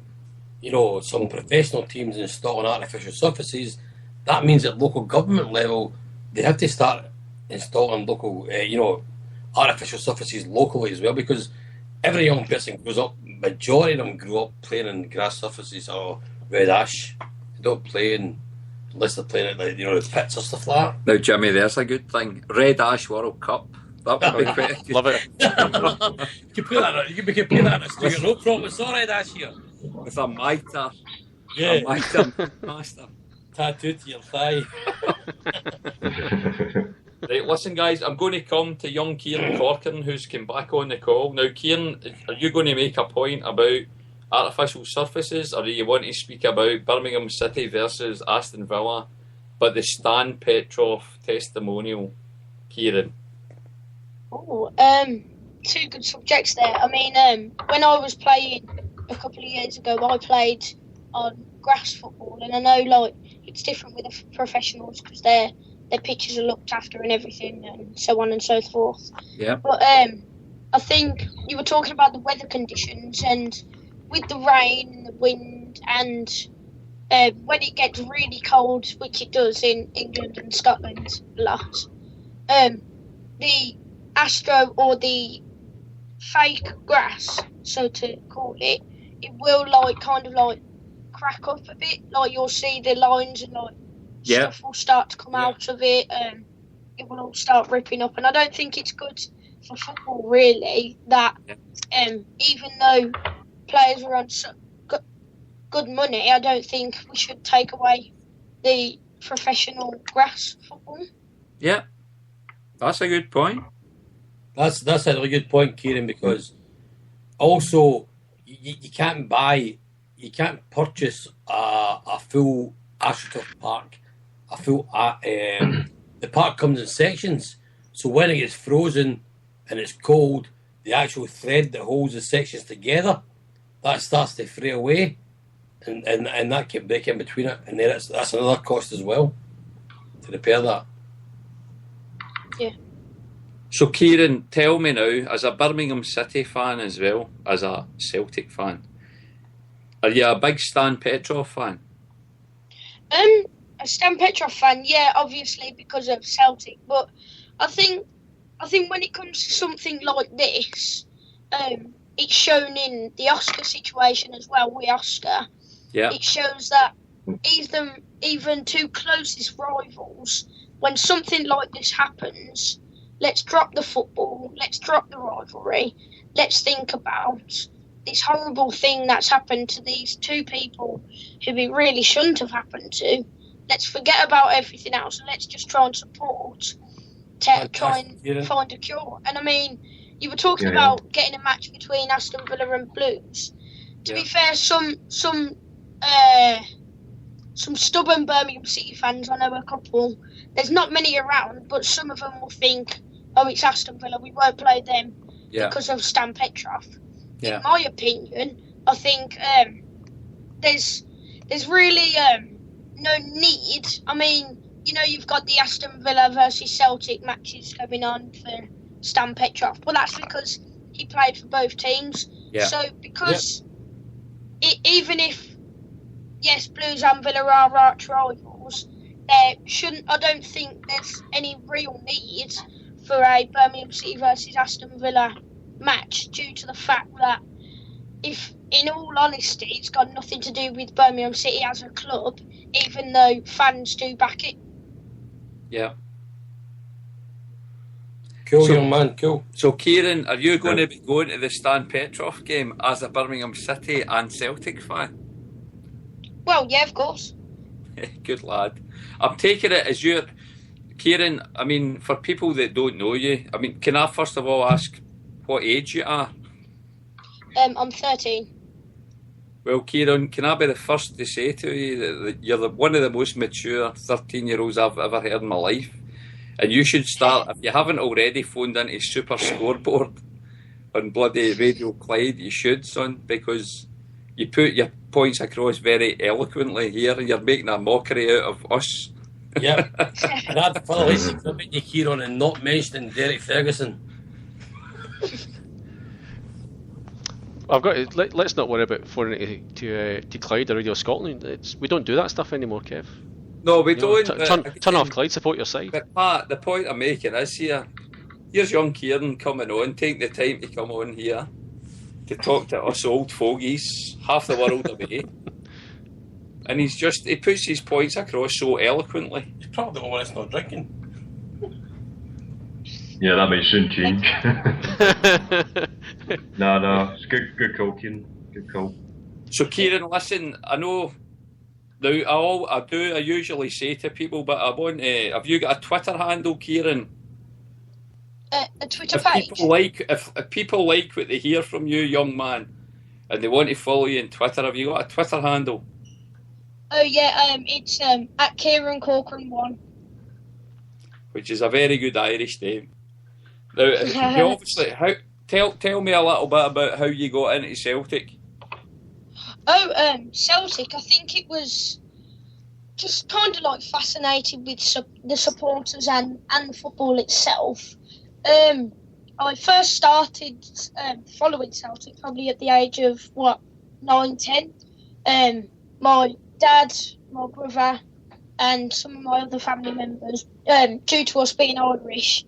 you know, some professional teams installing artificial surfaces, that means at local government level they have to start installing local, artificial surfaces locally as well, because every young person grows up, majority of them grew up playing in grass surfaces or red ash. They don't play unless they're playing at the pits or stuff like that. Now, Jimmy, there's a good thing. Red Ash World Cup. That would be great. Love it. You can play that in a studio, no problem. It's all red ash here. With a mitre. Yeah. A mitre master. Tattooed to your thigh. Right, listen, guys, I'm going to come to young Kieran Corcoran, who's come back on the call. Now, Kieran, are you going to make a point about artificial surfaces, or do you want to speak about Birmingham City versus Aston Villa, but the Stan Petrov testimonial, Kieran? Oh, two good subjects there. I mean, when I was playing a couple of years ago, I played on grass football, and I know it's different with the professionals because their pitches are looked after and everything, and so on and so forth. Yeah. But I think you were talking about the weather conditions, and with the rain and the wind, and when it gets really cold, which it does in England and Scotland a lot, the astro or the fake grass, so to call it, it will kind of crack up a bit. You'll see the lines and stuff will start to come out of it. It will all start ripping up, and I don't think it's good for football really. That even though players are on good money, I don't think we should take away the professional grass football. Yeah, that's a good point. That's a really good point, Kieran, because also you can't purchase a full AstroTurf park. The park comes in sections, so when it gets frozen and it's cold, the actual thread that holds the sections together, that starts to fray away, and that can break in between it, and then that's another cost as well to repair that. Yeah. So, Kieran, tell me now, as a Birmingham City fan as well as a Celtic fan, are you a big Stan Petrov fan? A Stan Petrov fan, yeah, obviously because of Celtic, but I think when it comes to something like this, it's shown in the Oscar situation as well with Oscar. Yeah. It shows that even two closest rivals, when something like this happens, let's drop the football, let's drop the rivalry, let's think about this horrible thing that's happened to these two people who it really shouldn't have happened to. Let's forget about everything else and let's just try and support, try and find a cure. And I mean, you were talking about getting a match between Aston Villa and Blues. To be fair, some stubborn Birmingham City fans, I know a couple, there's not many around, but some of them will think, oh, it's Aston Villa, we won't play them because of Stan Petrov. In my opinion, I think there's really no need. I mean, you've got the Aston Villa versus Celtic matches going on for Stan Petrov, but that's because he played for both teams. Yeah. So because even if, yes, Blues and Villa are arch rivals, I don't think there's any real need for a Birmingham City versus Aston Villa match, due to the fact that, if in all honesty, it's got nothing to do with Birmingham City as a club, even though fans do back it. Yeah. Cool, young man, cool. So, Kieran, are you going to be going to the Stan Petrov game as a Birmingham City and Celtic fan? Well, yeah, of course. Good lad. I'm taking it as Kieran, I mean, for people that don't know you, I mean, can I first of all ask what age you are? I'm 13. Well, Kieran, can I be the first to say to you that you're one of the most mature 13-year-olds I've ever heard in my life? And you should start, if you haven't already phoned into Super Scoreboard on bloody Radio Clyde, you should, son, because you put your points across very eloquently here and you're making a mockery out of us. Yeah. And I'd follow you, Kieran, and not mentioning Derek Ferguson. I've got. Let's not worry about phoning to Clyde or Radio Scotland. We don't do that stuff anymore, Kev. No, we don't. Turn off Clyde. Support your side. But Pat, the point I'm making is here's young Kieran coming on, taking the time to come on here to talk to us old fogies, half the world away, and he puts his points across so eloquently. He's probably the one that's not drinking. Yeah, that may soon change. No, it's good call, Kieran. Good call. So, Kieran, listen, I know. Now, I usually say to people, but I want to. Have you got a Twitter handle, Kieran? A Twitter page? If people like what they hear from you, young man, and they want to follow you on Twitter, have you got a Twitter handle? Oh, yeah, it's at Kieran Corcoran 1. Which is a very good Irish name. Now, you obviously, tell me a little bit about how you got into Celtic. Oh, Celtic, I think it was just kind of like fascinated with the supporters and the football itself. I first started following Celtic probably at the age of, 9, 10. My dad, my brother, and some of my other family members, due to us being Irish,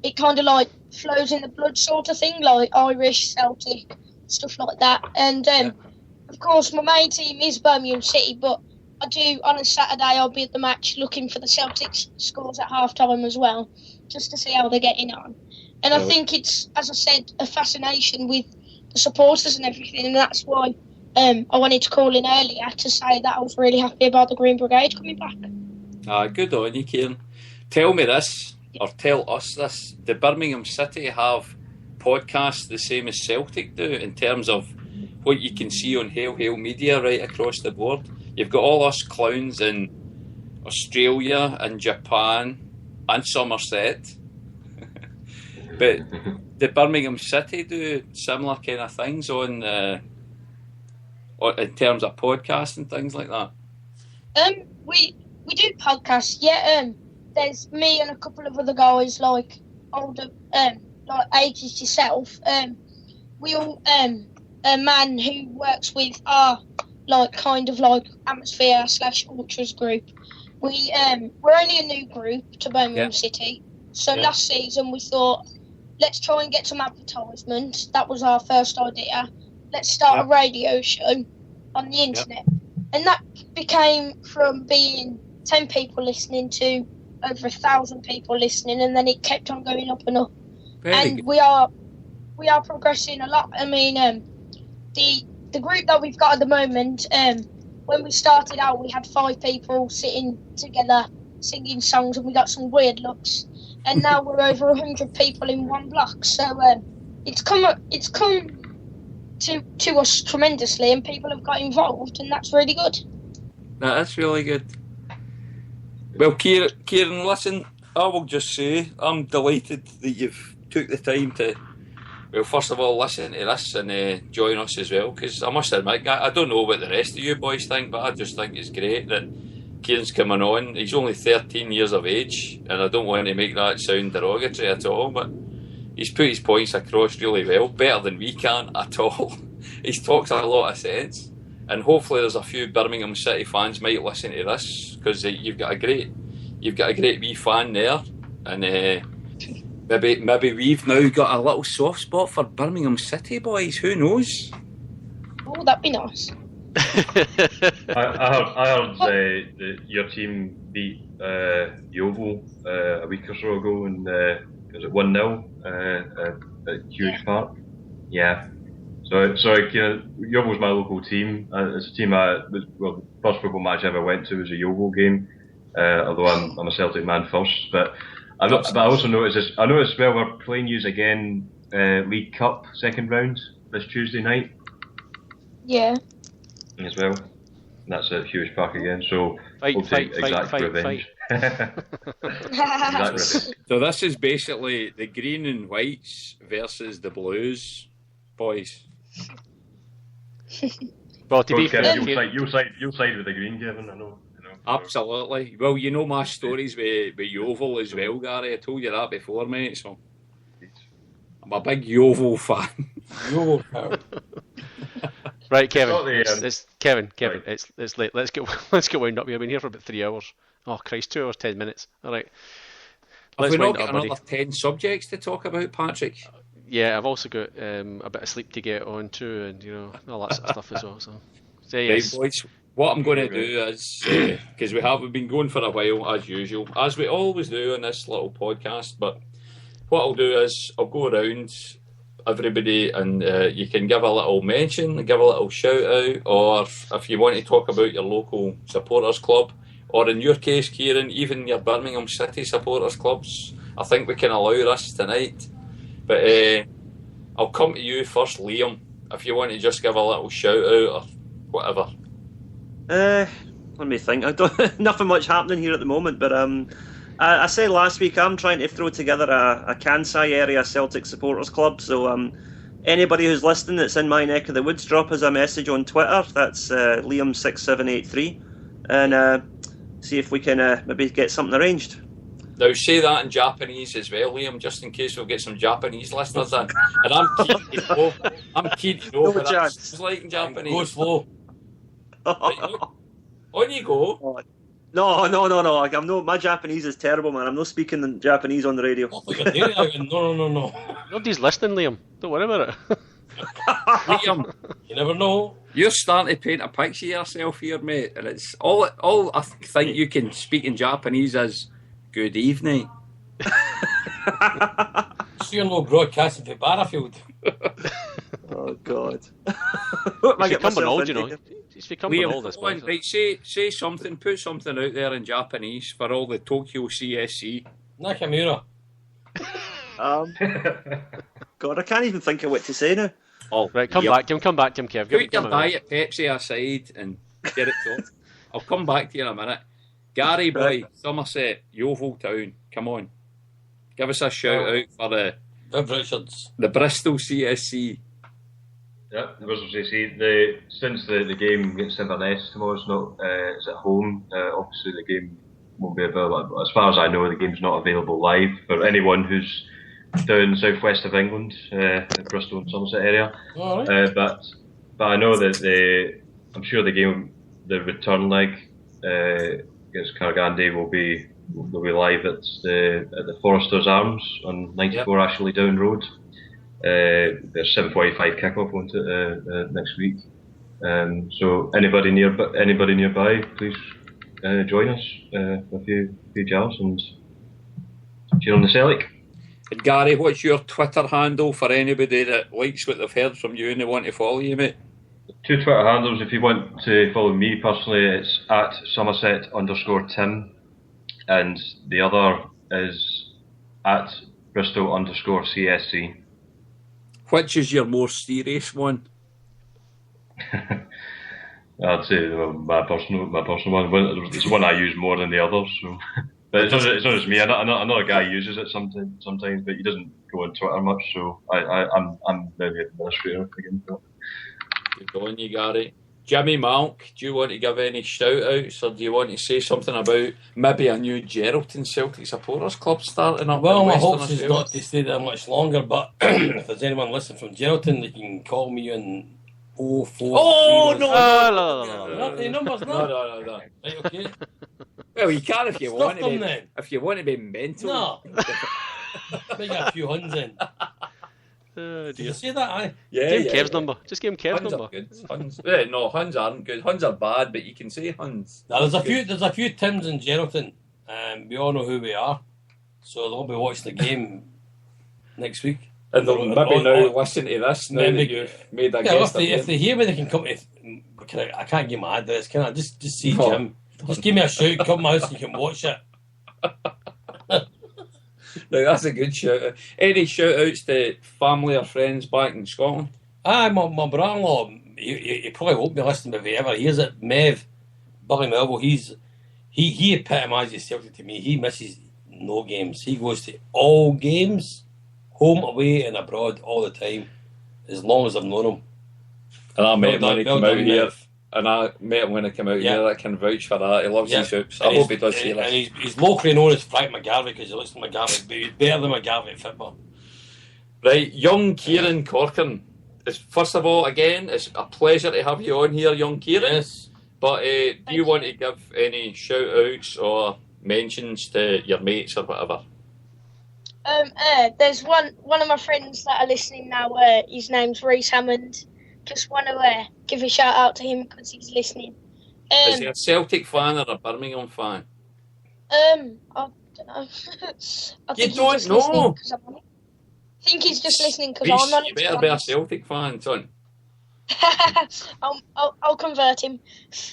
it kind of like flows in the blood sort of thing, like Irish, Celtic, stuff like that. And of course, my main team is Birmingham City, but I do, on a Saturday, I'll be at the match looking for the Celtic scores at half-time as well, just to see how they're getting on. And I think it's, as I said, a fascination with the supporters and everything, and that's why I wanted to call in earlier to say that I was really happy about the Green Brigade coming back. Good on you, Kieran. Tell me this, or tell us this. Do Birmingham City have podcasts the same as Celtic do in terms of what you can see on Hail Media right across the board? You've got all us clowns in Australia and Japan and Somerset. But the Birmingham City do similar kind of things on in terms of podcasts and things like that? We do podcasts, yeah. There's me and a couple of other guys like older, like ages yourself. We all a man who works with our kind of atmosphere / ultras group. We're only a new group to Birmingham City, so last season we thought, let's try and get some advertisement. That was our first idea. Let's start a radio show on the internet. And that became from being 10 people listening to over 1,000 people listening, and then it kept on going up and up. Very good. We are progressing a lot. I mean, the group that we've got at the moment, when we started out, we had 5 people sitting together singing songs, and we got some weird looks. And now we're over 100 people in one block. So it's come to us tremendously, and people have got involved, and that's really good. That's really good. Well, Kieran, listen, I will just say I'm delighted that you've took the time to, well, first of all, listen to this and join us as well, because I must admit, I don't know what the rest of you boys think, but I just think it's great that Kieran's coming on. He's only 13 years of age, and I don't want to make that sound derogatory at all, but he's put his points across really well, better than we can at all. He talks a lot of sense, and hopefully there's a few Birmingham City fans might listen to this, because you've got a great wee fan there, and maybe we've now got a little soft spot for Birmingham City boys. Who knows? Oh, that'd be nice. I heard your team beat Yeovil a week or so ago, and was it 1-0 at Hughes Park? Yeah. So Yeovil's my local team. It's a team the first football match I ever went to was a Yeovil game, although I'm a Celtic man first. But I also noticed as well we're playing you again League Cup second round this Tuesday night. Yeah. As well. And that's at Hughes Park again. So we'll take exact revenge. Exact revenge. So this is basically the green and whites versus the blues, boys. Well, to be Kevin, fair, you'll side with the green, Kevin. I know. Absolutely. Well, you know my stories with Yeovil as well, Gary. I told you that before, mate. So I'm a big Yeovil fan. Yeovil fan. Right, Kevin. Kevin. Right. It's late. Let's get wound up. We've been here for about 3 hours. Oh Christ, 2 hours 10 minutes. All right. Have we not got another 10 subjects to talk about, Patrick? Yeah, I've also got a bit of sleep to get on to, and all that sort of stuff as well. So right, boys. What I'm going to do is, because we've been going for a while as usual, as we always do in this little podcast. But what I'll do is I'll go around everybody, and you can give a little mention, give a little shout out, or if you want to talk about your local supporters club, or in your case, Kieran, even your Birmingham City supporters clubs. I think we can allow this tonight. But I'll come to you first, Liam, if you want to just give a little shout out or whatever. Let me think. Nothing much happening here at the moment, but I said last week I'm trying to throw together a Kansai area Celtic supporters club. So anybody who's listening that's in my neck of the woods, drop us a message on Twitter. That's Liam6783, and see if we can maybe get something arranged. Now say that in Japanese as well, Liam, just in case we'll get some Japanese listeners in. And I'm keen to know what that's like in Japanese. Go slow. On you go. No. My Japanese is terrible, man. I'm not speaking in Japanese on the radio. No. Nobody's listening, Liam. Don't worry about it. Liam, you never know. You're starting to paint a picture of yourself here, mate, and it's all I think you can speak in Japanese as good evening. So you're no broadcasting for Barrafield. Oh God. It's becoming old, It's becoming Liam, old, I suppose. Right, say something, put something out there in Japanese for all the Tokyo CSC. Nakamura. God, I can't even think of what to say now. Oh, right, come back, Kev. Put your diet Pepsi aside and get it sorted. I'll come back to you in a minute. Gary boy, Somerset, Yeovil Town, come on. Give us a shout out for the Bristol CSC. Yeah, the Bristol CSC. Since the game against Inverness tomorrow is at home, obviously the game won't be available. As far as I know, the game's not available live for anyone who's down southwest of England, the Bristol and Somerset area. Right. But I know that I'm sure the return leg against Cargandie will be live at the Foresters Arms on 94 Ashley Down Road. There's 7:45 kickoff on it next week. So anybody nearby, please join us for a few jars and cheer on the Celtic. And Gary, what's your Twitter handle for anybody that likes what they've heard from you and they want to follow you, mate? 2 Twitter handles. If you want to follow me personally, it's at Somerset_Tim, and the other is at Bristol_CSC. Which is your more serious one? I'd say my personal one. It's one I use more than the others. So. But it's not just me. Another guy uses it sometimes, but he doesn't go on Twitter much. So I'm maybe administrator again. Good on you, Gary. Jimmy Malk, do you want to give any shout outs, or do you want to say something about maybe a new Geraldton Celtic supporters club starting up? Well, my hope is not to stay there much longer, but if there's anyone listening from Geraldton, they can call me on 04. Oh, no. Not the numbers, no. No. Right, okay. Well, you can if you Stuff want to them be. then. If you want to be mental. No. Maybe a few huns in. Did you say that? Aye. Yeah. Give him Kev's number. Just give him Kev's Huns number. Are good. Huns. No, Huns aren't good. Huns are bad, but you can say Huns. Now, there's a few Tims in Geraldton. We all know who we are, so they'll be watching the game next week. And they'll maybe now listen to this now that you've made a guest. If they hear me, they can come to. I can't give my address. Can I just see Oh. Jim? Just give me a shout, come to my house, you can watch it. Now, that's a good shout out. Any shout outs to family or friends back in Scotland? Aye, my brother-in-law, he probably won't be listening if he ever hears it. Mev, Billy Melville, he epitomises Celtic to me. He misses no games. He goes to all games, home, away, and abroad all the time, as long as I've known him. And I met him when he came out here. Mev. And I met him when I came out here. I can vouch for that. He loves his hoops. I And hope he does see and this. he's locally known as Frank McGarvey because he looks like McGarvey, but he's better than McGarvey at football. Right, young Kieran Corcoran. First of all, again, it's a pleasure to have you on here, young Kieran. Yes. But do you want to give any shout outs or mentions to your mates or whatever? There's one of my friends that are listening now. His name's Reese Hammond. Just want to give a shout out to him because he's listening. Is he a Celtic fan or a Birmingham fan? I don't know. You don't know? I think he's just listening because I'm on it. You better be a Celtic fan, son. I'll convert him.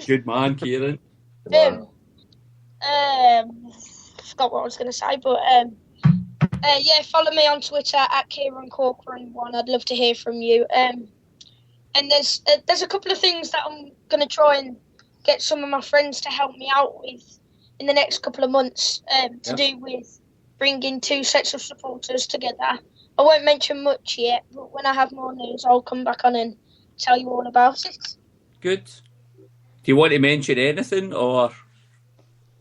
Good man, Kieran. Forgot what I was going to say, but yeah, follow me on Twitter at Kieran Corcoran1. I'd love to hear from you. And there's a couple of things that I'm going to try and get some of my friends to help me out with in the next couple of months to do with bringing two sets of supporters together. I won't mention much yet, but when I have more news, I'll come back on and tell you all about it. Good. Do you want to mention anything, or are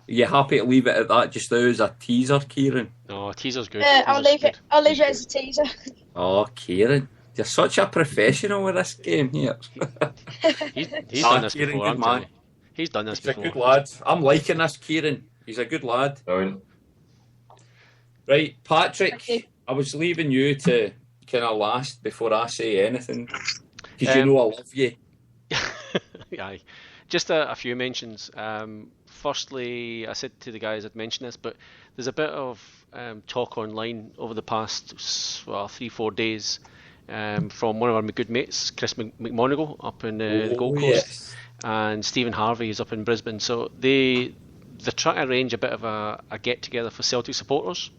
you happy to leave it at that just now as a teaser, Kieran? No, teaser's good. I'll leave it as a teaser. Oh, Kieran, you're such a professional with this game here. He's done this Kieran, before, good I'm man. telling you. He's done this He's a before. good lad. I'm liking this, Kieran. He's a good lad. Brilliant. Right, Patrick, I was leaving you to kind of last before I say anything, because you know I love you. Aye. Just a few mentions. Firstly, I said to the guys I'd mention this, but there's a bit of talk online over the past 3-4 days from one of our good mates, Chris McMonigal, up in the Gold Coast, Yes. and Stephen Harvey is up in Brisbane. So they're trying to arrange a bit of a get together for Celtic supporters.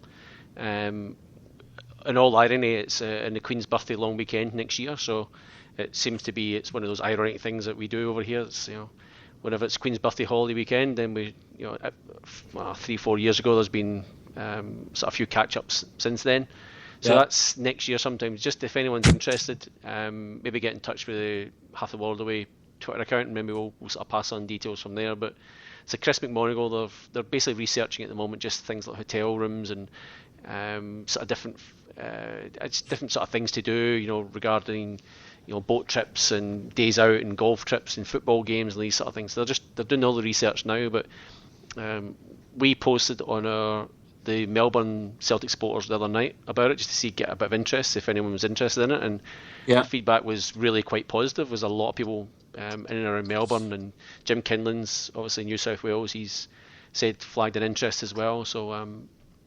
In all irony, it's in the Queen's birthday long weekend next year, so it seems to be it's one of those ironic things that we do over here. It's, whenever it's Queen's birthday holiday weekend, then we 3-4 years ago there's been sort of a few catch ups since then. So that's next year sometime. Just if anyone's interested, maybe get in touch with the Half the World Away Twitter account, and maybe we'll sort of pass on details from there. But so Chris McMonigal, they're basically researching at the moment just things like hotel rooms and sort of different sort of things to do, regarding boat trips and days out and golf trips and football games and these sort of things. They're doing all the research now, but we posted on the Melbourne Celtic supporters the other night about it just to get a bit of interest if anyone was interested in it, and the feedback was really quite positive. There's a lot of people in and around Melbourne, and Jim Kinlan's obviously in New South Wales, he's flagged an interest as well, so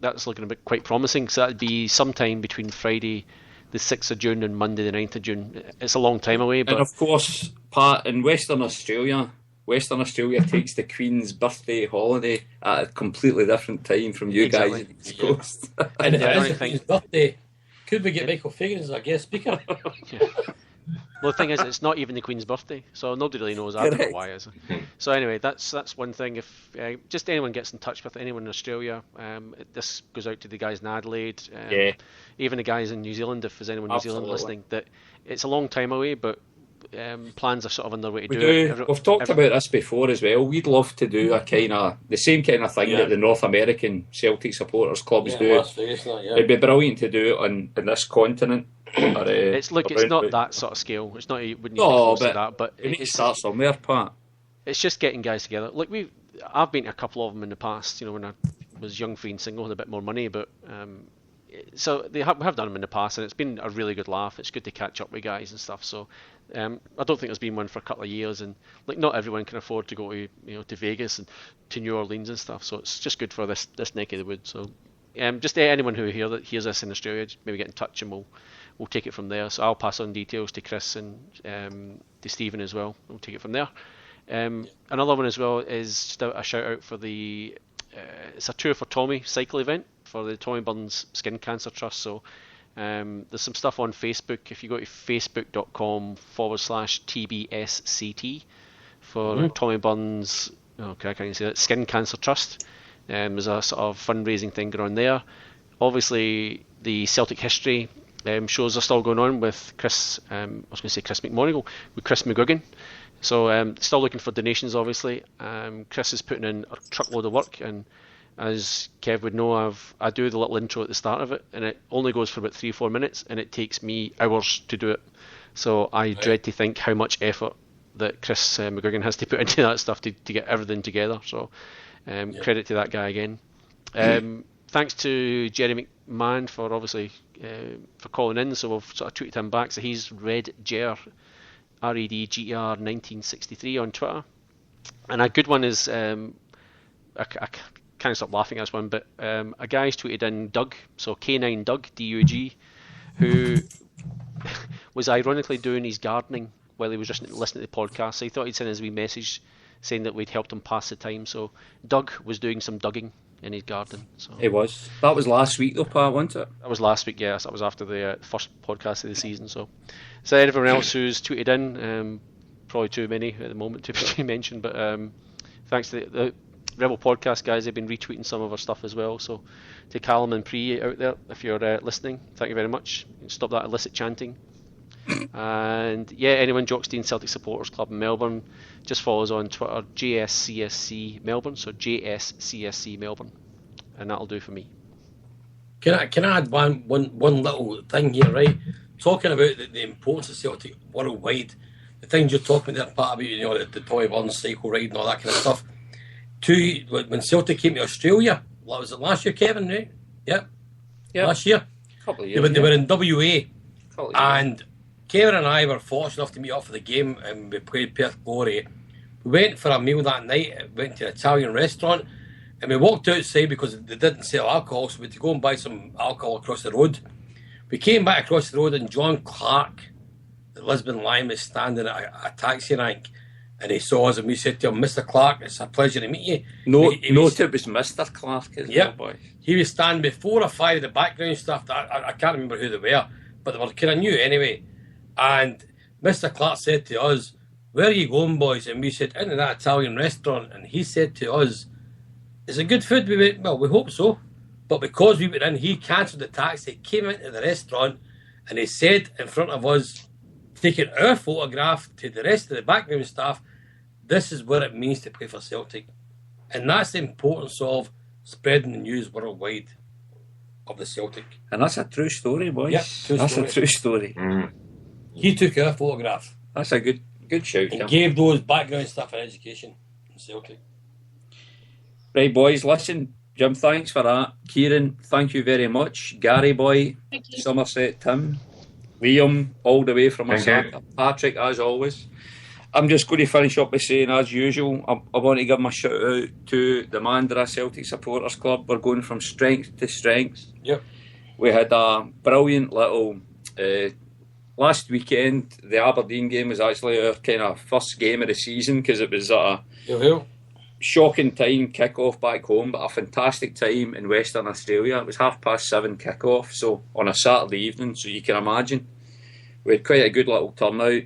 that's looking a bit quite promising. So that'd be sometime between Friday the 6th of June and Monday the 9th of June. It's a long time away, but And of course, Pat, in Western Australia takes the Queen's birthday holiday at a completely different time from you guys at the East Coast. And it I is the Queen's birthday. Could we get Michael Fagan as our guest speaker? Well, the thing is, it's not even the Queen's birthday, so nobody really knows. I don't know why, is it? So anyway, that's one thing. If just anyone gets in touch with anyone in Australia, this goes out to the guys in Adelaide, even the guys in New Zealand, if there's anyone in New Zealand listening, that it's a long time away, but plans are sort of on their way to do it. We've talked about this before as well. We'd love to do the same kind of thing that the North American Celtic supporters clubs do. Las Vegas, It'd be brilliant to do it in this continent. It's not that sort of scale. It's not. It wouldn't be close to that. But we need to start somewhere, Pat. It's just getting guys together. Like I've been to a couple of them in the past. When I was young, free and single, had a bit more money. But so we have done them in the past, and it's been a really good laugh. It's good to catch up with guys and stuff. So I don't think there's been one for a couple of years, and not everyone can afford to go to to Vegas and to New Orleans and stuff. So it's just good for this neck of the woods. So just anyone who hears this in Australia, just maybe get in touch and we'll take it from there. So I'll pass on details to Chris and to Stephen as well. We'll take it from there. Another one as well is just a shout out for the it's a Tour for Tommy cycle event for the Tommy Burns Skin Cancer Trust. So there's some stuff on Facebook. If you go to facebook.com/TBSCT for Tommy Burns, okay, I can't even say that, Skin Cancer Trust. There's a sort of fundraising thing going on there. Obviously, the Celtic history shows are still going on with Chris. I was going to say Chris McMonigal, with Chris McGuigan. So still looking for donations, obviously. Chris is putting in a truckload of work, and as Kev would know, I do the little intro at the start of it, and it only goes for about 3-4 minutes, and it takes me hours to do it. So I dread to think how much effort that Chris McGuigan has to put into that stuff to get everything together. So credit to that guy again. Thanks to Jerry McMahon for obviously for calling in. So we've sort of tweeted him back. So he's RedGer, REDGER 1963 on Twitter. And a good one is I can't stop laughing at this one, but a guy's tweeted in Doug, so K9 Doug, DUG, who was ironically doing his gardening while he was just listening to the podcast. So he thought he'd send us a wee message saying that we'd helped him pass the time. So Doug was doing some dugging in his garden. So he was. That was last week though, Pat, wasn't it? That was last week, yes. That was after the first podcast of the season. So everyone else who's tweeted in, probably too many at the moment to be mentioned, but thanks to the Rebel Podcast guys, they've been retweeting some of our stuff as well. So to Callum and Pre out there, if you're listening, thank you very much. Stop that illicit chanting. And yeah, anyone Jockstein Celtic Supporters Club in Melbourne, just follow us on Twitter, JSCSC Melbourne, so JSCSC Melbourne, and that'll do for me. Can I add one little thing here, right? Talking about the importance of Celtic worldwide, the things you're talking there, Pat, about the Tommy Burns cycle ride and all that kind of stuff. When Celtic came to Australia, was it last year, Kevin? Right? Yeah. Last year. Couple of years. They were in WA, and Kevin and I were fortunate enough to meet up for the game, and we played Perth Glory. We went for a meal that night, went to an Italian restaurant, and we walked outside because they didn't sell alcohol, so we had to go and buy some alcohol across the road. We came back across the road, and John Clark, the Lisbon Lion, was standing at a taxi rank, and he saw us, and we said to him, "Mr. Clark, it's a pleasure to meet you." It was Mr. Clark as well, boy. He was standing before a fire of the background stuff. I can't remember who they were, but they were kind of new anyway. And Mr. Clark said to us, "Where are you going, boys?" And we said, "Into that Italian restaurant." And he said to us, "Is it good food?" We went, "Well, we hope so." But because we were in, he cancelled the taxi, came into the restaurant, and he said in front of us, taking our photograph to the rest of the background staff, "This is what it means to play for Celtic." And that's the importance of spreading the news worldwide of the Celtic. And that's a true story, boys. Yeah, that's a true story. He took our photograph. That's a good shout. And gave those background stuff in education in Celtic. Right, boys, listen, Jim, thanks for that. Kieran, thank you very much. Gary boy, Somerset Tim, Liam, all the way from Osaka. Patrick, as always. I'm just going to finish up by saying, as usual, I want to give my shout out to the Mandurah Celtic Supporters Club. We're going from strength to strength. Yep. We had a brilliant little... last weekend, the Aberdeen game was actually our kind of first game of the season because it was a shocking time kick-off back home, but a fantastic time in Western Australia. It was 7:30 kick-off, so on a Saturday evening, so you can imagine. We had quite a good little turnout.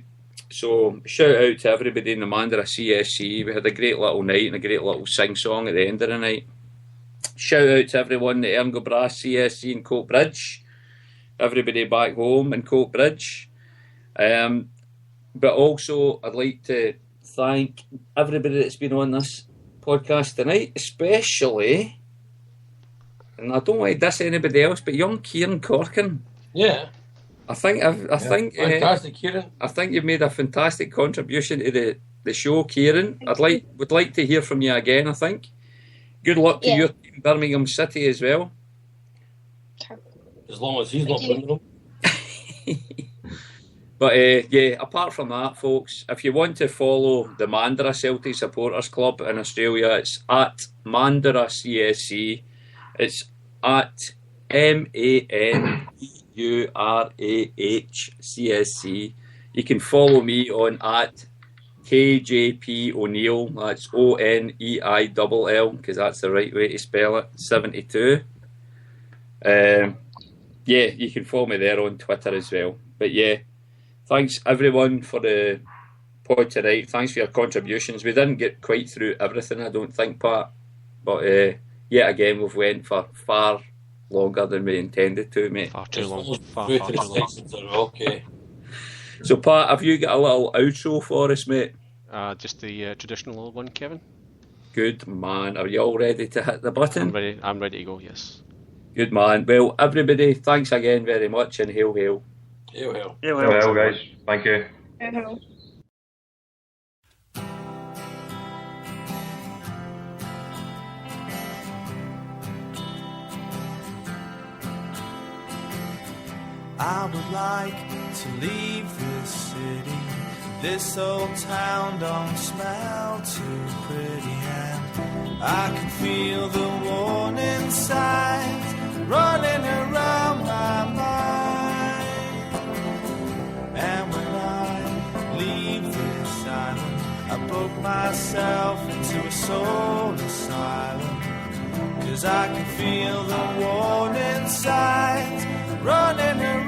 So shout out to everybody in the Mandurah CSC. We had a great little night and a great little sing-song at the end of the night. Shout out to everyone at Ergo Brass CSC in Coatbridge. Everybody back home in Coatbridge. But also I'd like to thank everybody that's been on this podcast tonight, especially, and I don't want to diss anybody else, but young Kieran Corkin. Yeah. I think fantastic, Kieran. I think you've made a fantastic contribution to the show, Kieran. Would like to hear from you again, I think. Good luck to your team, Birmingham City, as well. As long as he's not playing them. But apart from that, folks, if you want to follow the Mandurah Celtic Supporters Club in Australia, it's at Mandurah CSC. It's at MANDURAH CSC. You can follow me on at KJP O'Neill, that's ONEILL, because that's the right way to spell it, 72. Yeah, you can follow me there on Twitter as well. But yeah, thanks everyone for the pod tonight. Thanks for your contributions. We didn't get quite through everything, I don't think, Pat. But yet again, we've went for far longer than we intended to, mate. Far too long. Far Too too long. okay. So, Pat, have you got a little outro for us, mate? Just the traditional one, Kevin. Good man. Are you all ready to hit the button? I'm ready to go, yes. Good man. Well, everybody, thanks again very much, and hail, hail. Hail, hail. Yeah, Well, guys, thank you. I would like to leave this city. This old town don't smell too pretty, and I can feel the warning signs running around my mind. And when I leave this island, I book myself into a soul asylum, 'cause I can feel the warning signs running around